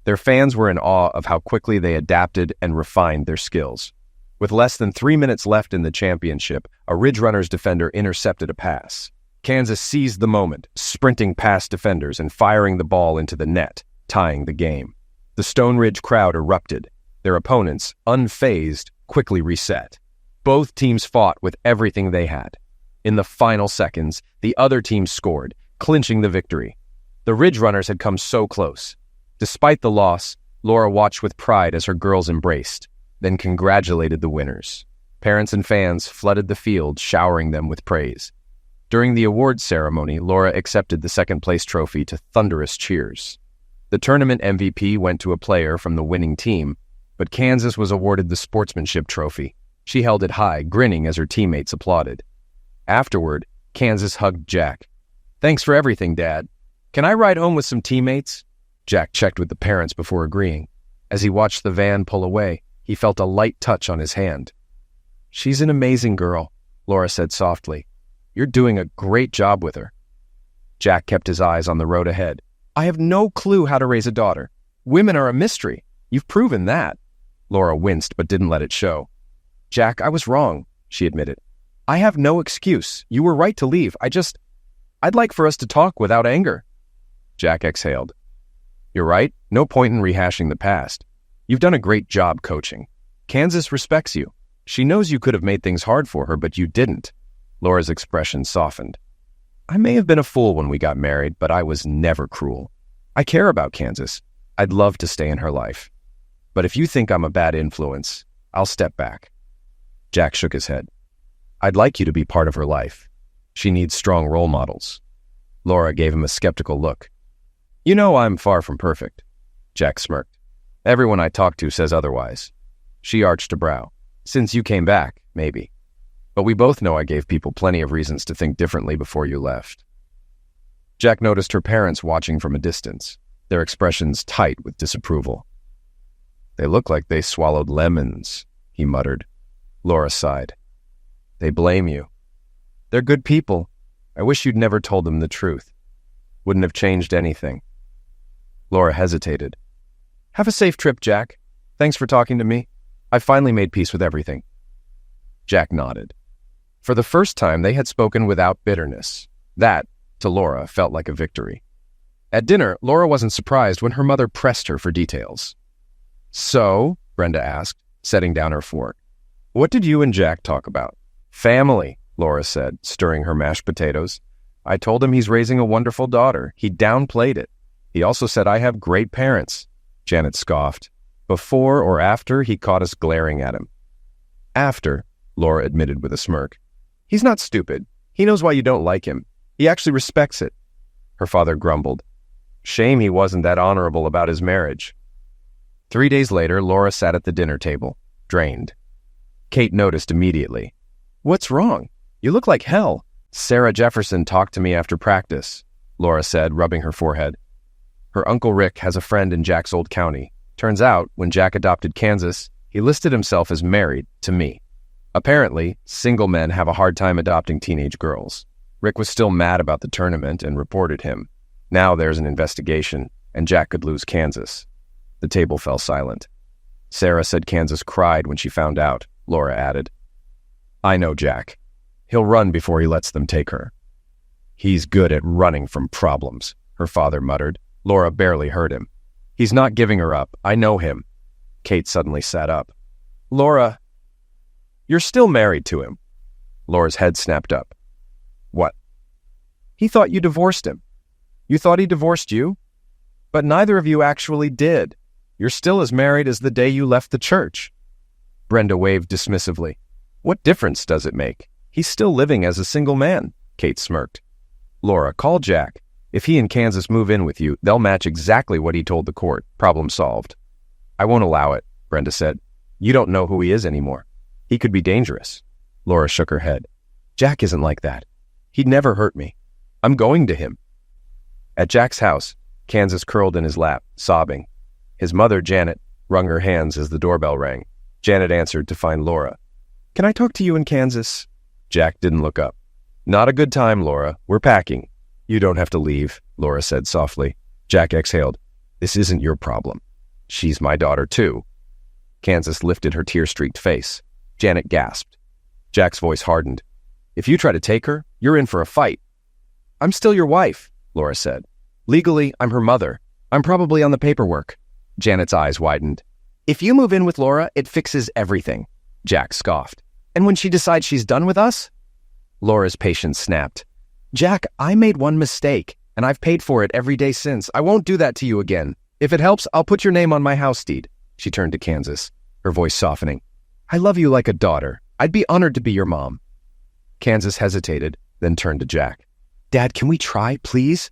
Their fans were in awe of how quickly they adapted and refined their skills. With less than 3 minutes left in the championship, a Ridge Runners defender intercepted a pass. Kansas seized the moment, sprinting past defenders and firing the ball into the net, tying the game. The Stone Ridge crowd erupted. Their opponents, unfazed, quickly reset. Both teams fought with everything they had. In the final seconds, the other team scored, clinching the victory. The Ridge Runners had come so close. Despite the loss, Laura watched with pride as her girls embraced, then congratulated the winners. Parents and fans flooded the field, showering them with praise. During the awards ceremony, Laura accepted the second-place trophy to thunderous cheers. The tournament MVP went to a player from the winning team, but Kansas was awarded the sportsmanship trophy. She held it high, grinning as her teammates applauded. Afterward, Kansas hugged Jack. "Thanks for everything, Dad. Can I ride home with some teammates?" Jack checked with the parents before agreeing. As he watched the van pull away, he felt a light touch on his hand. "She's an amazing girl," Laura said softly. "You're doing a great job with her." Jack kept his eyes on the road ahead. "I have no clue how to raise a daughter. Women are a mystery. You've proven that." Laura winced but didn't let it show. "Jack, I was wrong," she admitted. "I have no excuse. You were right to leave. I'd like for us to talk without anger." Jack exhaled. "You're right. No point in rehashing the past. You've done a great job coaching. Kansas respects you. She knows you could have made things hard for her, but you didn't." Laura's expression softened. "I may have been a fool when we got married, but I was never cruel. I care about Kansas. I'd love to stay in her life. But if you think I'm a bad influence, I'll step back." Jack shook his head. "I'd like you to be part of her life. She needs strong role models." Laura gave him a skeptical look. "You know I'm far from perfect." Jack smirked. "Everyone I talk to says otherwise." She arched a brow. "Since you came back, maybe. But we both know I gave people plenty of reasons to think differently before you left." Jack noticed her parents watching from a distance, their expressions tight with disapproval. "They look like they swallowed lemons," he muttered. Laura sighed. "They blame you. They're good people. I wish you'd never told them the truth. Wouldn't have changed anything." Laura hesitated. Have a safe trip, Jack. Thanks for talking to me. I finally made peace with everything. Jack nodded. For the first time, they had spoken without bitterness. That, to Laura, felt like a victory. At dinner, Laura wasn't surprised when her mother pressed her for details. So, Brenda asked, setting down her fork, what did you and Jack talk about? Family, Laura said, stirring her mashed potatoes. I told him he's raising a wonderful daughter. He downplayed it. He also said I have great parents. Janet scoffed. Before or after, he caught us glaring at him. After, Laura admitted with a smirk. He's not stupid. He knows why you don't like him. He actually respects it. Her father grumbled. Shame he wasn't that honorable about his marriage. 3 days later, Laura sat at the dinner table, drained. Kate noticed immediately. What's wrong? You look like hell. Sarah Jefferson talked to me after practice, Laura said, rubbing her forehead. Her Uncle Rick has a friend in Jack's old county. Turns out, when Jack adopted Kansas, he listed himself as married to me. Apparently, single men have a hard time adopting teenage girls. Rick was still mad about the tournament and reported him. Now there's an investigation, and Jack could lose Kansas. The table fell silent. Sarah said Kansas cried when she found out, Laura added. I know Jack. He'll run before he lets them take her. He's good at running from problems, her father muttered. Laura barely heard him. He's not giving her up. I know him. Kate suddenly sat up. Laura, you're still married to him. Laura's head snapped up. What? He thought you divorced him. You thought he divorced you? But neither of you actually did. You're still as married as the day you left the church. Brenda waved dismissively. What difference does it make? He's still living as a single man, Kate smirked. Laura, call Jack. If he and Kansas move in with you, they'll match exactly what he told the court. Problem solved. I won't allow it, Brenda said. You don't know who he is anymore. He could be dangerous. Laura shook her head. Jack isn't like that. He'd never hurt me. I'm going to him. At Jack's house, Kansas curled in his lap, sobbing. His mother, Janet, wrung her hands as the doorbell rang. Janet answered to find Laura. Can I talk to you and Kansas? Jack didn't look up. Not a good time, Laura. We're packing. You don't have to leave, Laura said softly. Jack exhaled. This isn't your problem. She's my daughter, too. Kansas lifted her tear-streaked face. Janet gasped. Jack's voice hardened. If you try to take her, you're in for a fight. I'm still your wife, Laura said. Legally, I'm her mother. I'm probably on the paperwork. Janet's eyes widened. If you move in with Laura, it fixes everything, Jack scoffed. And when she decides she's done with us? Laura's patience snapped. Jack, I made one mistake, and I've paid for it every day since. I won't do that to you again. If it helps, I'll put your name on my house deed. She turned to Kansas, her voice softening. I love you like a daughter. I'd be honored to be your mom. Kansas hesitated, then turned to Jack. Dad, can we try, please?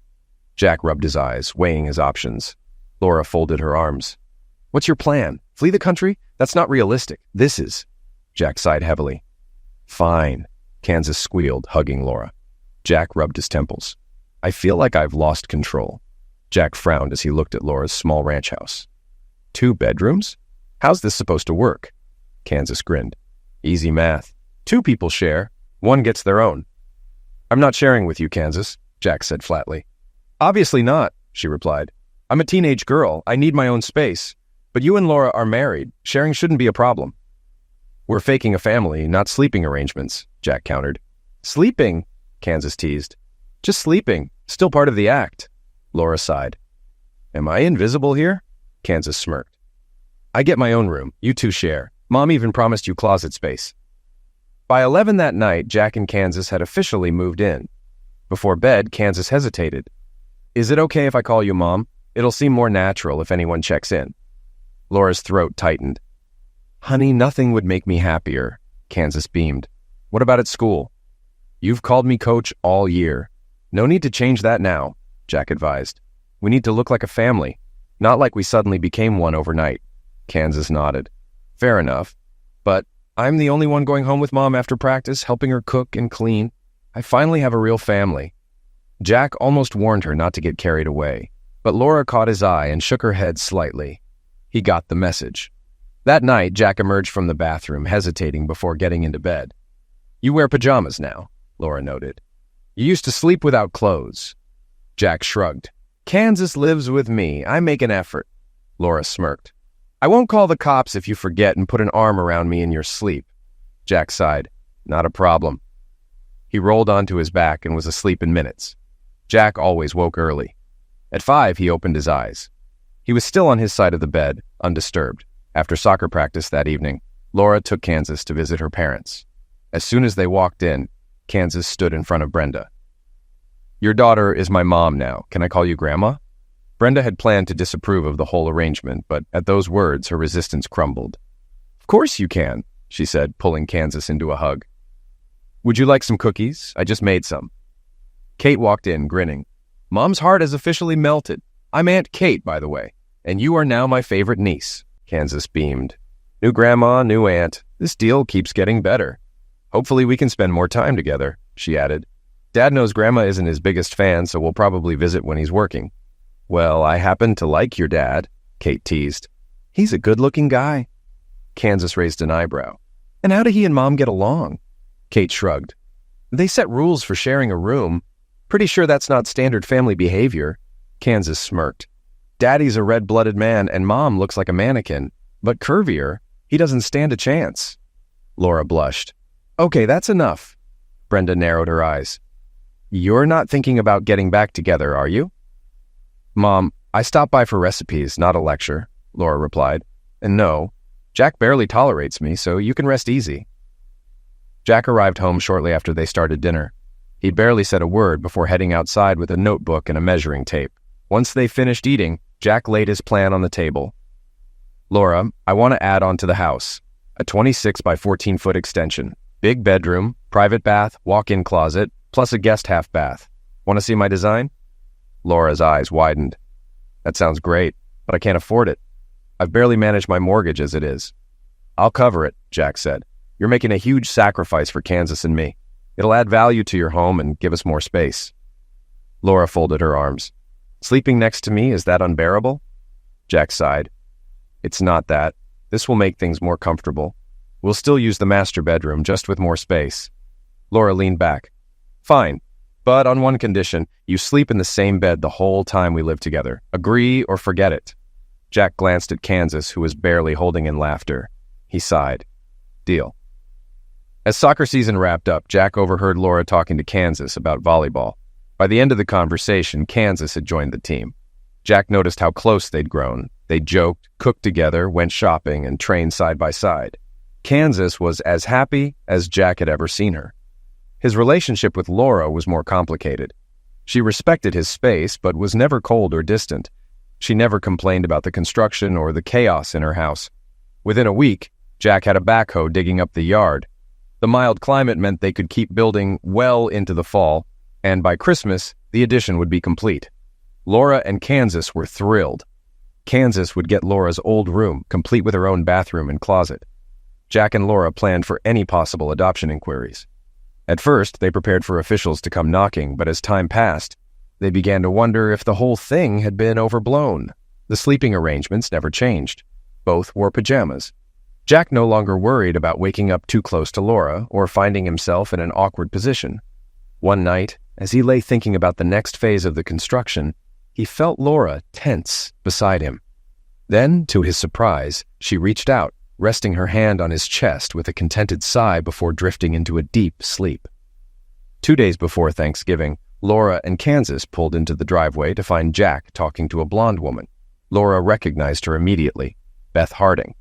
Jack rubbed his eyes, weighing his options. Laura folded her arms. What's your plan? Flee the country? That's not realistic. This is. Jack sighed heavily. Fine, Kansas squealed, hugging Laura. Jack rubbed his temples. I feel like I've lost control. Jack frowned as he looked at Laura's small ranch house. 2 bedrooms? How's this supposed to work? Kansas grinned. Easy math. 2 people share. 1 gets their own. I'm not sharing with you, Kansas, Jack said flatly. Obviously not, she replied. I'm a teenage girl. I need my own space. But you and Laura are married. Sharing shouldn't be a problem. We're faking a family, not sleeping arrangements, Jack countered. Sleeping? Kansas teased. Just sleeping. Still part of the act. Laura sighed. Am I invisible here? Kansas smirked. I get my own room. You 2 share. Mom even promised you closet space. By 11 that night, Jack and Kansas had officially moved in. Before bed, Kansas hesitated. Is it okay if I call you Mom? It'll seem more natural if anyone checks in. Laura's throat tightened. Honey, nothing would make me happier, Kansas beamed. What about at school? You've called me coach all year. No need to change that now, Jack advised. We need to look like a family, not like we suddenly became one overnight. Kansas nodded. Fair enough. But I'm the only one going home with Mom after practice, helping her cook and clean. I finally have a real family. Jack almost warned her not to get carried away, but Laura caught his eye and shook her head slightly. He got the message. That night, Jack emerged from the bathroom, hesitating before getting into bed. You wear pajamas now, Laura noted. You used to sleep without clothes. Jack shrugged. Kansas lives with me. I make an effort. Laura smirked. I won't call the cops if you forget and put an arm around me in your sleep. Jack sighed. Not a problem. He rolled onto his back and was asleep in minutes. Jack always woke early. At 5, he opened his eyes. He was still on his side of the bed, undisturbed. After soccer practice that evening, Laura took Kansas to visit her parents. As soon as they walked in, Kansas stood in front of Brenda. Your daughter is my mom now. Can I call you Grandma? Brenda had planned to disapprove of the whole arrangement, but at those words, her resistance crumbled. Of course you can, she said, pulling Kansas into a hug. Would you like some cookies? I just made some. Kate walked in, grinning. Mom's heart has officially melted. I'm Aunt Kate, by the way, and you are now my favorite niece. Kansas beamed. New grandma, new aunt. This deal keeps getting better. Hopefully we can spend more time together, she added. Dad knows Grandma isn't his biggest fan, so we'll probably visit when he's working. Well, I happen to like your dad, Kate teased. He's a good-looking guy. Kansas raised an eyebrow. And how do he and Mom get along? Kate shrugged. They set rules for sharing a room. Pretty sure that's not standard family behavior. Kansas smirked. Daddy's a red-blooded man, and Mom looks like a mannequin, but curvier. He doesn't stand a chance. Laura blushed. Okay, that's enough. Brenda narrowed her eyes. You're not thinking about getting back together, are you? Mom, I stopped by for recipes, not a lecture, Laura replied. And no, Jack barely tolerates me, so you can rest easy. Jack arrived home shortly after they started dinner. He'd barely said a word before heading outside with a notebook and a measuring tape. Once they finished eating, Jack laid his plan on the table. Laura, I want to add on to the house. A 26 by 14-foot extension. Big bedroom, private bath, walk-in closet, plus a guest half bath. Want to see my design? Laura's eyes widened. That sounds great, but I can't afford it. I've barely managed my mortgage as it is. I'll cover it, Jack said. You're making a huge sacrifice for Kansas and me. It'll add value to your home and give us more space. Laura folded her arms. Sleeping next to me, is that unbearable? Jack sighed. It's not that. This will make things more comfortable. We'll still use the master bedroom, just with more space. Laura leaned back. Fine, but on one condition, you sleep in the same bed the whole time we live together. Agree or forget it. Jack glanced at Kansas, who was barely holding in laughter. He sighed. Deal. As soccer season wrapped up, Jack overheard Laura talking to Kansas about volleyball. By the end of the conversation, Kansas had joined the team. Jack noticed how close they'd grown. They joked, cooked together, went shopping, and trained side by side. Kansas was as happy as Jack had ever seen her. His relationship with Laura was more complicated. She respected his space, but was never cold or distant. She never complained about the construction or the chaos in her house. Within a week, Jack had a backhoe digging up the yard. The mild climate meant they could keep building well into the fall, and by Christmas, the addition would be complete. Laura and Kansas were thrilled. Kansas would get Laura's old room, complete with her own bathroom and closet. Jack and Laura planned for any possible adoption inquiries. At first, they prepared for officials to come knocking, but as time passed, they began to wonder if the whole thing had been overblown. The sleeping arrangements never changed. Both wore pajamas. Jack no longer worried about waking up too close to Laura or finding himself in an awkward position. One night, as he lay thinking about the next phase of the construction, he felt Laura tense beside him. Then, to his surprise, she reached out, resting her hand on his chest with a contented sigh before drifting into a deep sleep. 2 days before Thanksgiving, Laura and Kansas pulled into the driveway to find Jack talking to a blonde woman. Laura recognized her immediately, Beth Harding.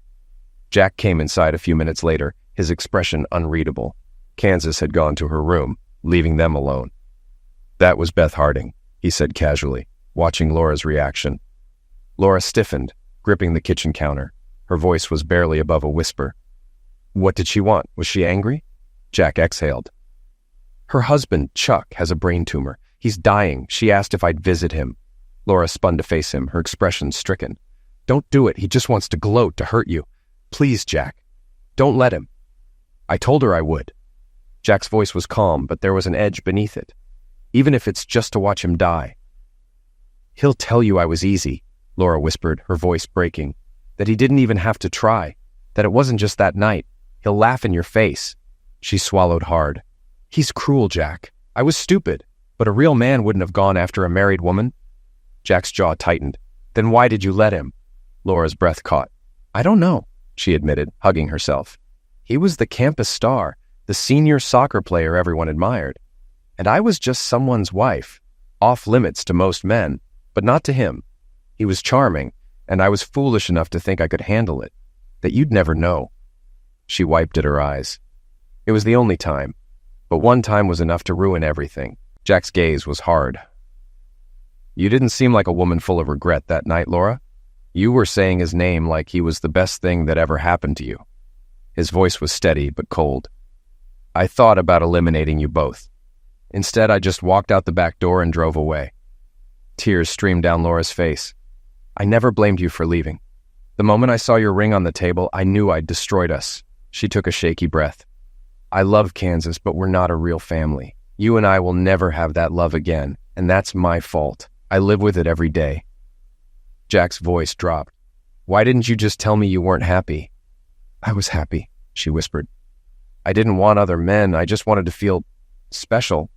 Jack came inside a few minutes later, his expression unreadable. Kansas had gone to her room, leaving them alone. That was Beth Harding, he said casually, watching Laura's reaction. Laura stiffened, gripping the kitchen counter. Her voice was barely above a whisper. What did she want? Was she angry? Jack exhaled. Her husband, Chuck, has a brain tumor. He's dying. She asked if I'd visit him. Laura spun to face him, her expression stricken. Don't do it. He just wants to gloat to hurt you. Please, Jack. Don't let him. I told her I would. Jack's voice was calm, but there was an edge beneath it. Even if it's just to watch him die. He'll tell you I was easy, Laura whispered, her voice breaking. That he didn't even have to try. That it wasn't just that night. He'll laugh in your face. She swallowed hard. He's cruel, Jack. I was stupid, but a real man wouldn't have gone after a married woman. Jack's jaw tightened. Then why did you let him? Laura's breath caught. I don't know, she admitted, hugging herself. He was the campus star, the senior soccer player everyone admired. And I was just someone's wife, off limits to most men, but not to him. He was charming, and I was foolish enough to think I could handle it, that you'd never know. She wiped at her eyes. It was the only time, but one time was enough to ruin everything. Jack's gaze was hard. You didn't seem like a woman full of regret that night, Laura. You were saying his name like he was the best thing that ever happened to you. His voice was steady but cold. I thought about eliminating you both. Instead, I just walked out the back door and drove away. Tears streamed down Laura's face. I never blamed you for leaving. The moment I saw your ring on the table, I knew I'd destroyed us. She took a shaky breath. I love Kansas, but we're not a real family. You and I will never have that love again, and that's my fault. I live with it every day. Jack's voice dropped. Why didn't you just tell me you weren't happy? I was happy, she whispered. I didn't want other men. I just wanted to feel special.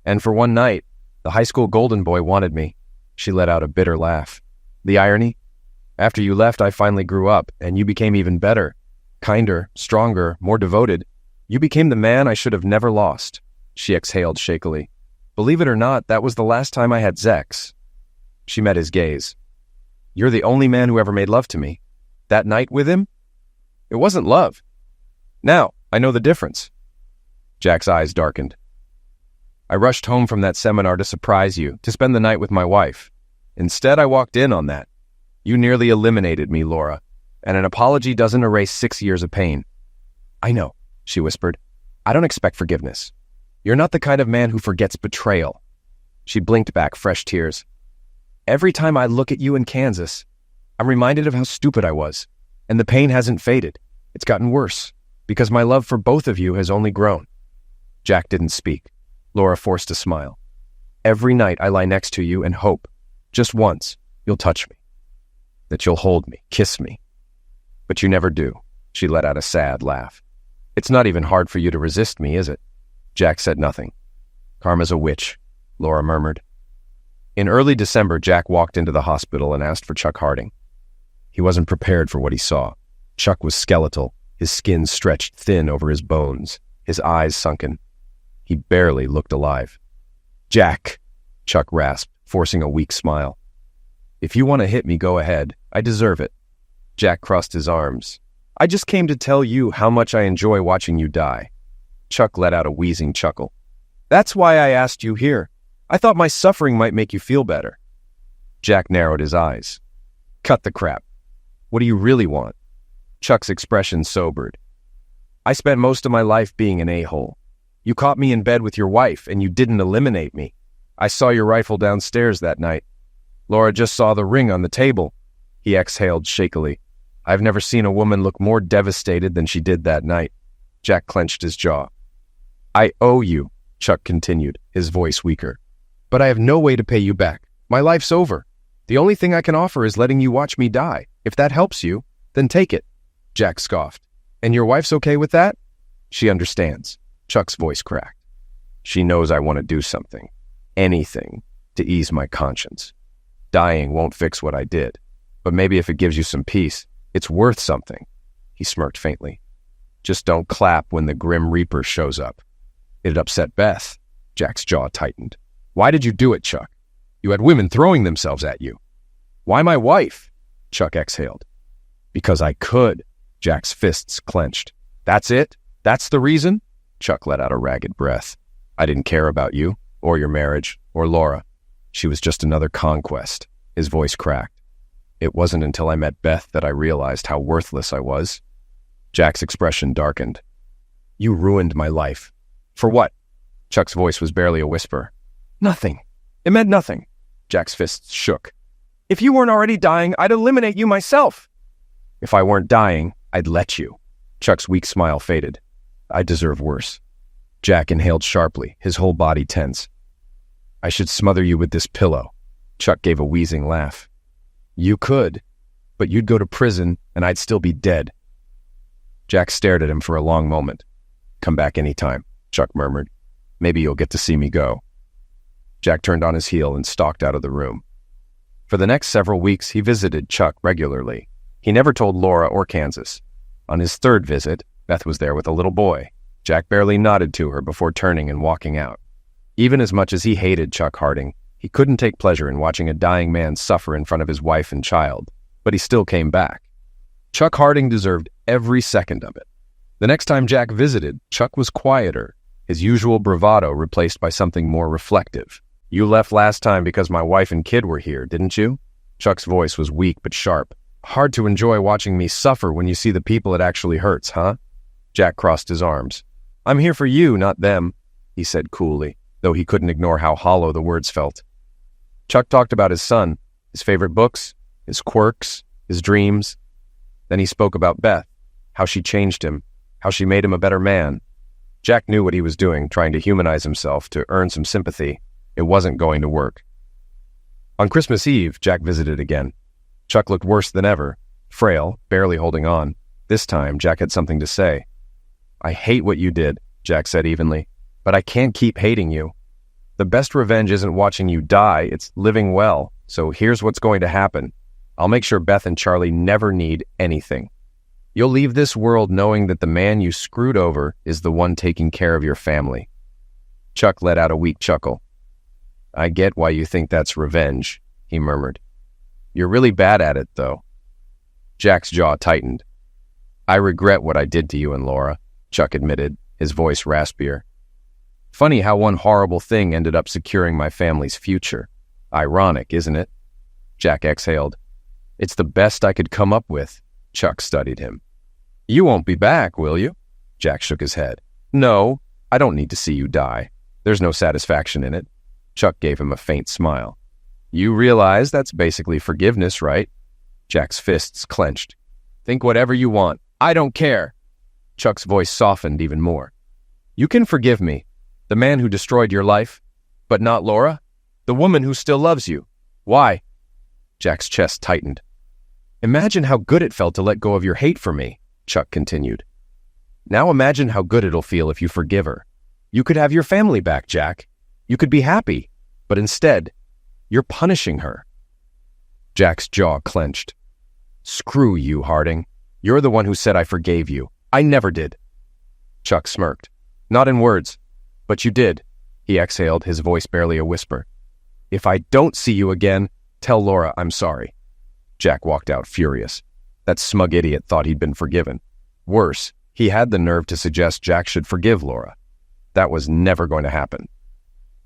And for one night, the high school golden boy wanted me. She let out a bitter laugh. The irony? After you left, I finally grew up, and you became even better. Kinder, stronger, more devoted. You became the man I should have never lost. She exhaled shakily. Believe it or not, that was the last time I had sex. She met his gaze. You're the only man who ever made love to me. That night with him? It wasn't love. Now, I know the difference. Jack's eyes darkened. I rushed home from that seminar to surprise you, to spend the night with my wife. Instead, I walked in on that. You nearly eliminated me, Laura, and an apology doesn't erase 6 years of pain. I know, she whispered. I don't expect forgiveness. You're not the kind of man who forgets betrayal. She blinked back fresh tears. Every time I look at you in Kansas, I'm reminded of how stupid I was, and the pain hasn't faded. It's gotten worse, because my love for both of you has only grown. Jack didn't speak. Laura forced a smile. Every night I lie next to you and hope, just once, you'll touch me. That you'll hold me, kiss me. But you never do. She let out a sad laugh. It's not even hard for you to resist me, is it? Jack said nothing. Karma's a witch, Laura murmured. In early December, Jack walked into the hospital and asked for Chuck Harding. He wasn't prepared for what he saw. Chuck was skeletal, his skin stretched thin over his bones, his eyes sunken. He barely looked alive. Jack, Chuck rasped, forcing a weak smile. If you want to hit me, go ahead. I deserve it. Jack crossed his arms. I just came to tell you how much I enjoy watching you die. Chuck let out a wheezing chuckle. That's why I asked you here. I thought my suffering might make you feel better. Jack narrowed his eyes. Cut the crap. What do you really want? Chuck's expression sobered. I spent most of my life being an a-hole. You caught me in bed with your wife, and you didn't eliminate me. I saw your rifle downstairs that night. Laura just saw the ring on the table. He exhaled shakily. I've never seen a woman look more devastated than she did that night. Jack clenched his jaw. I owe you, Chuck continued, his voice weaker. But I have no way to pay you back. My life's over. The only thing I can offer is letting you watch me die. If that helps you, then take it. Jack scoffed. And your wife's okay with that? She understands. Chuck's voice cracked. She knows I want to do something. Anything to ease my conscience. Dying won't fix what I did. But maybe if it gives you some peace, it's worth something. He smirked faintly. Just don't clap when the Grim Reaper shows up. It'd upset Beth. Jack's jaw tightened. Why did you do it, Chuck? You had women throwing themselves at you. Why my wife? Chuck exhaled. Because I could. Jack's fists clenched. That's it? That's the reason? Chuck let out a ragged breath. I didn't care about you, or your marriage, or Laura. She was just another conquest. His voice cracked. It wasn't until I met Beth that I realized how worthless I was. Jack's expression darkened. You ruined my life. For what? Chuck's voice was barely a whisper. Nothing. It meant nothing. Jack's fists shook. If you weren't already dying, I'd eliminate you myself. If I weren't dying, I'd let you. Chuck's weak smile faded. I deserve worse. Jack inhaled sharply, his whole body tense. I should smother you with this pillow. Chuck gave a wheezing laugh. You could, but you'd go to prison and I'd still be dead. Jack stared at him for a long moment. Come back anytime, Chuck murmured. Maybe you'll get to see me go. Jack turned on his heel and stalked out of the room. For the next several weeks, he visited Chuck regularly. He never told Laura or Kansas. On his third visit, Beth was there with a little boy. Jack barely nodded to her before turning and walking out. Even as much as he hated Chuck Harding, he couldn't take pleasure in watching a dying man suffer in front of his wife and child, but he still came back. Chuck Harding deserved every second of it. The next time Jack visited, Chuck was quieter, his usual bravado replaced by something more reflective. "You left last time because my wife and kid were here, didn't you?" Chuck's voice was weak but sharp. "Hard to enjoy watching me suffer when you see the people it actually hurts, huh?" Jack crossed his arms. "I'm here for you, not them," he said coolly, though he couldn't ignore how hollow the words felt. Chuck talked about his son, his favorite books, his quirks, his dreams. Then he spoke about Beth, how she changed him, how she made him a better man. Jack knew what he was doing, trying to humanize himself to earn some sympathy. It wasn't going to work. On Christmas Eve, Jack visited again. Chuck looked worse than ever, frail, barely holding on. This time, Jack had something to say. "I hate what you did," Jack said evenly, "but I can't keep hating you. The best revenge isn't watching you die, it's living well. So here's what's going to happen. I'll make sure Beth and Charlie never need anything. You'll leave this world knowing that the man you screwed over is the one taking care of your family." Chuck let out a weak chuckle. "I get why you think that's revenge," he murmured. "You're really bad at it, though." Jack's jaw tightened. "I regret what I did to you and Laura," Chuck admitted, his voice raspier. "Funny how one horrible thing ended up securing my family's future. Ironic, isn't it?" Jack exhaled. "It's the best I could come up with." Chuck studied him. "You won't be back, will you?" Jack shook his head. "No, I don't need to see you die. There's no satisfaction in it." Chuck gave him a faint smile. "You realize that's basically forgiveness, right?" Jack's fists clenched. "Think whatever you want. I don't care." Chuck's voice softened even more. "You can forgive me, the man who destroyed your life, but not Laura, the woman who still loves you. Why?" Jack's chest tightened. "Imagine how good it felt to let go of your hate for me," Chuck continued. "Now imagine how good it'll feel if you forgive her. You could have your family back, Jack. You could be happy, but instead, you're punishing her." Jack's jaw clenched. "Screw you, Harding. You're the one who said I forgave you. I never did." Chuck smirked. "Not in words, but you did," he exhaled, his voice barely a whisper. "If I don't see you again, tell Laura I'm sorry." Jack walked out furious. That smug idiot thought he'd been forgiven. Worse, he had the nerve to suggest Jack should forgive Laura. That was never going to happen.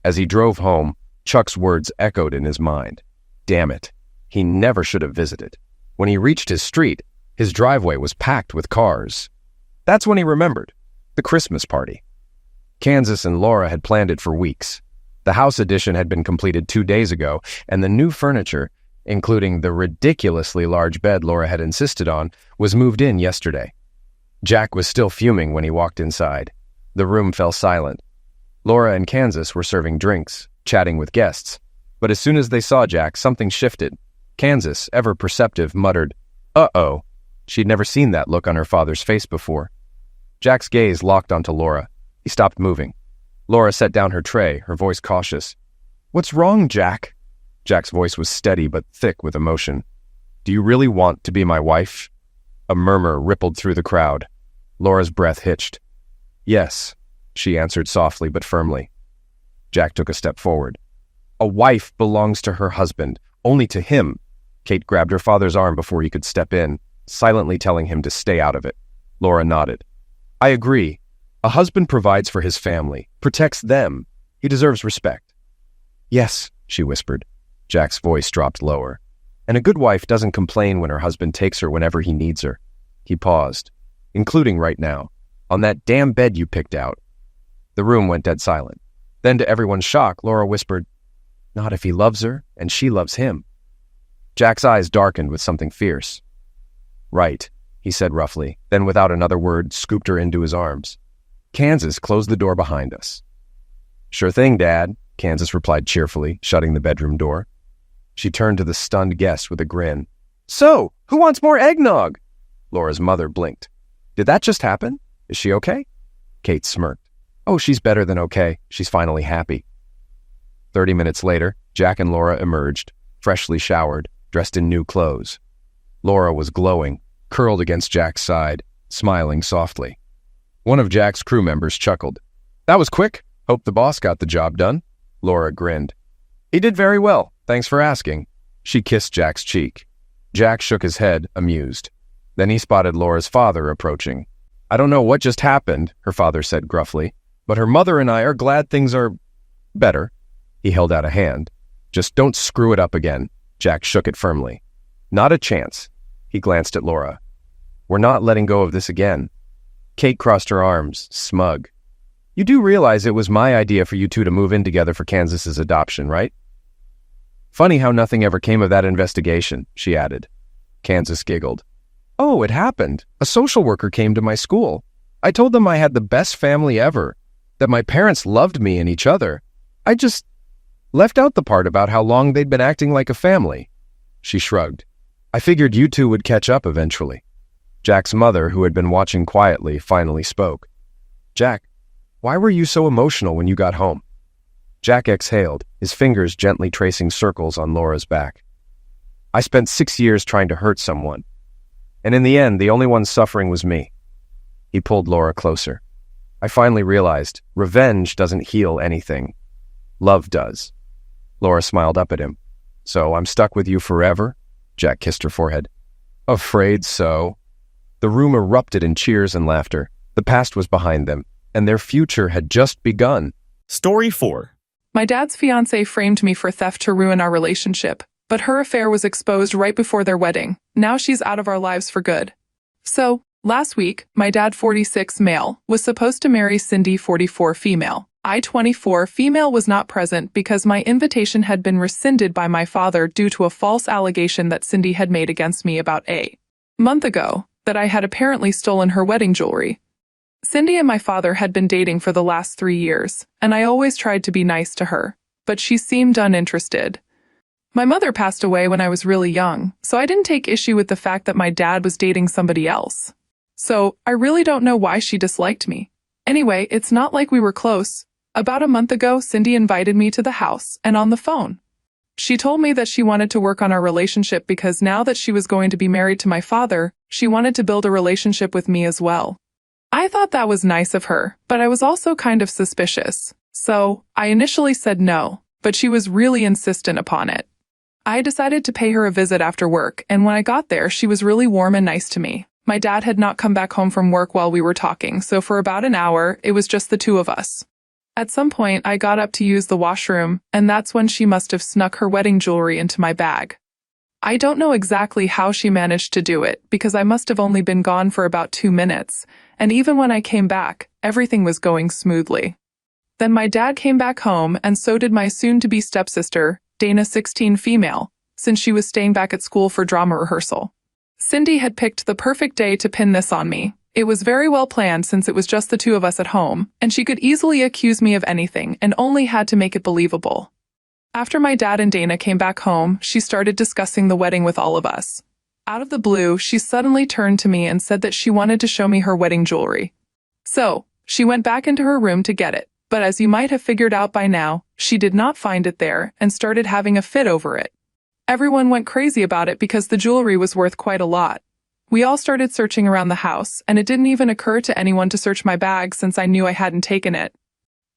As he drove home, Chuck's words echoed in his mind. Damn it, he never should have visited. When he reached his street, his driveway was packed with cars. That's when he remembered. The Christmas party. Kansas and Laura had planned it for weeks. The house addition had been completed 2 days ago, and the new furniture, including the ridiculously large bed Laura had insisted on, was moved in yesterday. Jack was still fuming when he walked inside. The room fell silent. Laura and Kansas were serving drinks, chatting with guests. But as soon as they saw Jack, something shifted. Kansas, ever perceptive, muttered, "Uh-oh." She'd never seen that look on her father's face before. Jack's gaze locked onto Laura. He stopped moving. Laura set down her tray, her voice cautious. "What's wrong, Jack?" Jack's voice was steady but thick with emotion. "Do you really want to be my wife?" A murmur rippled through the crowd. Laura's breath hitched. "Yes," she answered softly but firmly. Jack took a step forward. "A wife belongs to her husband, only to him." Kate grabbed her father's arm before he could step in, silently telling him to stay out of it. Laura nodded. "I agree. A husband provides for his family, protects them. He deserves respect." "Yes," she whispered. Jack's voice dropped lower. "And a good wife doesn't complain when her husband takes her whenever he needs her." He paused. "Including right now. On that damn bed you picked out." The room went dead silent. Then, to everyone's shock, Laura whispered, "Not if he loves her, and she loves him." Jack's eyes darkened with something fierce. "Right," he said roughly, then without another word, scooped her into his arms. "Kansas, close the door behind us." "Sure thing, Dad," Kansas replied cheerfully, shutting the bedroom door. She turned to the stunned guest with a grin. "So, who wants more eggnog?" Laura's mother blinked. "Did that just happen? Is she okay?" Kate smirked. "Oh, she's better than okay. She's finally happy." 30 minutes later, Jack and Laura emerged, freshly showered, dressed in new clothes. Laura was glowing, curled against Jack's side, smiling softly. One of Jack's crew members chuckled. "That was quick. Hope the boss got the job done." Laura grinned. "He did very well. Thanks for asking." She kissed Jack's cheek. Jack shook his head, amused. Then he spotted Laura's father approaching. "I don't know what just happened," her father said gruffly, "but her mother and I are glad things are better." He held out a hand. "Just don't screw it up again." Jack shook it firmly. "Not a chance." He glanced at Laura. "We're not letting go of this again." Kate crossed her arms, smug. "You do realize it was my idea for you two to move in together for Kansas's adoption, right?" "Funny how nothing ever came of that investigation," she added. Kansas giggled. "Oh, it happened. A social worker came to my school. I told them I had the best family ever, that my parents loved me and each other. I just left out the part about how long they'd been acting like a family." She shrugged. "I figured you two would catch up eventually." Jack's mother, who had been watching quietly, finally spoke. "Jack, why were you so emotional when you got home?" Jack exhaled, his fingers gently tracing circles on Laura's back. "I spent 6 years trying to hurt someone, and in the end, the only one suffering was me." He pulled Laura closer. "I finally realized revenge doesn't heal anything. Love does." Laura smiled up at him. "So I'm stuck with you forever?" Jack kissed her forehead. "Afraid so." The room erupted in cheers and laughter. The past was behind them, and their future had just begun. Story 4. My dad's fiancée framed me for theft to ruin our relationship, but her affair was exposed right before their wedding. Now she's out of our lives for good. So, last week, my dad, 46 male, was supposed to marry Cindy, 44 female. I, 24 female, was not present because my invitation had been rescinded by my father due to a false allegation that Cindy had made against me about a month ago, that I had apparently stolen her wedding jewelry. Cindy and my father had been dating for the last 3 years, and I always tried to be nice to her, but she seemed uninterested. My mother passed away when I was really young, so I didn't take issue with the fact that my dad was dating somebody else. So, I really don't know why she disliked me. Anyway, it's not like we were close. About a month ago, Cindy invited me to the house, and on the phone. She told me that she wanted to work on our relationship because now that she was going to be married to my father, she wanted to build a relationship with me as well. I thought that was nice of her, but I was also kind of suspicious. So, I initially said no, but she was really insistent upon it. I decided to pay her a visit after work, and when I got there, she was really warm and nice to me. My dad had not come back home from work while we were talking, so for about an hour, it was just the two of us. At some point, I got up to use the washroom, and that's when she must have snuck her wedding jewelry into my bag. I don't know exactly how she managed to do it, because I must have only been gone for about 2 minutes, and even when I came back, everything was going smoothly. Then my dad came back home, and so did my soon-to-be stepsister, Dana, 16 female, since she was staying back at school for drama rehearsal. Cindy had picked the perfect day to pin this on me. It was very well planned since it was just the two of us at home, and she could easily accuse me of anything and only had to make it believable. After my dad and Dana came back home, she started discussing the wedding with all of us. Out of the blue, she suddenly turned to me and said that she wanted to show me her wedding jewelry. So, she went back into her room to get it, but as you might have figured out by now, she did not find it there and started having a fit over it. Everyone went crazy about it because the jewelry was worth quite a lot. We all started searching around the house, and it didn't even occur to anyone to search my bag since I knew I hadn't taken it.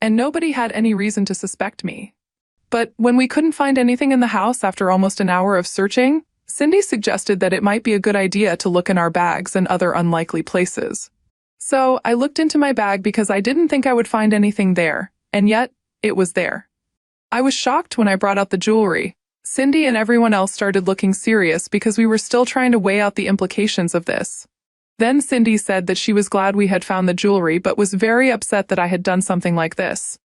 And nobody had any reason to suspect me. But when we couldn't find anything in the house after almost an hour of searching, Cindy suggested that it might be a good idea to look in our bags and other unlikely places. So I looked into my bag because I didn't think I would find anything there, and yet, it was there. I was shocked when I brought out the jewelry. Cindy and everyone else started looking serious because we were still trying to weigh out the implications of this. Then Cindy said that she was glad we had found the jewelry but was very upset that I had done something like this.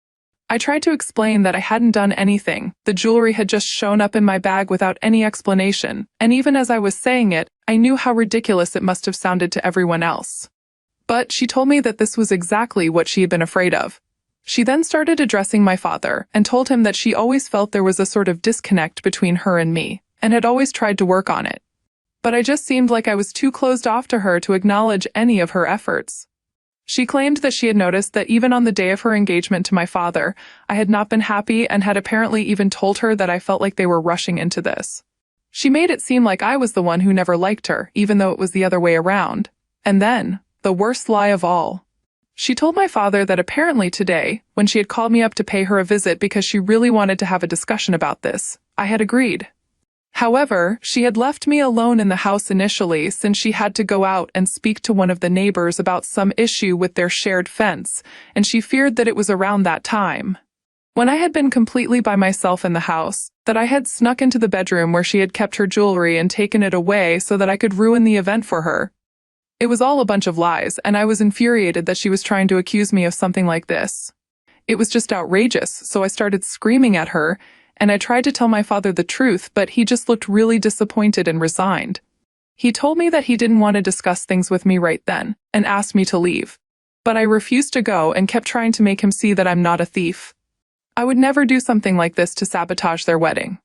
I tried to explain that I hadn't done anything. The jewelry had just shown up in my bag without any explanation, and even as I was saying it, I knew how ridiculous it must have sounded to everyone else. But she told me that this was exactly what she had been afraid of. She then started addressing my father and told him that she always felt there was a sort of disconnect between her and me, and had always tried to work on it. But I just seemed like I was too closed off to her to acknowledge any of her efforts. She claimed that she had noticed that even on the day of her engagement to my father, I had not been happy and had apparently even told her that I felt like they were rushing into this. She made it seem like I was the one who never liked her, even though it was the other way around. And then, the worst lie of all. She told my father that apparently today, when she had called me up to pay her a visit because she really wanted to have a discussion about this, I had agreed. However, she had left me alone in the house initially since she had to go out and speak to one of the neighbors about some issue with their shared fence, and she feared that it was around that time, when I had been completely by myself in the house, that I had snuck into the bedroom where she had kept her jewelry and taken it away so that I could ruin the event for her. It was all a bunch of lies, and I was infuriated that she was trying to accuse me of something like this. It was just outrageous, so I started screaming at her, and I tried to tell my father the truth, but he just looked really disappointed and resigned. He told me that he didn't want to discuss things with me right then, and asked me to leave. But I refused to go and kept trying to make him see that I'm not a thief. I would never do something like this to sabotage their wedding.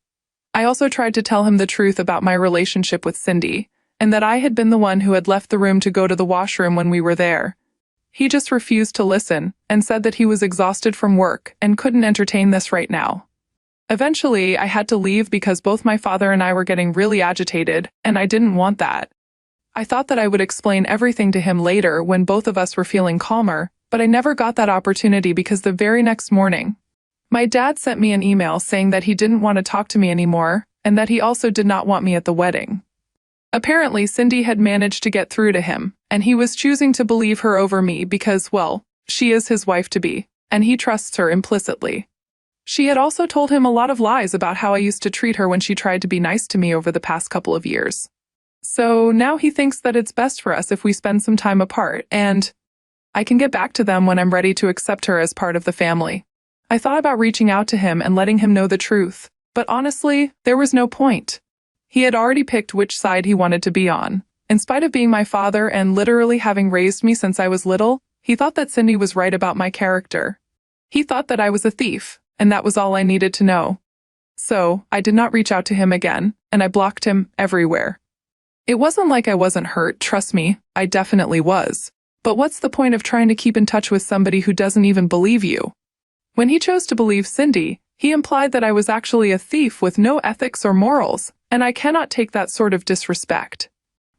I also tried to tell him the truth about my relationship with Cindy, and that I had been the one who had left the room to go to the washroom when we were there. He just refused to listen, and said that he was exhausted from work and couldn't entertain this right now. Eventually, I had to leave because both my father and I were getting really agitated, and I didn't want that. I thought that I would explain everything to him later when both of us were feeling calmer, but I never got that opportunity because the very next morning, my dad sent me an email saying that he didn't want to talk to me anymore, and that he also did not want me at the wedding. Apparently, Cindy had managed to get through to him, and he was choosing to believe her over me because, well, she is his wife-to-be, and he trusts her implicitly. She had also told him a lot of lies about how I used to treat her when she tried to be nice to me over the past couple of years. So now he thinks that it's best for us if we spend some time apart, and I can get back to them when I'm ready to accept her as part of the family. I thought about reaching out to him and letting him know the truth, but honestly, there was no point. He had already picked which side he wanted to be on. In spite of being my father and literally having raised me since I was little, he thought that Cindy was right about my character. He thought that I was a thief, and that was all I needed to know. So, I did not reach out to him again, and I blocked him everywhere. It wasn't like I wasn't hurt, trust me, I definitely was. But what's the point of trying to keep in touch with somebody who doesn't even believe you? When he chose to believe Cindy, he implied that I was actually a thief with no ethics or morals, and I cannot take that sort of disrespect.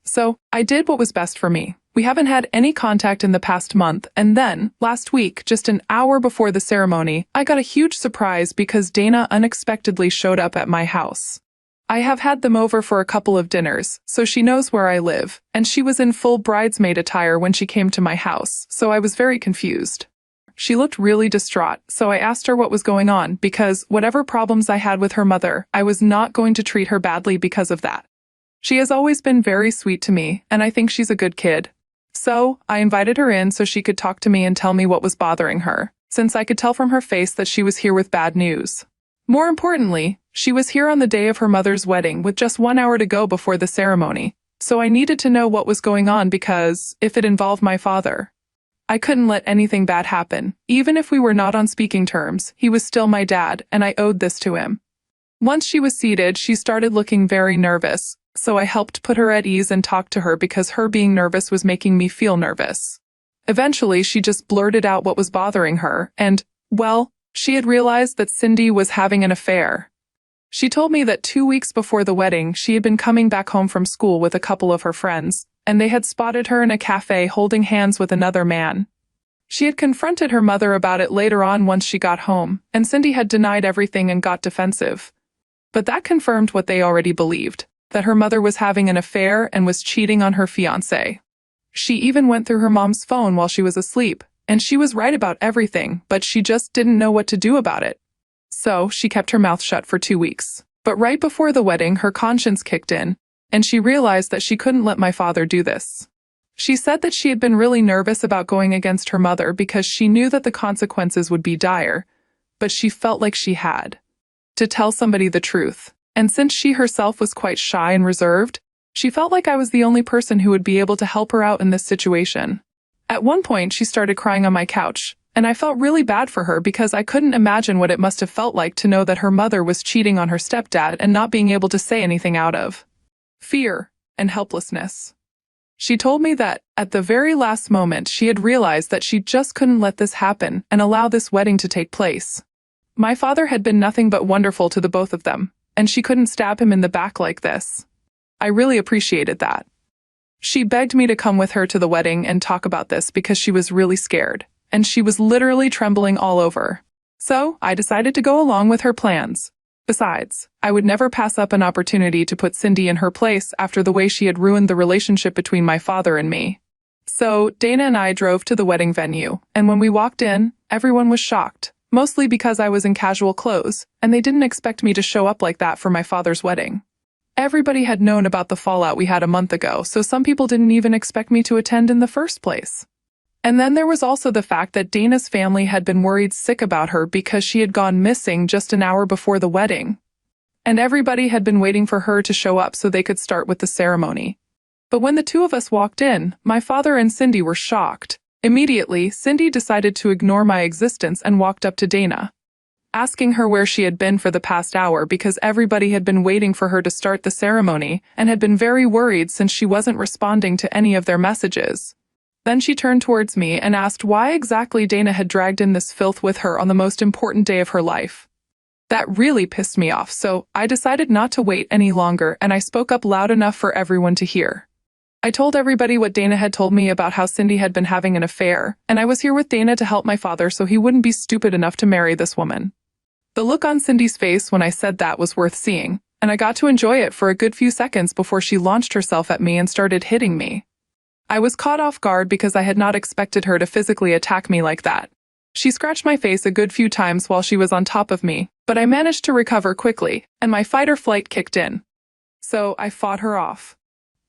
So, I did what was best for me. We haven't had any contact in the past month, and then, last week, just an hour before the ceremony, I got a huge surprise because Dana unexpectedly showed up at my house. I have had them over for a couple of dinners, so she knows where I live, and she was in full bridesmaid attire when she came to my house, so I was very confused. She looked really distraught, so I asked her what was going on because, whatever problems I had with her mother, I was not going to treat her badly because of that. She has always been very sweet to me, and I think she's a good kid. So, I invited her in so she could talk to me and tell me what was bothering her, since I could tell from her face that she was here with bad news. More importantly, she was here on the day of her mother's wedding with just 1 hour to go before the ceremony, so I needed to know what was going on because, if it involved my father, I couldn't let anything bad happen. Even if we were not on speaking terms, he was still my dad, and I owed this to him. Once she was seated, she started looking very nervous, so I helped put her at ease and talked to her because her being nervous was making me feel nervous. Eventually, she just blurted out what was bothering her, and, well, she had realized that Cindy was having an affair. She told me that 2 weeks before the wedding, she had been coming back home from school with a couple of her friends, and they had spotted her in a cafe holding hands with another man. She had confronted her mother about it later on once she got home, and Cindy had denied everything and got defensive. But that confirmed what they already believed, that her mother was having an affair and was cheating on her fiancé. She even went through her mom's phone while she was asleep, and she was right about everything, but she just didn't know what to do about it. So, she kept her mouth shut for 2 weeks. But right before the wedding, her conscience kicked in, and she realized that she couldn't let my father do this. She said that she had been really nervous about going against her mother because she knew that the consequences would be dire, but she felt like she had to tell somebody the truth. And since she herself was quite shy and reserved, she felt like I was the only person who would be able to help her out in this situation. At one point, she started crying on my couch, and I felt really bad for her because I couldn't imagine what it must have felt like to know that her mother was cheating on her stepdad and not being able to say anything out of fear and helplessness. She told me that, at the very last moment, she had realized that she just couldn't let this happen and allow this wedding to take place. My father had been nothing but wonderful to the both of them, and she couldn't stab him in the back like this. I really appreciated that. She begged me to come with her to the wedding and talk about this because she was really scared, and she was literally trembling all over. So, I decided to go along with her plans. Besides, I would never pass up an opportunity to put Cindy in her place after the way she had ruined the relationship between my father and me. So, Dana and I drove to the wedding venue, and when we walked in, everyone was shocked, mostly because I was in casual clothes, and they didn't expect me to show up like that for my father's wedding. Everybody had known about the fallout we had a month ago, so some people didn't even expect me to attend in the first place. And then there was also the fact that Dana's family had been worried sick about her because she had gone missing just an hour before the wedding. And everybody had been waiting for her to show up so they could start with the ceremony. But when the two of us walked in, my father and Cindy were shocked. Immediately, Cindy decided to ignore my existence and walked up to Dana, asking her where she had been for the past hour because everybody had been waiting for her to start the ceremony and had been very worried since she wasn't responding to any of their messages. Then she turned towards me and asked why exactly Dana had dragged in this filth with her on the most important day of her life. That really pissed me off, so I decided not to wait any longer and I spoke up loud enough for everyone to hear. I told everybody what Dana had told me about how Cindy had been having an affair, and I was here with Dana to help my father so he wouldn't be stupid enough to marry this woman. The look on Cindy's face when I said that was worth seeing, and I got to enjoy it for a good few seconds before she launched herself at me and started hitting me. I was caught off guard because I had not expected her to physically attack me like that. She scratched my face a good few times while she was on top of me, but I managed to recover quickly, and my fight or flight kicked in. So I fought her off.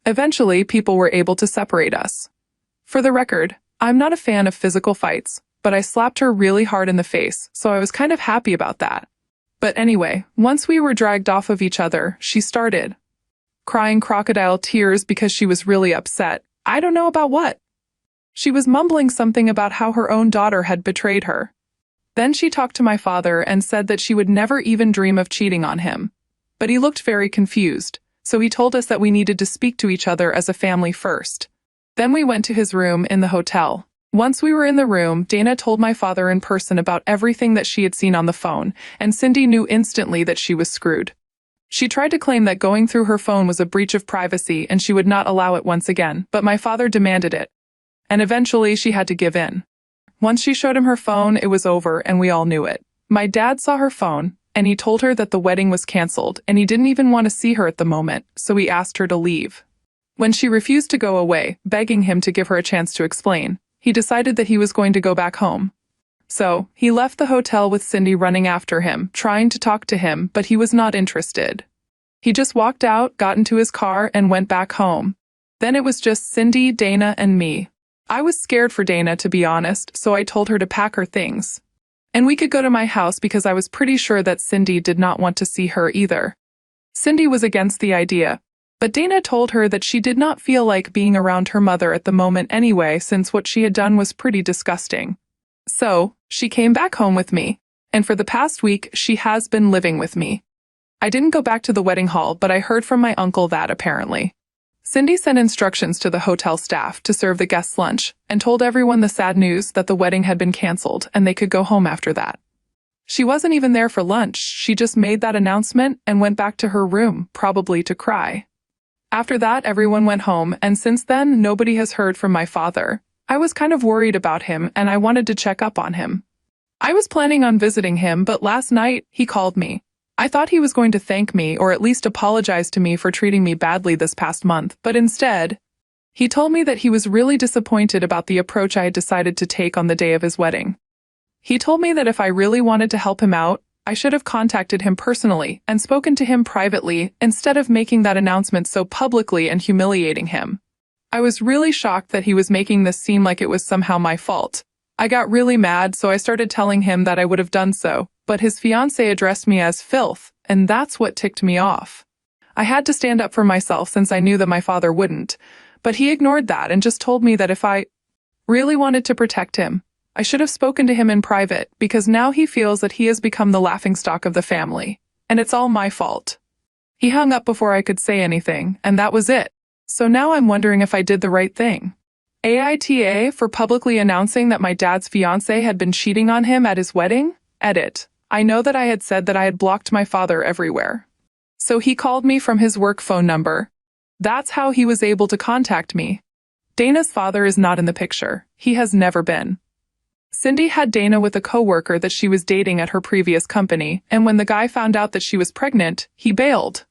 Eventually, people were able to separate us. For the record, I'm not a fan of physical fights, but I slapped her really hard in the face, so I was kind of happy about that. But anyway, once we were dragged off of each other, she started crying crocodile tears because she was really upset. I don't know about what. She was mumbling something about how her own daughter had betrayed her. Then she talked to my father and said that she would never even dream of cheating on him. But he looked very confused, so he told us that we needed to speak to each other as a family first. Then we went to his room in the hotel. Once we were in the room, Dana told my father in person about everything that she had seen on the phone, and Cindy knew instantly that she was screwed. She tried to claim that going through her phone was a breach of privacy and she would not allow it once again, but my father demanded it. And eventually she had to give in. Once she showed him her phone, it was over and we all knew it. My dad saw her phone, and he told her that the wedding was canceled and he didn't even want to see her at the moment, so he asked her to leave. When she refused to go away, begging him to give her a chance to explain, he decided that he was going to go back home. So, he left the hotel with Cindy running after him, trying to talk to him, but he was not interested. He just walked out, got into his car, and went back home. Then it was just Cindy, Dana, and me. I was scared for Dana, to be honest, so I told her to pack her things. And we could go to my house because I was pretty sure that Cindy did not want to see her either. Cindy was against the idea, but Dana told her that she did not feel like being around her mother at the moment anyway, since what she had done was pretty disgusting. So, she came back home with me, and for the past week, she has been living with me. I didn't go back to the wedding hall, but I heard from my uncle that, apparently, Cindy sent instructions to the hotel staff to serve the guests lunch and told everyone the sad news that the wedding had been canceled and they could go home after that. She wasn't even there for lunch, she just made that announcement and went back to her room, probably to cry. After that, everyone went home, and since then, nobody has heard from my father. I was kind of worried about him, and I wanted to check up on him. I was planning on visiting him, but last night, he called me. I thought he was going to thank me or at least apologize to me for treating me badly this past month, but instead, he told me that he was really disappointed about the approach I had decided to take on the day of his wedding. He told me that if I really wanted to help him out, I should have contacted him personally and spoken to him privately instead of making that announcement so publicly and humiliating him. I was really shocked that he was making this seem like it was somehow my fault. I got really mad, so I started telling him that I would have done so, but his fiancée addressed me as filth, and that's what ticked me off. I had to stand up for myself since I knew that my father wouldn't, but he ignored that and just told me that if I really wanted to protect him, I should have spoken to him in private because now he feels that he has become the laughingstock of the family, and it's all my fault. He hung up before I could say anything, and that was it. So now I'm wondering if I did the right thing. AITA for publicly announcing that my dad's fiancée had been cheating on him at his wedding? Edit. I know that I had said that I had blocked my father everywhere. So he called me from his work phone number. That's how he was able to contact me. Dana's father is not in the picture. He has never been. Cindy had Dana with a coworker that she was dating at her previous company, and when the guy found out that she was pregnant, he bailed.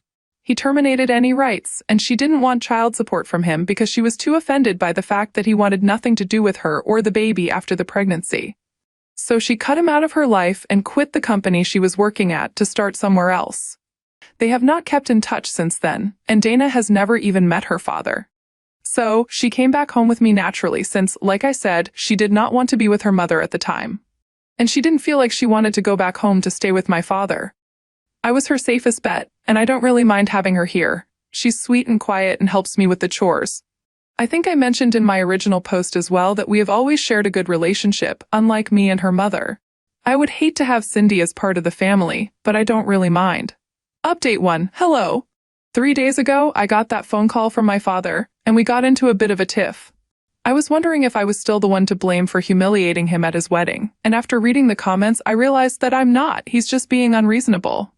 He terminated any rights, and she didn't want child support from him because she was too offended by the fact that he wanted nothing to do with her or the baby after the pregnancy. So she cut him out of her life and quit the company she was working at to start somewhere else. They have not kept in touch since then, and Dana has never even met her father. So, she came back home with me naturally since, like I said, she did not want to be with her mother at the time. And she didn't feel like she wanted to go back home to stay with my father. I was her safest bet, and I don't really mind having her here. She's sweet and quiet and helps me with the chores. I think I mentioned in my original post as well that we have always shared a good relationship, unlike me and her mother. I would hate to have Cindy as part of the family, but I don't really mind. Update 1. Hello. 3 days ago, I got that phone call from my father, and we got into a bit of a tiff. I was wondering if I was still the one to blame for humiliating him at his wedding, and after reading the comments, I realized that I'm not. He's just being unreasonable.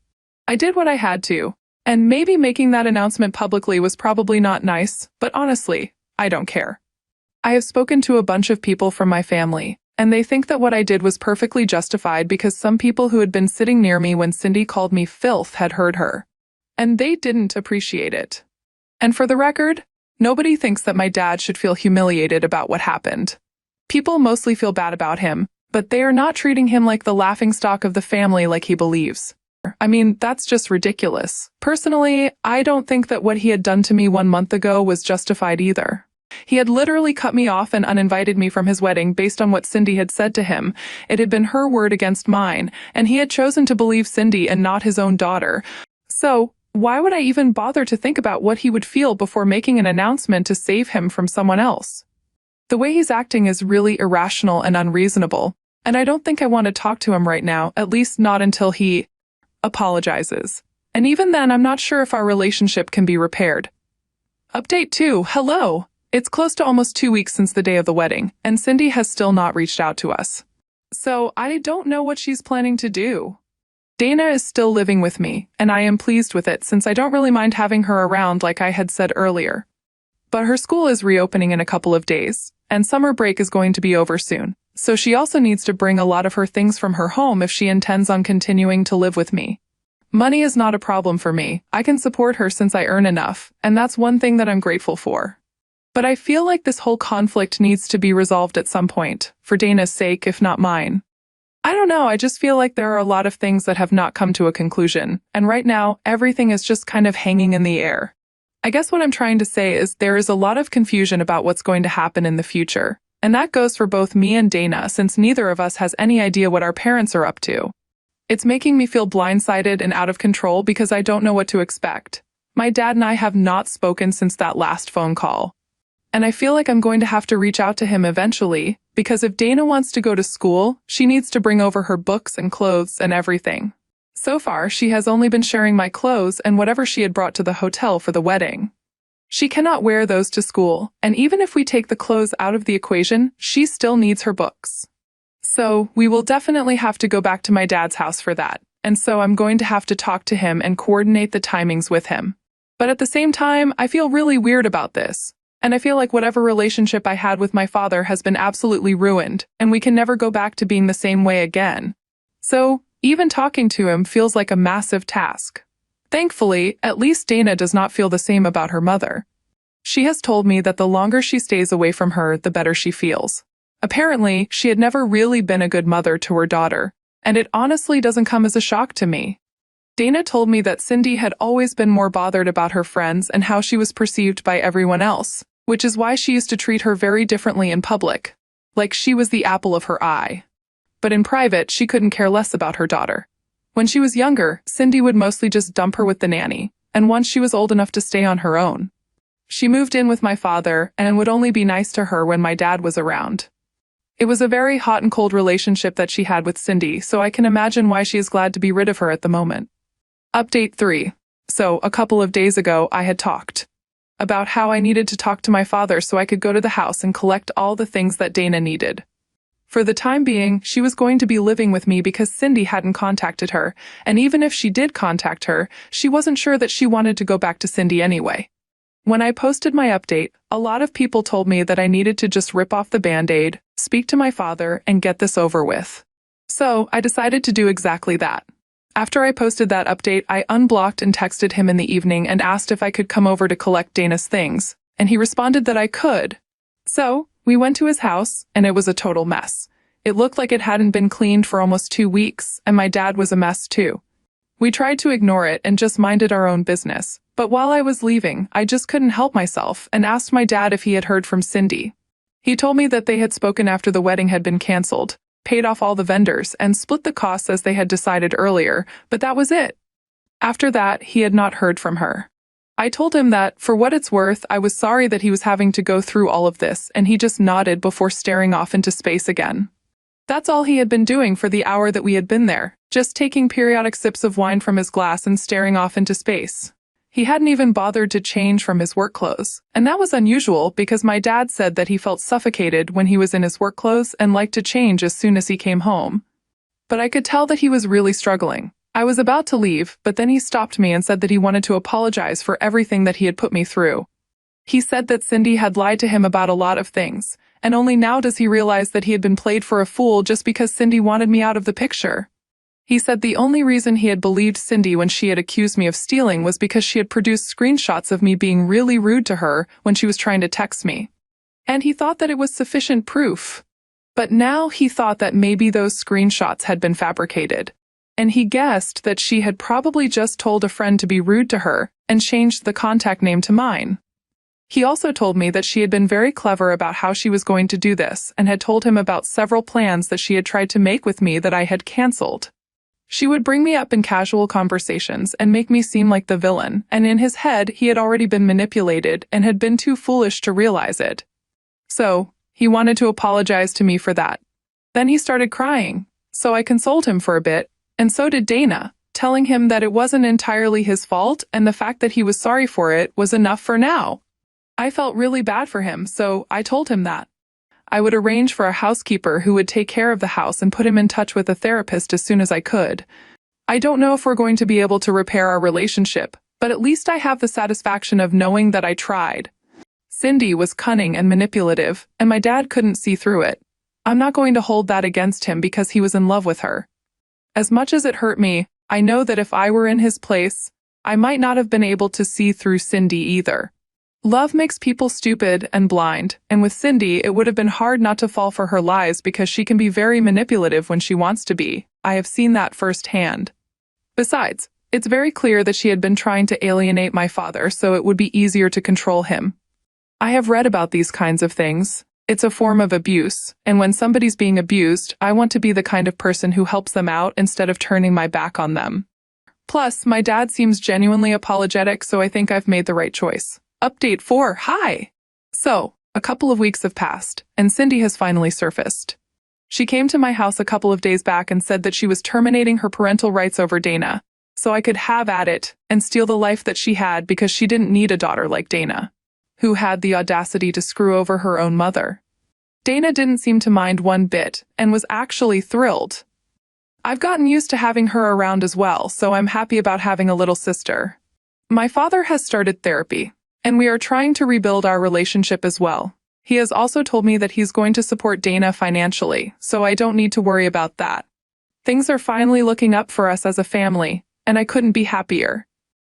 I did what I had to, and maybe making that announcement publicly was probably not nice, but honestly, I don't care. I have spoken to a bunch of people from my family, and they think that what I did was perfectly justified because some people who had been sitting near me when Cindy called me filth had heard her. And they didn't appreciate it. And for the record, nobody thinks that my dad should feel humiliated about what happened. People mostly feel bad about him, but they are not treating him like the laughingstock of the family like he believes. I mean, that's just ridiculous. Personally, I don't think that what he had done to me 1 month ago was justified either. He had literally cut me off and uninvited me from his wedding based on what Cindy had said to him. It had been her word against mine, and he had chosen to believe Cindy and not his own daughter. So, why would I even bother to think about what he would feel before making an announcement to save him from someone else? The way he's acting is really irrational and unreasonable, and I don't think I want to talk to him right now, at least not until he apologizes. And even then, I'm not sure if our relationship can be repaired. Update 2. Hello. It's close to almost 2 weeks since the day of the wedding, and Cindy has still not reached out to us. So I don't know what she's planning to do. Dana is still living with me, and I am pleased with it since I don't really mind having her around like I had said earlier. But her school is reopening in a couple of days, and summer break is going to be over soon, so she also needs to bring a lot of her things from her home if she intends on continuing to live with me. Money is not a problem for me. I can support her since I earn enough, and that's one thing that I'm grateful for. But I feel like this whole conflict needs to be resolved at some point, for Dana's sake if not mine. I don't know, I just feel like there are a lot of things that have not come to a conclusion, and right now, everything is just kind of hanging in the air. I guess what I'm trying to say is there is a lot of confusion about what's going to happen in the future, and that goes for both me and Dana since neither of us has any idea what our parents are up to. It's making me feel blindsided and out of control because I don't know what to expect. My dad and I have not spoken since that last phone call. And I feel like I'm going to have to reach out to him eventually, because if Dana wants to go to school, she needs to bring over her books and clothes and everything. So far, she has only been sharing my clothes and whatever she had brought to the hotel for the wedding. She cannot wear those to school, and even if we take the clothes out of the equation, she still needs her books. So, we will definitely have to go back to my dad's house for that, and so I'm going to have to talk to him and coordinate the timings with him. But at the same time, I feel really weird about this. And I feel like whatever relationship I had with my father has been absolutely ruined, and we can never go back to being the same way again. So, even talking to him feels like a massive task. Thankfully, at least Dana does not feel the same about her mother. She has told me that the longer she stays away from her, the better she feels. Apparently, she had never really been a good mother to her daughter, and it honestly doesn't come as a shock to me. Dana told me that Cindy had always been more bothered about her friends and how she was perceived by everyone else, which is why she used to treat her very differently in public, like she was the apple of her eye. But in private, she couldn't care less about her daughter. When she was younger, Cindy would mostly just dump her with the nanny, and once she was old enough to stay on her own, she moved in with my father and would only be nice to her when my dad was around. It was a very hot and cold relationship that she had with Cindy, so I can imagine why she is glad to be rid of her at the moment. Update 3. So, a couple of days ago, I had talked about how I needed to talk to my father so I could go to the house and collect all the things that Dana needed. For the time being, she was going to be living with me because Cindy hadn't contacted her, and even if she did contact her, she wasn't sure that she wanted to go back to Cindy anyway. When I posted my update, a lot of people told me that I needed to just rip off the band-aid, speak to my father, and get this over with. So, I decided to do exactly that. After I posted that update, I unblocked and texted him in the evening and asked if I could come over to collect Dana's things, and he responded that I could. So, we went to his house, and it was a total mess. It looked like it hadn't been cleaned for almost 2 weeks, and my dad was a mess too. We tried to ignore it and just minded our own business, but while I was leaving, I just couldn't help myself and asked my dad if he had heard from Cindy. He told me that they had spoken after the wedding had been canceled, paid off all the vendors, and split the costs as they had decided earlier, but that was it. After that, he had not heard from her. I told him that, for what it's worth, I was sorry that he was having to go through all of this, and he just nodded before staring off into space again. That's all he had been doing for the hour that we had been there, just taking periodic sips of wine from his glass and staring off into space. He hadn't even bothered to change from his work clothes, and that was unusual because my dad said that he felt suffocated when he was in his work clothes and liked to change as soon as he came home. But I could tell that he was really struggling. I was about to leave, but then he stopped me and said that he wanted to apologize for everything that he had put me through. He said that Cindy had lied to him about a lot of things, and only now does he realize that he had been played for a fool just because Cindy wanted me out of the picture. He said the only reason he had believed Cindy when she had accused me of stealing was because she had produced screenshots of me being really rude to her when she was trying to text me. And he thought that it was sufficient proof. But now he thought that maybe those screenshots had been fabricated. And he guessed that she had probably just told a friend to be rude to her and changed the contact name to mine. He also told me that she had been very clever about how she was going to do this and had told him about several plans that she had tried to make with me that I had canceled. She would bring me up in casual conversations and make me seem like the villain, and in his head he had already been manipulated and had been too foolish to realize it. So, he wanted to apologize to me for that. Then he started crying, so I consoled him for a bit, and so did Dana, telling him that it wasn't entirely his fault and the fact that he was sorry for it was enough for now. I felt really bad for him, so I told him that I would arrange for a housekeeper who would take care of the house and put him in touch with a therapist as soon as I could. I don't know if we're going to be able to repair our relationship, but at least I have the satisfaction of knowing that I tried. Cindy was cunning and manipulative, and my dad couldn't see through it. I'm not going to hold that against him because he was in love with her. As much as it hurt me, I know that if I were in his place, I might not have been able to see through Cindy either. Love makes people stupid and blind, and with Cindy, it would have been hard not to fall for her lies because she can be very manipulative when she wants to be. I have seen that firsthand. Besides, it's very clear that she had been trying to alienate my father, so it would be easier to control him. I have read about these kinds of things. It's a form of abuse, and when somebody's being abused, I want to be the kind of person who helps them out instead of turning my back on them. Plus, my dad seems genuinely apologetic, so I think I've made the right choice. Update 4, hi! So, a couple of weeks have passed, and Cindy has finally surfaced. She came to my house a couple of days back and said that she was terminating her parental rights over Dana, so I could have at it and steal the life that she had because she didn't need a daughter like Dana, who had the audacity to screw over her own mother. Dana didn't seem to mind one bit, and was actually thrilled. I've gotten used to having her around as well, so I'm happy about having a little sister. My father has started therapy, and we are trying to rebuild our relationship as well. He has also told me that he's going to support Dana financially, so I don't need to worry about that. Things are finally looking up for us as a family, and I couldn't be happier.